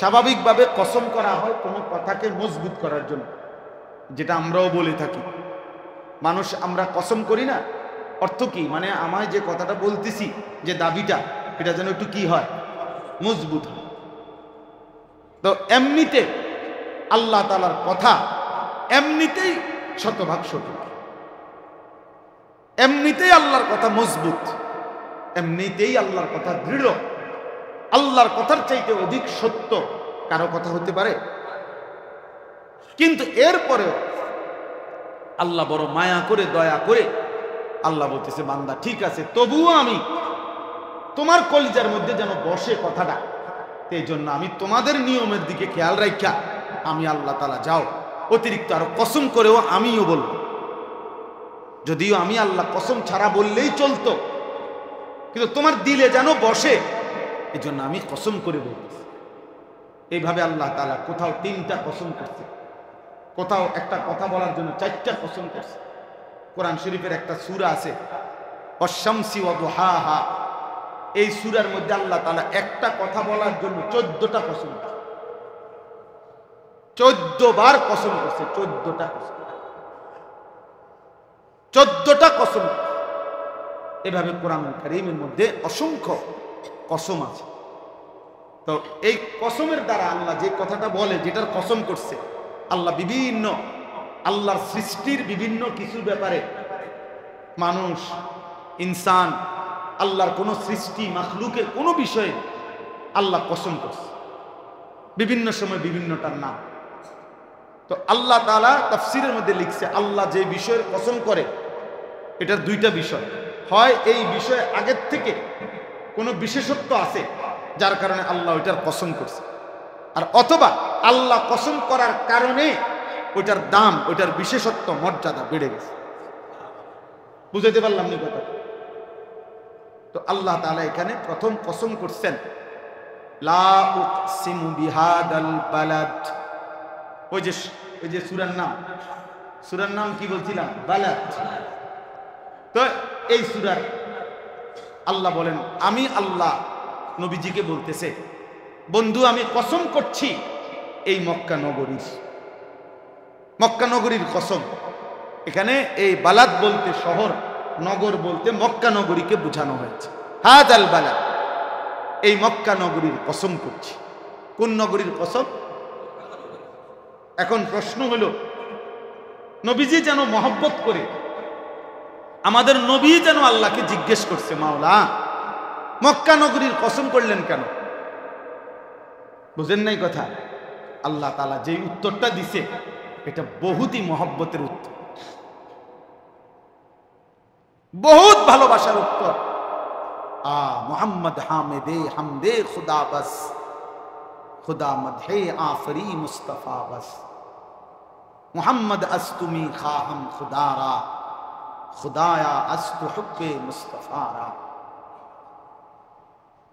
স্বাভাবিকভাবে কসম করা হয় কোনো কথাকে মজবুত করার জন্য, যেটা আমরাও বলে থাকি। মানুষ আমরা কসম করি না, অর্থ কি? মানে আমায় যে কথাটা বলতেছি, যে দাবিটা, এটা যেন একটু কি হয়, মজবুত হয়। তো এমনিতে আল্লাহ তাআলার কথা এমনিতেই শতভাগ সঠিক, এমনিতেই আল্লাহর কথা মজবুত, এমনিতেই আল্লাহর কথা দৃঢ়। আল্লাহর কথার চাইতে অধিক সত্য কারো কথা হতে পারে? কিন্তু এরপরেও আল্লাহ বড় মায়া করে, দয়া করে আল্লাহ বলতেছে, বান্দা ঠিক আছে, তবুও আমি তোমার কলিজার মধ্যে যেন বসে কথাটা, এই জন্য আমি তোমাদের নিয়মের দিকে খেয়াল রাখা আমি আল্লাহ তাআলা যাও অতিরিক্ত আরো কসম করেও আমিও বলবো। যদিও আমি আল্লাহ কসম ছাড়া বললেই চলতো, কিন্তু তোমার দিলে যেন বসে এই জন্য আমি কসম করে বলতেছি। এইভাবে আল্লাহ তাআলা কোথাও 3টা কসম করছে, কোথাও একটা কথা বলার জন্য 4টা কসম করছে। কোরআন শরীফের একটা সূরা আছে অশ-শামসি ওয়া দুহাহা, এই সূরার মধ্যে আল্লাহ তাআলা একটা কথা বলার জন্য 14টা কসম করছে, 14 বার কসম করছে, 14টা কসম, 14টা কসম। এভাবে কোরআনুল কারীমের মধ্যে অসংখ্য কসম আছে। তো এই কসমের দ্বারা আল্লাহ যে কথাটা বলে, যেটার কসম করছে, আল্লাহ বিভিন্ন আল্লাহর সৃষ্টির বিভিন্ন কিছু ব্যাপারে, মানুষ, ইনসান, আল্লাহর কোন সৃষ্টি, মাখলুকের কোন বিষয়ে আল্লাহ কসম করছে, বিভিন্ন সময় বিভিন্নটার নাম। তো আল্লাহ তাআলা তাফসীরের মধ্যে লিখছে, আল্লাহ যে বিষয়ের কসম করে এটার 2টা বিষয়, হয় এই বিষয়ে আগের থেকে কোনো বিশেষত্ব আছে যার কারণে আল্লাহ ওইটার কসম করছে, আর অথবা আল্লাহ কসম করার কারণে ওইটার দাম, ওইটার বিশেষত্ব, মর্যাদা বেড়ে গেছে। বুঝাতে পারলাম না কথা? তো আল্লাহ তাআলা এখানে প্রথম কসম করছেন, লা উকসিমু বিহাদাল বালাদ। ওই যে সূরার নাম কি বলছিলাম? বালাদ। তো এই সূরার আল্লাহ বলেন, আমি আল্লাহ নবীজিকে বলতেছে, বন্ধু আমি কসম করছি এই মক্কা নগরীর কসম। এখানে এই বালাদ বলতে শহর, নগর বলতে মক্কা নগরীকে বোঝানো হয়েছে। হাযাল বালাদ, এই মক্কা নগরীর কসম করছি। কোন নগরীর কসম? এখন প্রশ্ন হলো, নবীজি যেন মহব্বত করে, আমাদের নবী যেন আল্লাহকে জিজ্ঞেস করছে, মাওলা মক্কা নগরীর কসম করলেন কেন? বুঝেন নাই কথা? আল্লাহ তাআলা যে উত্তরটা দিছে এটা বহুতই মহব্বতের উত্তর, বহুত ভালোবাসার উত্তর। মোহাম্মদ হামেদে হামদে খুদা বাস, খুদা মদহে আফরি মুস্তফা বাস, মোহাম্মদ আস্তুমি খাহাম খুদারা, খুদায়া আস্তু হুব্বে মুস্তফারা।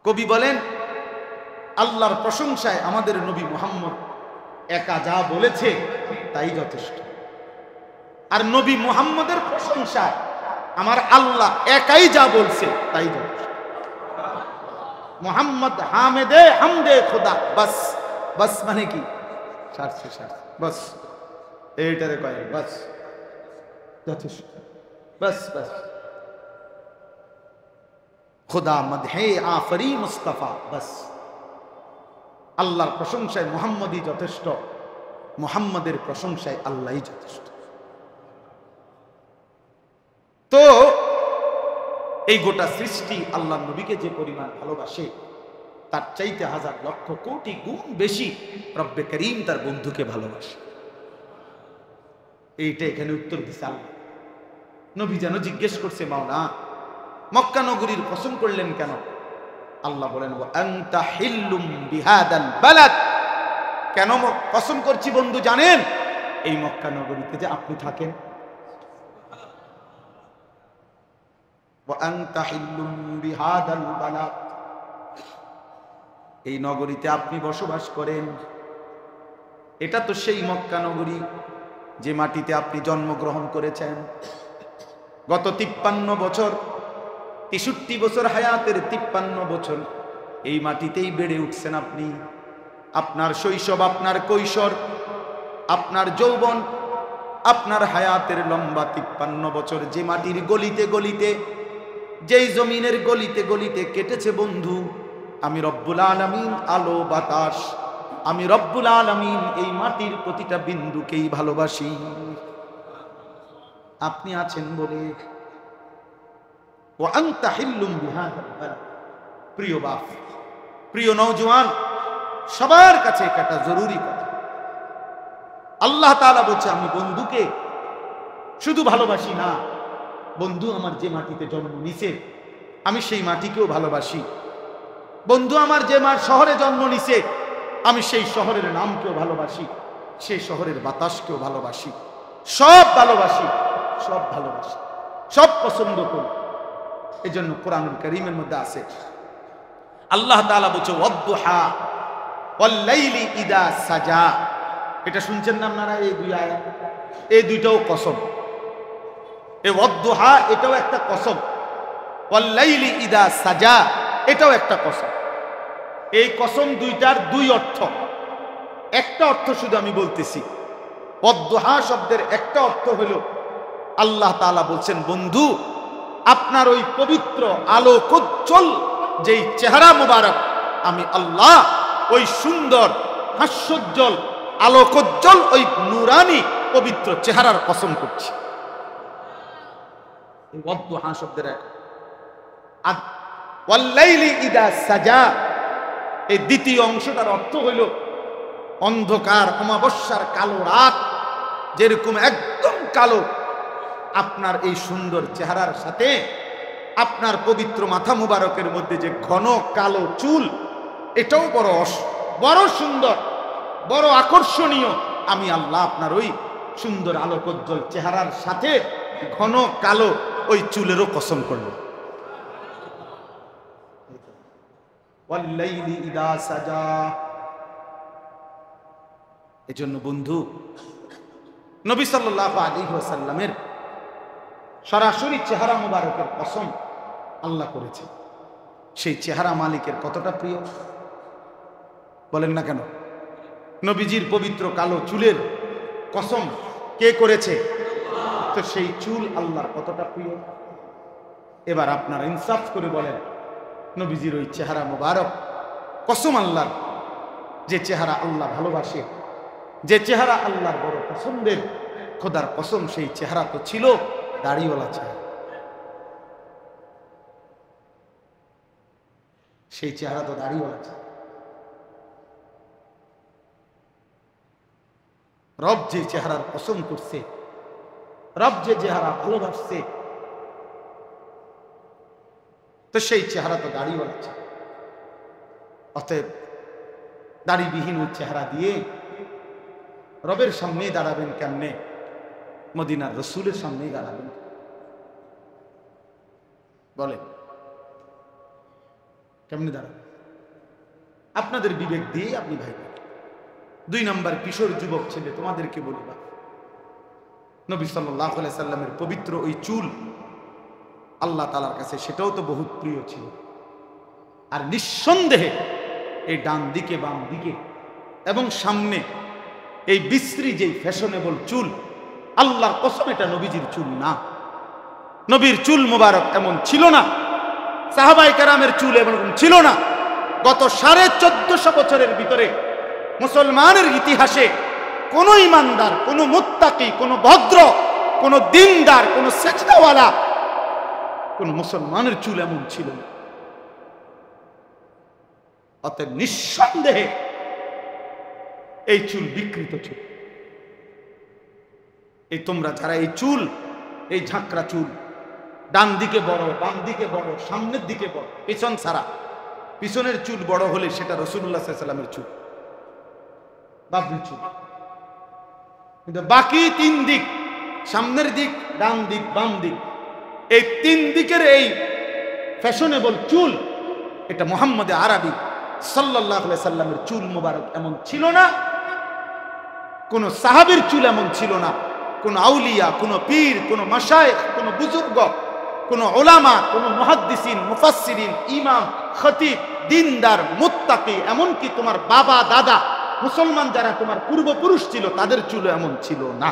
কবি বলেন, আল্লাহর প্রশংসায় আমাদের নবী মুহাম্মদ একা যা বলেছে তাই যথেষ্ট, আর নবী মুহাম্মদের প্রশংসায় আমার আল্লাহ একাই যা বলছে তাই যথেষ্ট। মুহাম্মদ হামেদে হামদে খুদা বাস। বাস মানে কি? সারছে বাস, এইটারে কয় বাস, যথেষ্ট, বাস বাস। খুদা মদহে আফরি মুস্তফা বাস। আল্লাহর প্রশংসায় মুহাম্মদই যথেষ্ট, মুহাম্মদের প্রশংসায় আল্লাহই যথেষ্ট। তো এই গোটা সৃষ্টি আল্লাহ নবীকে যে পরিমাণ ভালোবাসে, তার চাইতে হাজার লক্ষ কোটি গুণ বেশি রব্বে করিম তার বন্ধুকে ভালোবাসে। এইটা এখানে উত্তর দিছে আল্লাহ। নবী যেন জিজ্ঞেস করছে, মাওলা মক্কা নগরীর কসম করলেন কেন? আল্লাহ বলেন, ওয়া আনতা হিল্লুম বিহাদাল বালাদ। কেন কসম করছি বন্ধু জানেন? এই মক্কা নগরীতে যে আপনি থাকেন। ওয়া আনতা হিল্লুম বিহাদাল বালাদ, এই নগরীতে আপনি বসবাস করেন। এটা তো সেই মক্কা নগরী যে মাটিতে আপনি জন্মগ্রহণ করেছেন। গত 53 বছর, 63 বছর হায়াতের 53 বছর এই মাটিতেই বেড়ে উঠছেন আপনি। আপনার শৈশব, আপনার কৈশোর, আপনার যৌবন, আপনার হায়াতের লম্বা 53 বছর যে মাটির গলিতে গলিতে, যেই জমিনের গলিতে গলিতে কেটেছে বন্ধু, আমি রব্বুল আলামিন আলো বাতাস, আমি রব্বুল আলামিন এই মাটির প্রতিটা বিন্দুকেই ভালোবাসি। আপনি আছেন বলে। ওয়া আনতা হিল্লুম বিহাদাল বালাদ। প্রিয় বাপ, প্রিয় নওজোয়ান, সবার কাছে একটা জরুরি কথা। আল্লাহ তাআলা বলছে, আমি বন্ধুকে শুধু ভালোবাসি না, বন্ধু আমার যে মাটিতে জন্ম নিছে আমি সেই মাটিকেও ভালোবাসি। বন্ধু আমার যে শহরে জন্ম নিছে আমি সেই শহরের নামকেও ভালোবাসি, সেই শহরের বাতাসকেও ভালোবাসি। সব ভালোবাসি, সব ভালোবাসি, সব পছন্দ করি। এই জন্য কোরআনুল কারীমের মধ্যে আছে, আল্লাহ তাআলা বলছে ওয়াদ-দুহা ওয়াল-লাইলি ইযা সাজা। এটা শুনছেন না আপনারা? এই দুই আয়াত, এই দুইটাও কসম। এই ওয়াদ-দুহা এটাও একটা কসম, ওয়াল-লাইলি ইযা সাজা এটাও একটা কসম। এই কসম দুইটার দুই অর্থ। একটা অর্থ শুধু আমি বলতেছি। ওয়াদ-দুহা শব্দের একটা অর্থ হলো আল্লাহ তাআলা বলছেন, বন্ধু আপনার ওই পবিত্র আলোকোজ্জ্বল যেই চেহারা মুবারক, আমি আল্লাহ ওই সুন্দর হাস্যোজ্জ্বল আলোকোজ্জ্বল ওই নূরানি পবিত্র চেহারার কসম করছি। এই ওয়াদ-দুহা শব্দের আর ওয়াল-লাইলি ইযা সাজা এই দ্বিতীয় অংশটার অর্থ হইল অন্ধকার অমাবস্যার কালো রাত যেরকম একদম কালো, আপনার এই সুন্দর চেহারার সাথে আপনার পবিত্র মাথা মুবারকের মধ্যে যে ঘন কালো চুল, এটাও বড় সুন্দর, বড় আকর্ষণীয়। আমি আল্লাহ আপনার ওই সুন্দর আলোকোজ্জ্বল চেহারার সাথে ঘন কালো ওই চুলেরও কসম করল। ওয়াল-লাইলি ইযা সাজা। এজন্য বন্ধু নবী সাল্লাল্লাহু আলাইহি ওয়াসাল্লামের সরাসরি চেহারা মুবারকের কসম আল্লাহ করেছে। সেই চেহারা মালিকের কতটা প্রিয় বলেন না কেন? নবীজির পবিত্র কালো চুলের কসম কে করেছে? তো সেই চুল আল্লাহর কতটা প্রিয়। এবার আপনারা ইনসাফ করে বলেন, নবীজির ওই চেহারা মুবারক কসম আল্লাহর, যে চেহারা আল্লাহ ভালোবাসে, যে চেহারা আল্লাহর বড় পছন্দের, খোদার কসম সেই চেহারা তো ছিল দাড়িওয়ালা চেহারা। সেই চেহারা তো দাড়িওয়ালা চেহারা। রব যে চেহারার কসম করছে, রব যে চেহারা ভালোবাসছে, তো সেই চেহারা তো দাড়িওয়ালা চেহারা। অতএব দাড়িবিহীন ওই চেহারা দিয়ে রবের সামনেই দাঁড়াবেন কেমনে? মদিনার রসুলের সামনেই দাঁড়াবেন বলেন, কেমনে দাঁড়াবেন? আপনাদের বিবেক দিয়ে আপনি ভাই। 2 নম্বর কিশোর যুবক ছেলে, তোমাদেরকে বলিবা, নবী সাল্লাল্লাহু আলাইহি সাল্লামের পবিত্র ওই চুল আল্লাহ তাআলার কাছে সেটাও তো বহুত প্রিয় ছিল। আর নিঃসন্দেহে এই ডান দিকে বাম দিকে এবং সামনে এই বিশ্রী যেই ফ্যাশনেবল চুল, আল্লাহর কসম এটা নবীজির চুল না। নবীর চুল মোবারক এমন ছিল না, সাহাবায়ে কেরামের চুল এমন ছিল না। গত 1450 বছরের ভিতরে মুসলমানের ইতিহাসে কোন ইমানদার, কোন মুত্তাকি, কোন ভদ্র, কোন দিনদার, কোন সেজদাওয়ালা কোন মুসলমানের চুল এমন ছিল না। অতএব নিঃসন্দেহে এই চুল বিকৃত চুল। এই তোমরা যারা এই চুল, এই ঝাঁকড়া চুল, ডান দিকে বড়, বাম দিকে বড়, সামনের দিকে বড়, পিছন ছাড়া, পিছনের চুল বড় হলে সেটা রাসূলুল্লাহ সাল্লাল্লাহু আলাইহি ওয়াসাল্লামের চুল, বাবরি চুল। কিন্তু বাকি 3 দিক, সামনের দিক, ডান দিক, বাম দিক, এই 3 দিকের এই ফ্যাশনেবল চুল, এটা মুহাম্মদ আরবি সাল্লাল্লাহু আলাইহি সাল্লামের চুল মোবারক এমন ছিল না। কোন সাহাবীর চুল এমন ছিল না। কোন আউলিয়া, কোন পীর, কোন মাশায়েখ, কোন বুজুর্গ, কোন উলামা, কোন মুহাদ্দিসিন, মুফাসসিরিন, ইমাম, খতিব, দিনদার, মুত্তাকি, এমনকি তোমার বাবা দাদা মুসলমান যারা তোমার পূর্বপুরুষ ছিল তাদের চুল এমন ছিল না।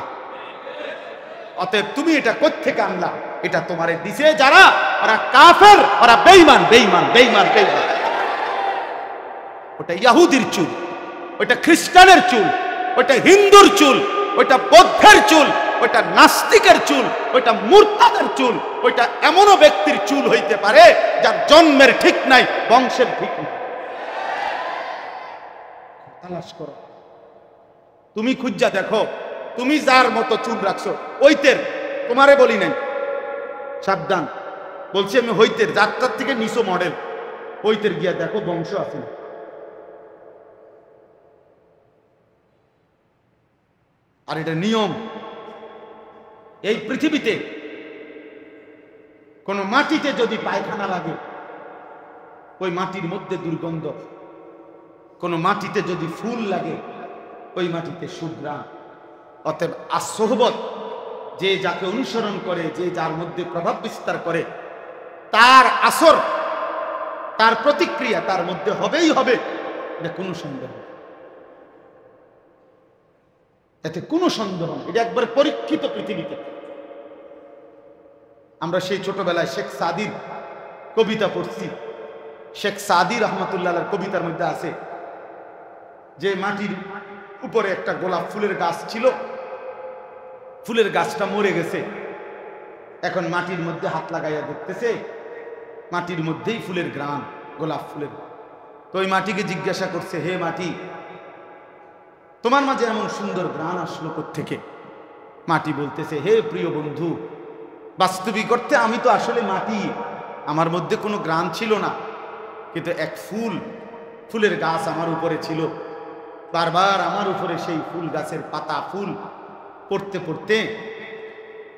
অতএব তুমি এটা কোত্থেকে আনলা? এটা তোমারে দিছে যারা, ওরা কাফের, ওরা বেঈমান, বেঈমান, বেঈমান, বেঈমান। ওটা ইহুদির চুল, ওটা খ্রিস্টানের চুল, ওটা হিন্দুর চুল, ওটা বৌদ্ধের চুল, ওটা নাস্তিকের চুল, ওটা মুরতাদের চুল। ওইটা এমনও ব্যক্তির চুল হইতে পারে যার জন্মের ঠিক নাই, বংশের ঠিক নাই। তালাশ করো, তুমি খুঁজা দেখো, তুমি যার মতো চুল রাখছো ওইতের, তোমারে বলি নাই, সাবধান বলছি আমি, হইতের যাত্রার থেকে নিচো মডেল, ওইতের গিয়া দেখো বংশ আছে না। আর এটা নিয়ম। এই পৃথিবীতে কোন মাটিতে যদি পায়খানা লাগে, ওই মাটির মধ্যে দুর্গন্ধ। কোনো মাটিতে যদি ফুল লাগে ওই মাটিতে সুঘ্রাণ। অতএব আসহবত, যে যাকে অনুসরণ করে, যে যার মধ্যে প্রভাব বিস্তার করে, তার আসর, তার প্রতিক্রিয়া তার মধ্যে হবেই হবে, এটা কোনো সন্দেহ নেই, এতে কোনো সন্দেহ নেই। এটা একবার পরীক্ষিত পৃথিবীতে। আমরা সেই ছোটবেলায় শেখ সাদির কবিতা পড়ছি। শেখ সাদি রহমতুল্লাহ কবিতার মধ্যে আছে যে মাটির উপরে একটা গোলাপ ফুলের গাছ ছিল, ফুলের গাছটা মরে গেছে। এখন মাটির মধ্যে হাত লাগাইয়া দেখতেছে মাটির মধ্যেই ফুলের গ্রাম, গোলাপ ফুলের। তো ওই মাটিকে জিজ্ঞাসা করছে, হে মাটি, তোমার মাঝে এমন সুন্দর গ্রাম আসলো কোত্থেকে? মাটি বলতেছে, হে প্রিয় বন্ধু, বাস্তবিক অর্থে আমি তো আসলে মাটি, আমার মধ্যে কোনো গ্রাম ছিল না, কিন্তু এক ফুলের গাছ আমার উপরে ছিল। বারবার আমার উপরে সেই ফুল গাছের পাতা ফুল পড়তে পড়তে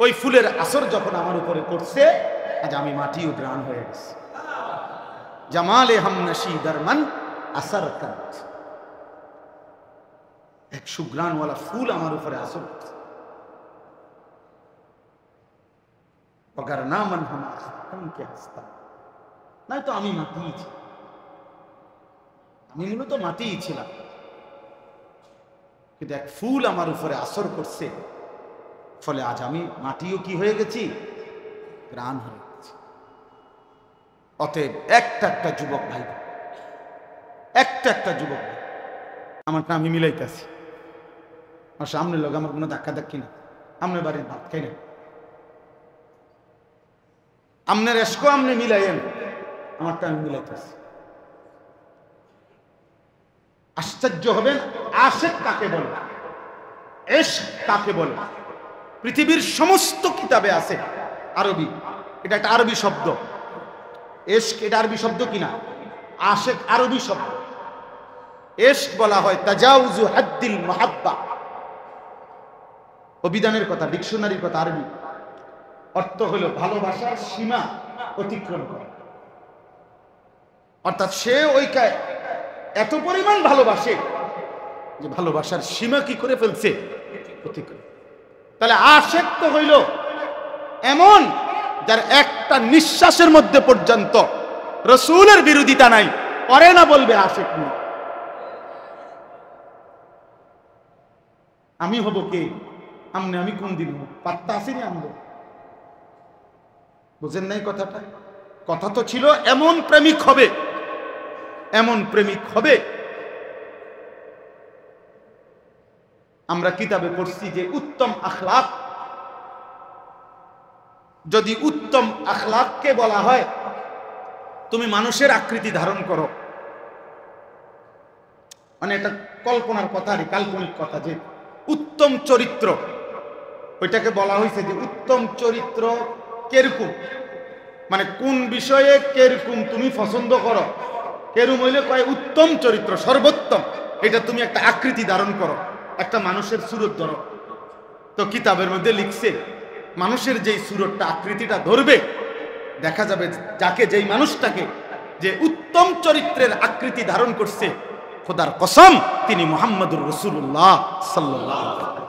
ওই ফুলের আসর যখন আমার উপরে পড়ছে, আজ আমি মাটিও গ্রাম হয়ে গেছি। জামালে হামনশি দরমান আসর কাত, এক সুগ্রাণওয়ালা ফুল আমার উপরে আসর করছে। অগার না মন হামকে হাসতা, নয়তো আমি মাটিই ছিলাম, আমি মূলত মাটিই ছিলাম, কিন্তু এক ফুল আমার উপরে আসর করছে, ফলে আজ আমি মাটিও কি হয়ে গেছি, গ্রাণ হয়ে গেছি। অতএব একটা যুবক ভাই, একটা যুবক ভাই, আমারটা আমি মিলাইতেছি, আমার সামনে লোক আমার কোনো ধাক্কা ধাক্কি না, আমনের বাড়ির ভাত খাই না, আমনের এসকো আমনে মিলাইয়েন, আমারটা আমি মিলাইতেছি। আশ্চর্য হবেন, আশেক কাকে বলে, ইশক কাকে বলে? পৃথিবীর সমস্ত কিতাবে আছে আরবি, এটা একটা আরবি শব্দ। ইশক এটা আরবি শব্দ কিনা? আশেক আরবি শব্দ। ইশক বলা হয় তাজাউজু হাদ্দিল মুহাব্বা, অভিধানের কথা, ডিকশনারির কথা, আরবি অর্থ হলো ভালোবাসার সীমা অতিক্রম করা। অর্থাৎ সে ওইকে এত পরিমাণ ভালোবাসে যে ভালোবাসার সীমা কি করে ফেলছে, অতিক্রম। তাহলে আশেক তো হইল এমন যার একটা নিঃশ্বাসের মধ্যে পর্যন্ত রাসূলের বিরোধিতা নাই, পরে না বলবে আশেক নেই। আমি হব কে? আমনে আমি কোন দিন হব? পাত্তা আসেনি আমগো, বুঝেন নাই কথাটা? কথা তো ছিল এমন প্রেমিক হবে, এমন প্রেমিক হবে। আমরা কিতাবে পড়ছি যে উত্তম আখলাক, যদি উত্তম আখলাককে বলা হয় তুমি মানুষের আকৃতি ধারণ করো, মানে এটা কল্পনার কথা, কাল্পনিক কথা, যে উত্তম চরিত্র, ওইটাকে বলা হয়েছে যে উত্তম চরিত্র কেরকম, মানে কোন বিষয়ে কেরকম তুমি পছন্দ করো, কেরম হইলে কয় উত্তম চরিত্র, সর্বোত্তম। এটা তুমি একটা আকৃতি ধারণ করো, একটা মানুষের সুরত ধরো। তো কিতাবের মধ্যে লিখছে মানুষের যেই সুরতটা, আকৃতিটা ধরবে, দেখা যাবে যাকে, যেই মানুষটাকে যে উত্তম চরিত্রের আকৃতি ধারণ করছে, খোদার কসম তিনি মুহাম্মদুর রাসূলুল্লাহ সাল্লাল্লাহু আলাইহি ওয়াসাল্লাম।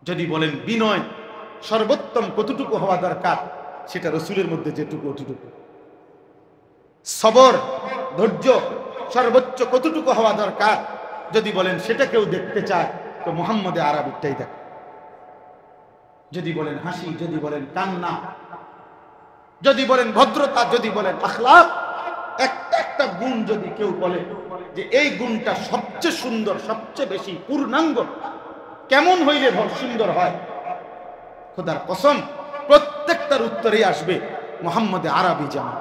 যদি বলেন বিনয় সর্বোত্তম কতটুকু হওয়া দরকার, সেটা রাসূলের মধ্যে যেটুকু অতটুকু। সবর ধৈর্য সর্বোচ্চ কতটুকু হওয়া দরকার, যদি বলেন সেটা কেউ দেখতে চায় তো মুহাম্মদে আরবিটাই দেখ। যদি বলেন হাসি, যদি বলেন কান্না, যদি বলেন ভদ্রতা, যদি বলেন আখলাক, একটা গুণ যদি কেউ বলে যে এই গুণটা সবচেয়ে সুন্দর, সবচেয়ে বেশি পূর্ণাঙ্গ, কেমন হইলে সুন্দর হয়, খোদার কসম প্রত্যেকটার উত্তরেই আসবে মুহাম্মদে আরবি যেমন।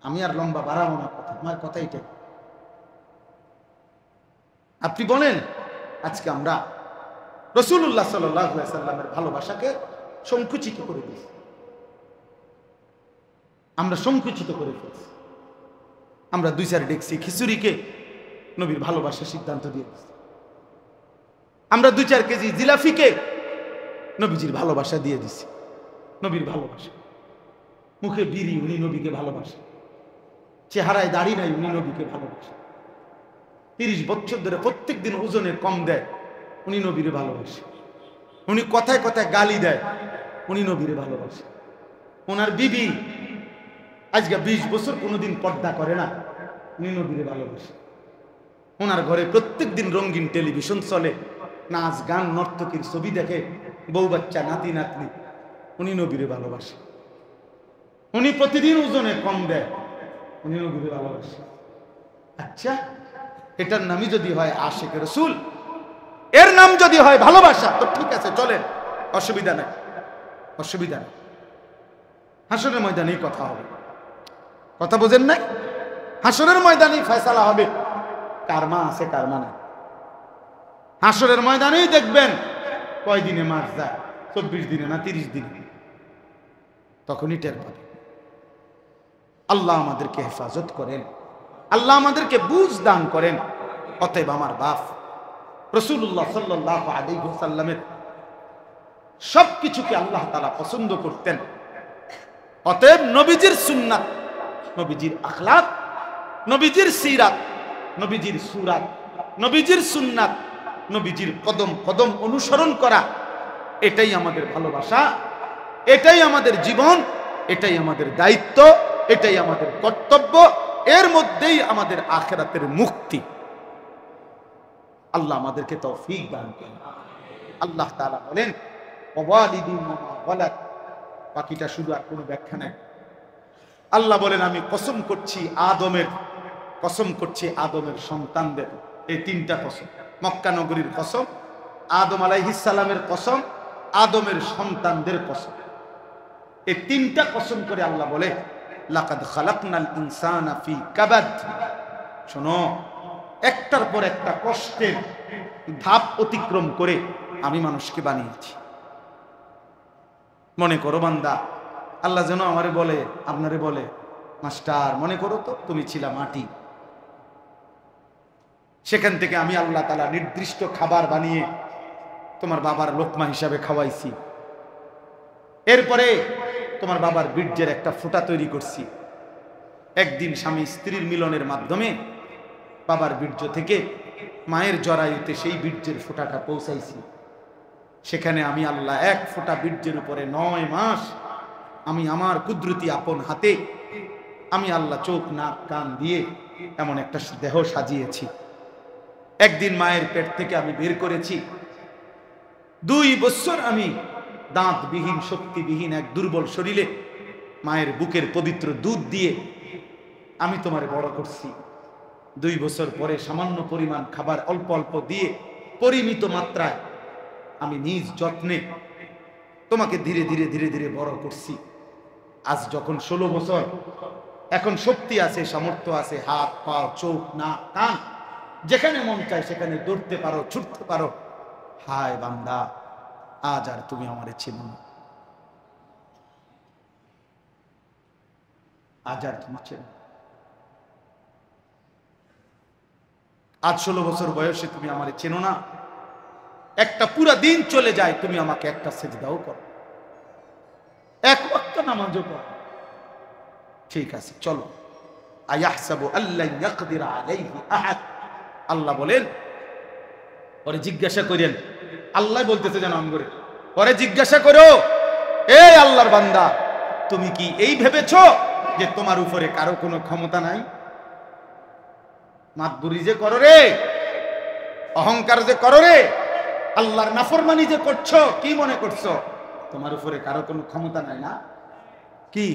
আমি আর লম্বা বাড়াবো না কথা, আমার কথা এটাই। আপনি বলেন আজকে আমরা রাসূলুল্লাহ সাল্লাল্লাহু আলাইহি ওয়াসাল্লামের ভালোবাসাকে সংকুচিত করে দিয়েছি, আমরা সংকুচিত করে ফেলছি। আমরা 2-4 ডেকসি খিচুড়িকে নবীর ভালোবাসার সিদ্ধান্ত দিয়ে দিচ্ছি, আমরা 2-4 কেজি জিলাফিকে নবীজির ভালোবাসা দিয়ে দিছি, নবীর ভালোবাসা। মুখে বিড়ি, উনি নবীকে ভালোবাসে। চেহারায় দাড়ি নাই, উনি নবীকে ভালোবাসে। 30 বছর ধরে প্রত্যেক দিন ওজনে কম দেয়, উনি নবীরে ভালোবাসে। উনি কথায় কথায় গালি দেয়, উনি নবীরে ভালোবাসে। ওনার বিবি আজকে 20 বছর কোনোদিন পর্দা করে না, উনি নবীরে ভালোবাসে। ওনার ঘরে প্রত্যেক দিন রঙিন টেলিভিশন চলে, নাচ গান নর্তকীর ছবি দেখে, বউ বাচ্চা নাতি নাতনি, উনি নবীরে ভালোবাসে। উনি প্রতিদিন ওজনে কম দেয়, উনি নবীরে ভালোবাসে। আচ্ছা, এটার নামই যদি হয় আশিক রাসূল, এর নাম যদি হয় ভালোবাসা, তো ঠিক আছে, চলেন, অসুবিধা নাই, অসুবিধা নেই। হাসরের ময়দানেই কথা হবে, কথা বোঝেন নাই? হাসরের ময়দানেই ফয়সালা হবে কার মা আছে কার মা নাই। হাসরের ময়দানেই দেখবেন কয়দিনে মাস যায়, 24 দিনে না 30 দিনে, তখনই টের পাবে। আল্লাহ আমাদেরকে হেফাজত করেন, আল্লাহ আমাদেরকে বুঝ দান করেন। অতএব আমার বাপ রাসূলুল্লাহ সাল্লাল্লাহু আলাইহি ওয়াসাল্লামের সবকিছুকে আল্লাহ তাআলা পছন্দ করতেন। অতএব নবীজির সুন্নাত, নবীজির আখলাক, নবীজির সিরাত, নবীজির সুরাত, নবীজির সুন্নাত, নবীজির কদম কদম অনুসরণ করা, এটাই আমাদের ভালোবাসা, এটাই আমাদের জীবন, এটাই আমাদের দায়িত্ব, এটাই আমাদের কর্তব্য। এর মধ্যেই আমাদের আখিরাতের মুক্তি। আল্লাহ আমাদেরকে তৌফিক দান করেন। আল্লাহ তাআলা বলেন ওয়ালিদিন মা ওয়ালাদ, বাকিটা শুধু আর কোনো ব্যাখ্যা নাই। আল্লাহ বলেন আমি কসম করছি আদমের, কসম করছি আদমের সন্তানদের। এই 3টা কসম, মক্কা নগরীর কসম, আদম আলাইহিস সালামের কসম, আদমের সন্তানদের কসম। এই 3টা কসম করে আল্লাহ বলে লাকাদ খালাকনাল ইনসানা ফি কাবাদ। শোনো, একটার পর একটা কষ্টের ধাপ অতিক্রম করে আমি মানুষকে বানিয়েছি। মনে করো বান্দা, আল্লাহ যেন আমারে বলে, আপনারে বলে, মাস্টার মনে করো তো তুমি ছিলা মাটি, সেখান থেকে আমি আল্লাহ তাআলা নির্দিষ্ট খাবার বানিয়ে তোমার বাবার লোকমা হিসাবে খাওয়াইছি। এরপরে তোমার বাবার বীর্যের একটা ফোঁটা তৈরি করছি। একদিন স্বামী স্ত্রীর মিলনের মাধ্যমে বাবার বীর্য থেকে মায়ের জরায়ুতে সেই বীর্যের ফোঁটাটা পৌঁছাইছি। সেখানে আমি আল্লাহ এক ফোঁটা বীর্যের উপরে 9 মাস আমি আমার কুদরতি আপন হাতে আমি আল্লাহ চোখ নাক কান দিয়ে এমন একটা দেহ সাজিয়েছি। একদিন মায়ের পেট থেকে আমি বের করেছি। 2 বছর আমি দাঁতবিহীন শক্তিবিহীন এক দুর্বল শরীরে মায়ের বুকের পবিত্র দুধ দিয়ে আমি তোমারে বড় করছি। 2 বছর পরে সামান্য পরিমাণ খাবার অল্প অল্প দিয়ে পরিমিত মাত্রায় আমি নিজ যত্নে তোমাকে ধীরে ধীরে ধীরে ধীরে বড় করছি। আজ যখন 16 বছর, এখন শক্তি আছে, সামর্থ্য আছে, হাত পা চোখ নাক কান, যেখানে মন চায় সেখানে দৌড়তে পারো, ছুটতে পারো। হায় বান্দা, আজ আর তুমি আমারে চেনো না, আজ আর তুমি চেনো। আজ 16 বছর বয়সে তুমি আমারে চেনো না। একটা পুরা দিন চলে যায়, তুমি আমাকে একটা সিজদাও করো, এক ওয়াক্ত নামাজও পড়ো। ঠিক আছে, চলো। আয়াহসাবু আল্লা ইয়াকদির আলাইহি আহাদ। আল্লাহ বলেন, ওরে জিজ্ঞাসা করেন, আল্লাহ বলতেছে যেন আম করে, ওরে জিজ্ঞাসা করো, এই আল্লাহর বান্দা, তুমি কি এই ভেবেছো যে তোমার উপরে কারো কোনো ক্ষমতা নাই? মাতবুরি যে করো রে, অহংকার যে করো রে, আল্লাহর নাফরমানি যে করছো, কি মনে করছো তোমার উপরে কারো কোনো ক্ষমতা নাই? না, কি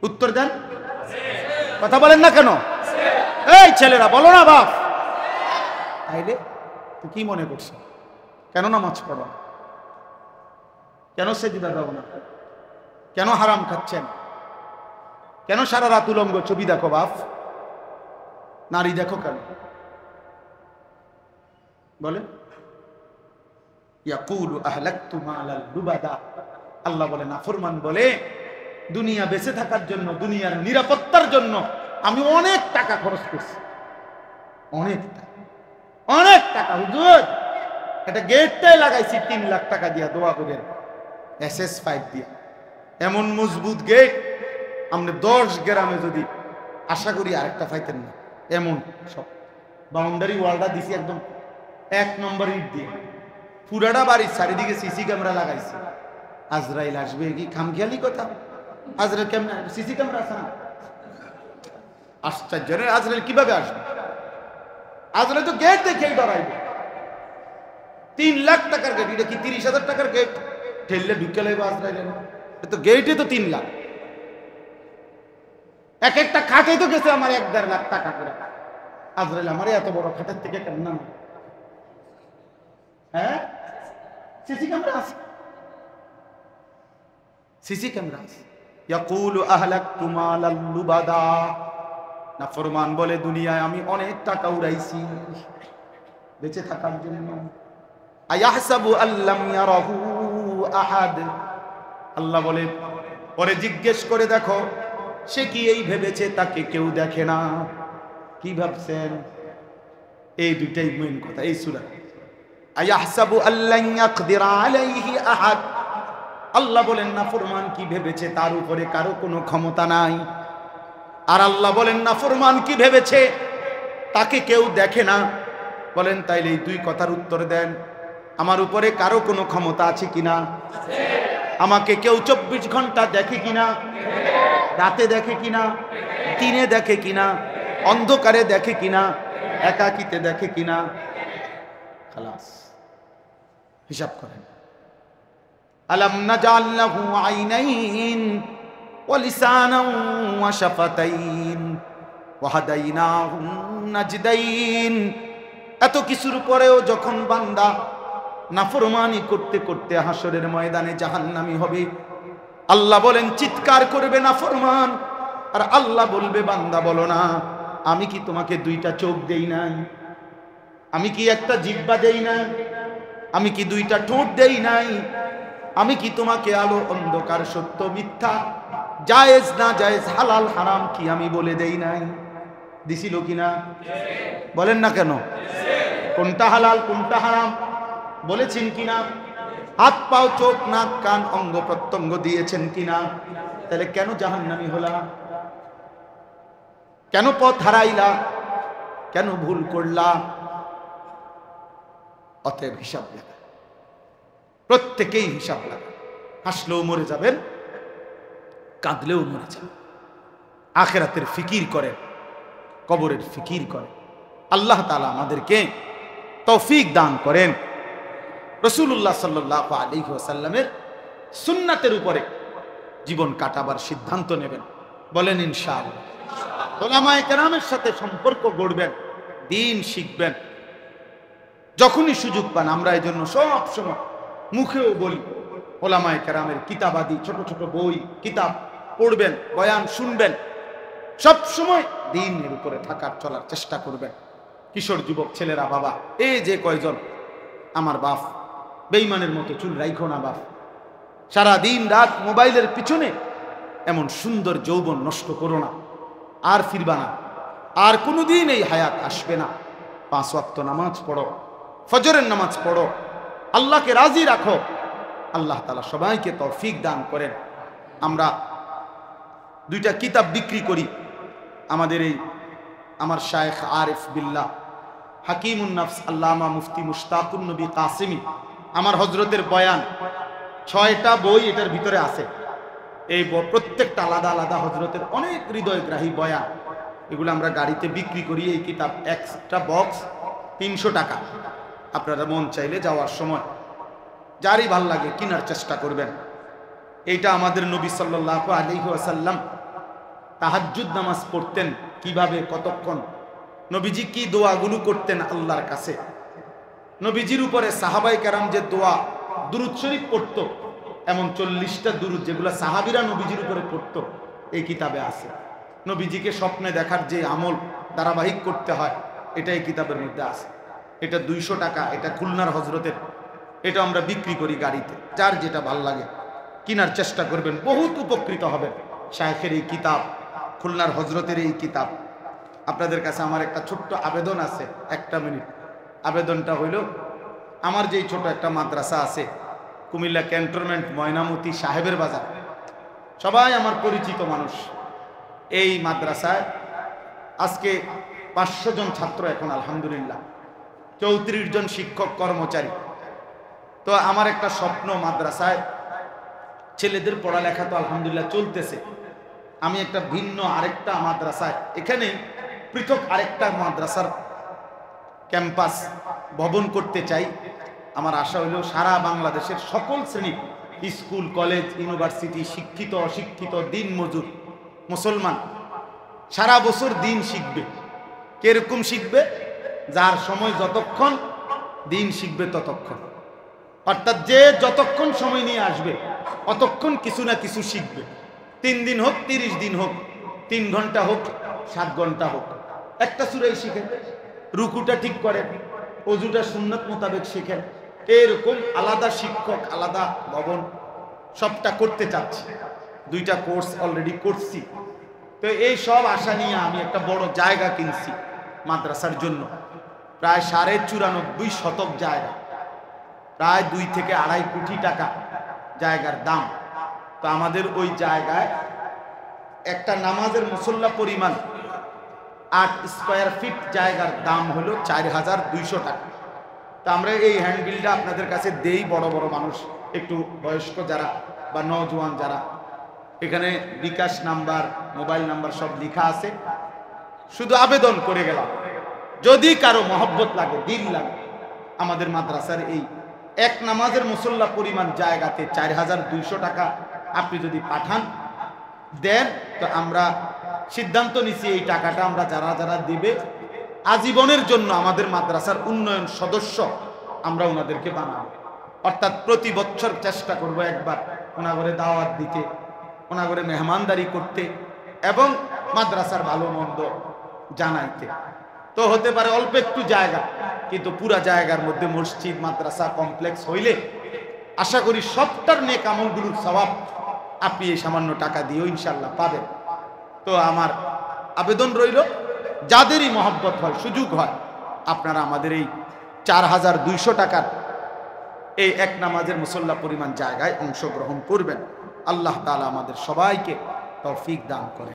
উত্তর দেন? কথা বলেন না কেন? এই ছেলেরা বলো না বাপ, তাইলে তুই কি মনে করছো? কেন নামাজ পড়ো? কেন সেজদা দাও না? কেন হারাম খাচ্ছেন? কেন সারা রাত উলঙ্গ ছবি দেখো বাপ, নারী দেখো কেন? বলে ইয়াকুলু আহলাকতু মালাল লুবাদা। আল্লাহ বলে, নাফরমান বলে দুনিয়া বেঁচে থাকার জন্য, দুনিয়ার নিরাপত্তার জন্য আমি অনেক টাকা খরচ করছি, অনেক টাকা, অনেক টাকা। হুজুর এটা গেটটাই লাগাইছি 3 লাখ টাকা দিয়া, দোয়া করেন, SS5 দিয়া, এমন মজবুত গেট আপনি 10 গ্রামে যদি আশা করি আরেকটা পাইতেন না, এমন সব বাউন্ডারি ওয়ালটা দিছি একদম 1 নম্বর ইট দিয়ে, পুরাটা বাড়ির চারিদিকে সিসি ক্যামেরা লাগাইছে। আজরাইল আসবে কি খামখেয়ালি কথা? আজরাইল কেমন সিসি ক্যামেরা আছে না? আশ্চর্য, আজরাইল কিভাবে আসবে? আজরাইল তো গেট দেখেই ডরাইবে। 3 লাখ টাকার গেট, এটা কি 30,000 টাকার গেট? ঠেললে ঢুকে লাগবে আজরাইল, এটা তো গেটে তো 3 লাখ। এক একটা খাটে তো গেছে আমার 1-1.5 লাখ টাকা করে। আজরাইল আমার এত বড় খাটের থেকে কেন না? হ্যাঁ, সিসি ক্যামেরা আছে, সিসি ক্যামেরা আছে। ইয়াকুলু আহলাকতু মালাল লুবাদা, নাফরমান বলে দুনিয়ায় আমি অনেক টাকা উড়াইছি বেঁচে থাকার জন্য। আয়াহসাবু আল্লাম ইয়ারাহু আহাদ, আল্লাহ বলে পরে জিজ্ঞেস করে দেখো সে কি এই ভেবেছে তাকে কেউ দেখে না? কি ভাবছেন? এই দুইটাই মেইন কথা এই সূরা। আয়াহসাবু আল্লান ইয়াকদিরা আলাইহি আহাদ, আল্লাহ বলেন নাফরমান কি ভেবেছে তার উপরে কারো কোনো ক্ষমতা নাই। আর আল্লাহ বলেন নাফরমান কি ভেবেছে তাকে কেউ দেখে না। বলেন তাইলে এই দুই কথার উত্তর দেন, আমার উপরে কারো কোনো ক্ষমতা আছে কিনা? আমাকে কেউ 24 ঘন্টা দেখে কিনা? রাতে দেখে কিনা? দিনে দেখে কিনা? অন্ধকারে দেখে কিনা? একাকিতে দেখে কিনা? খালাস হিসাব করেন। আলাম নাজাল লাহু আইনাইন ওয়া লিসানান ওয়া শাফাতাইন ওয়া হাদাইনাহু নাজদাইন। এত কিছুর পরেও যখন বান্দা নাফরমানি করতে করতে হাসরের ময়দানে জাহান্নামী হবে, আল্লাহ বলেন চিৎকার করবে নাফরমান, আর আল্লাহ বলবে বান্দা বলো না আমি কি তোমাকে 2টা চোখ দেই নাই? আমি কি একটা জিহ্বা দেই নাই? আমি কি 2টা ঠোঁট দেই নাই? আমি কি তোমাকে আলো অন্ধকার সত্য মিথ্যা জায়েজ না জায়েজ হালাল হারাম কি আমি বলে দেই নাই? দিছিল কিনা? বলেন না কেন? কোনটা হালাল কোনটা হারাম বলেছেন কিনা? হাত পাও চোখ নাক কান অঙ্গ প্রত্যঙ্গ দিয়েছেন কিনা? তাহলে কেন জাহান্নামী হলা? কেন পথ হারাইলা? কেন ভুল করলা? অতএব হিসাব লাগা, প্রত্যেকেই হিসাব লাগা। হাসলেও মরে যাবেন, কাঁদলেও মরে যাবেন। আখিরাতের ফিকির করেন, কবরের ফিকির করেন। আল্লাহ তাআলা আমাদেরকে তৌফিক দান করেন। রাসূলুল্লাহ সাল্লাল্লাহু আলাইহি ওয়াসাল্লামের সুন্নাতের উপরে জীবন কাটাবার সিদ্ধান্ত নেবেন। বলেন ইনশাআল্লাহ। উলামায়ে কেরামের সাথে সম্পর্ক গড়বেন, দ্বীন শিখবেন। যখনই সুযোগ পান, আমরা এই জন্য সব সময় মুখেও বলি উলামায়ে কেরামের কিতাবাদি ছোট ছোট বই কিতাব পড়বেন, বয়ান শুনবেন, সব সময় দ্বীনের উপরে থাকার চলার চেষ্টা করবেন। কিশোর যুবক ছেলেরা, বাবা এই যে কয়জন আমার বাপ, বেঈমানের মতো চুল রাইখো না বাপ, সারা দিন রাত মোবাইলের পিছনে এমন সুন্দর যৌবন নষ্ট করো না, আর ফিরবা না, আর কোনোদিন এই হায়াত আসবে না। 5 ওয়াক্ত নামাজ পড়ো, ফজরের নামাজ পড়ো, আল্লাহকে রাজি রাখো। আল্লাহ তাআলা সবাইকে তৌফিক দান করেন। আমরা 2টা কিতাব বিক্রি করি। আমাদের এই আমার শায়েখ আরিফ বিল্লাহ হাকিমুন নফস আল্লামা মুফতি মুশতাকুন নবী কাসিমি, আমার হযরতের বয়ান 6টা বই এটার ভিতরে আছে। এই প্রত্যেকটা আলাদা আলাদা হযরতের অনেক হৃদয়গ্রাহী বয়ান। এগুলো আমরা গাড়িতে বিক্রি করি। এই কিতাব একটা বক্স 300 টাকা। আপনারা মন চাইলে যাওয়ার সময় যারই ভাল লাগে কেনার চেষ্টা করবেন। এইটা আমাদের নবী সাল্লাল্লাহু আলাইহি ওয়াসাল্লাম তাহাজ্জুদ নামাজ পড়তেন কিভাবে, কতক্ষণ, নবীজি কি দোয়াগুলো করতেন আল্লাহর কাছে, নবীজির উপরে সাহাবায়ে কেরাম যে দোয়া দুরূদ শরীফ পড়তো, এমন 40টা দুরূদ যেগুলো সাহাবীরা নবীজির উপরে পড়তো, এই কিতাবে আছে। নবীজিকে স্বপ্নে দেখার যে আমল ধারাবাহিক করতে হয়, এটা এই কিতাবের মধ্যে আছে। এটা 200 টাকা। এটা খুলনার হযরতের। এটা আমরা বিক্রি করি গাড়িতে। যার যেটা ভাল লাগে কেনার চেষ্টা করবেন, বহুত উপকৃত হবেন। শায়েখের এই কিতাব, খুলনার হযরতের এই কিতাব। আপনাদের কাছে আমার একটা ছোট্ট আবেদন আছে, 1 মিনিট। আবেদনটা হইল, আমার যেই ছোট একটা মাদ্রাসা আছে কুমিল্লা ক্যান্টনমেন্ট ময়নামতি সাহেবের বাজার, সবাই আমার পরিচিত মানুষ। এই মাদ্রাসায় আজকে 500 জন ছাত্র এখন আলহামদুলিল্লাহ, 34 জন শিক্ষক কর্মচারী। তো আমার একটা স্বপ্ন, মাদ্রাসায় ছেলেদের পড়ালেখা তো আলহামদুলিল্লাহ চলতেছে, আমি একটা ভিন্ন আরেকটা মাদ্রাসায়, এখানে পৃথক আরেকটা মাদ্রাসার ক্যাম্পাস ভবন করতে চাই। আমার আশা হইল সারা বাংলাদেশের সকল শ্রেণী, স্কুল কলেজ ইউনিভার্সিটি, শিক্ষিত অশিক্ষিত, দিন মজুর মুসলমান সারা বছর দিন শিখবে। কিরকম শিখবে? যার সময় যতক্ষণ, দিন শিখবে ততক্ষণ। অর্থাৎ যে যতক্ষণ সময় নিয়ে আসবে অতক্ষণ কিছু না কিছু শিখবে। 3 দিন হোক, 30 দিন হোক, 3 ঘন্টা হোক, 7 ঘন্টা হোক, একটা সূরাই শিখেন, রুকুটা ঠিক করেন, ওযুটা সুন্নত মোতাবেক শিখেন। এরকম আলাদা শিক্ষক, আলাদা ভবন, সবটা করতে চাচ্ছি। 2টা কোর্স অলরেডি করছি। তো এই সব আশা নিয়ে আমি একটা বড় জায়গা কিনছি মাদ্রাসার জন্য, প্রায় 94.5 শতক জায়গা, প্রায় 2 থেকে 2.5 কোটি টাকা জায়গার দাম। তো আমাদের ওই জায়গায় একটা নামাজের মুসল্লা পরিমাণ 8 স্কয়ার ফিট জায়গার দাম হলো 4200 টাকা। তো আমরা এই হ্যান্ডবিলটা আপনাদের কাছে দেই, বড় বড় মানুষ, একটু বয়স্ক যারা বা নওজোয়ান যারা, এখানে বিকাশ নাম্বার, মোবাইল নাম্বার সব লেখা আছে। শুধু আবেদন করে গেলাম, যদি কারো মহব্বত লাগে, দিল লাগে, আমাদের মাদ্রাসার এই এক নামাজের মুসল্লা পরিমাণ জায়গাতে 4200 টাকা আপনি যদি পাঠান দেন, তো আমরা সিদ্ধান্ত নিছি এই টাকাটা আমরা যারা যারা দিবে আজীবনের জন্য আমাদের মাদ্রাসার উন্নয়ন সদস্য আমরা ওনাদেরকে বানাবো। অর্থাৎ প্রতি বছর চেষ্টা করব একবার ওনাগরে দাওয়াত দিতে, ওনাগরে মেহমানদারি করতে এবং মাদ্রাসার ভালো মন্দ জানাইতে। তো হতে পারে অল্প একটু জায়গা, কিন্তু পুরা জায়গার মধ্যে মসজিদ মাদ্রাসা কমপ্লেক্স হইলে আশা করি সবটার নেক আমলগুলোর সওয়াব আপনি এই সামান্য টাকা দিয়েও ইনশাল্লাহ পাবেন। তো আমার আবেদন রইল, যাদেরই মহব্বত হয়, সুযোগ হয়, আপনারা আমাদের এই 4200 টাকার এই এক নামাজের মুসল্লা পরিমাণ জায়গায় অংশগ্রহণ করবেন। আল্লাহ তাআলা আমাদের সবাইকে তৌফিক দান করেন।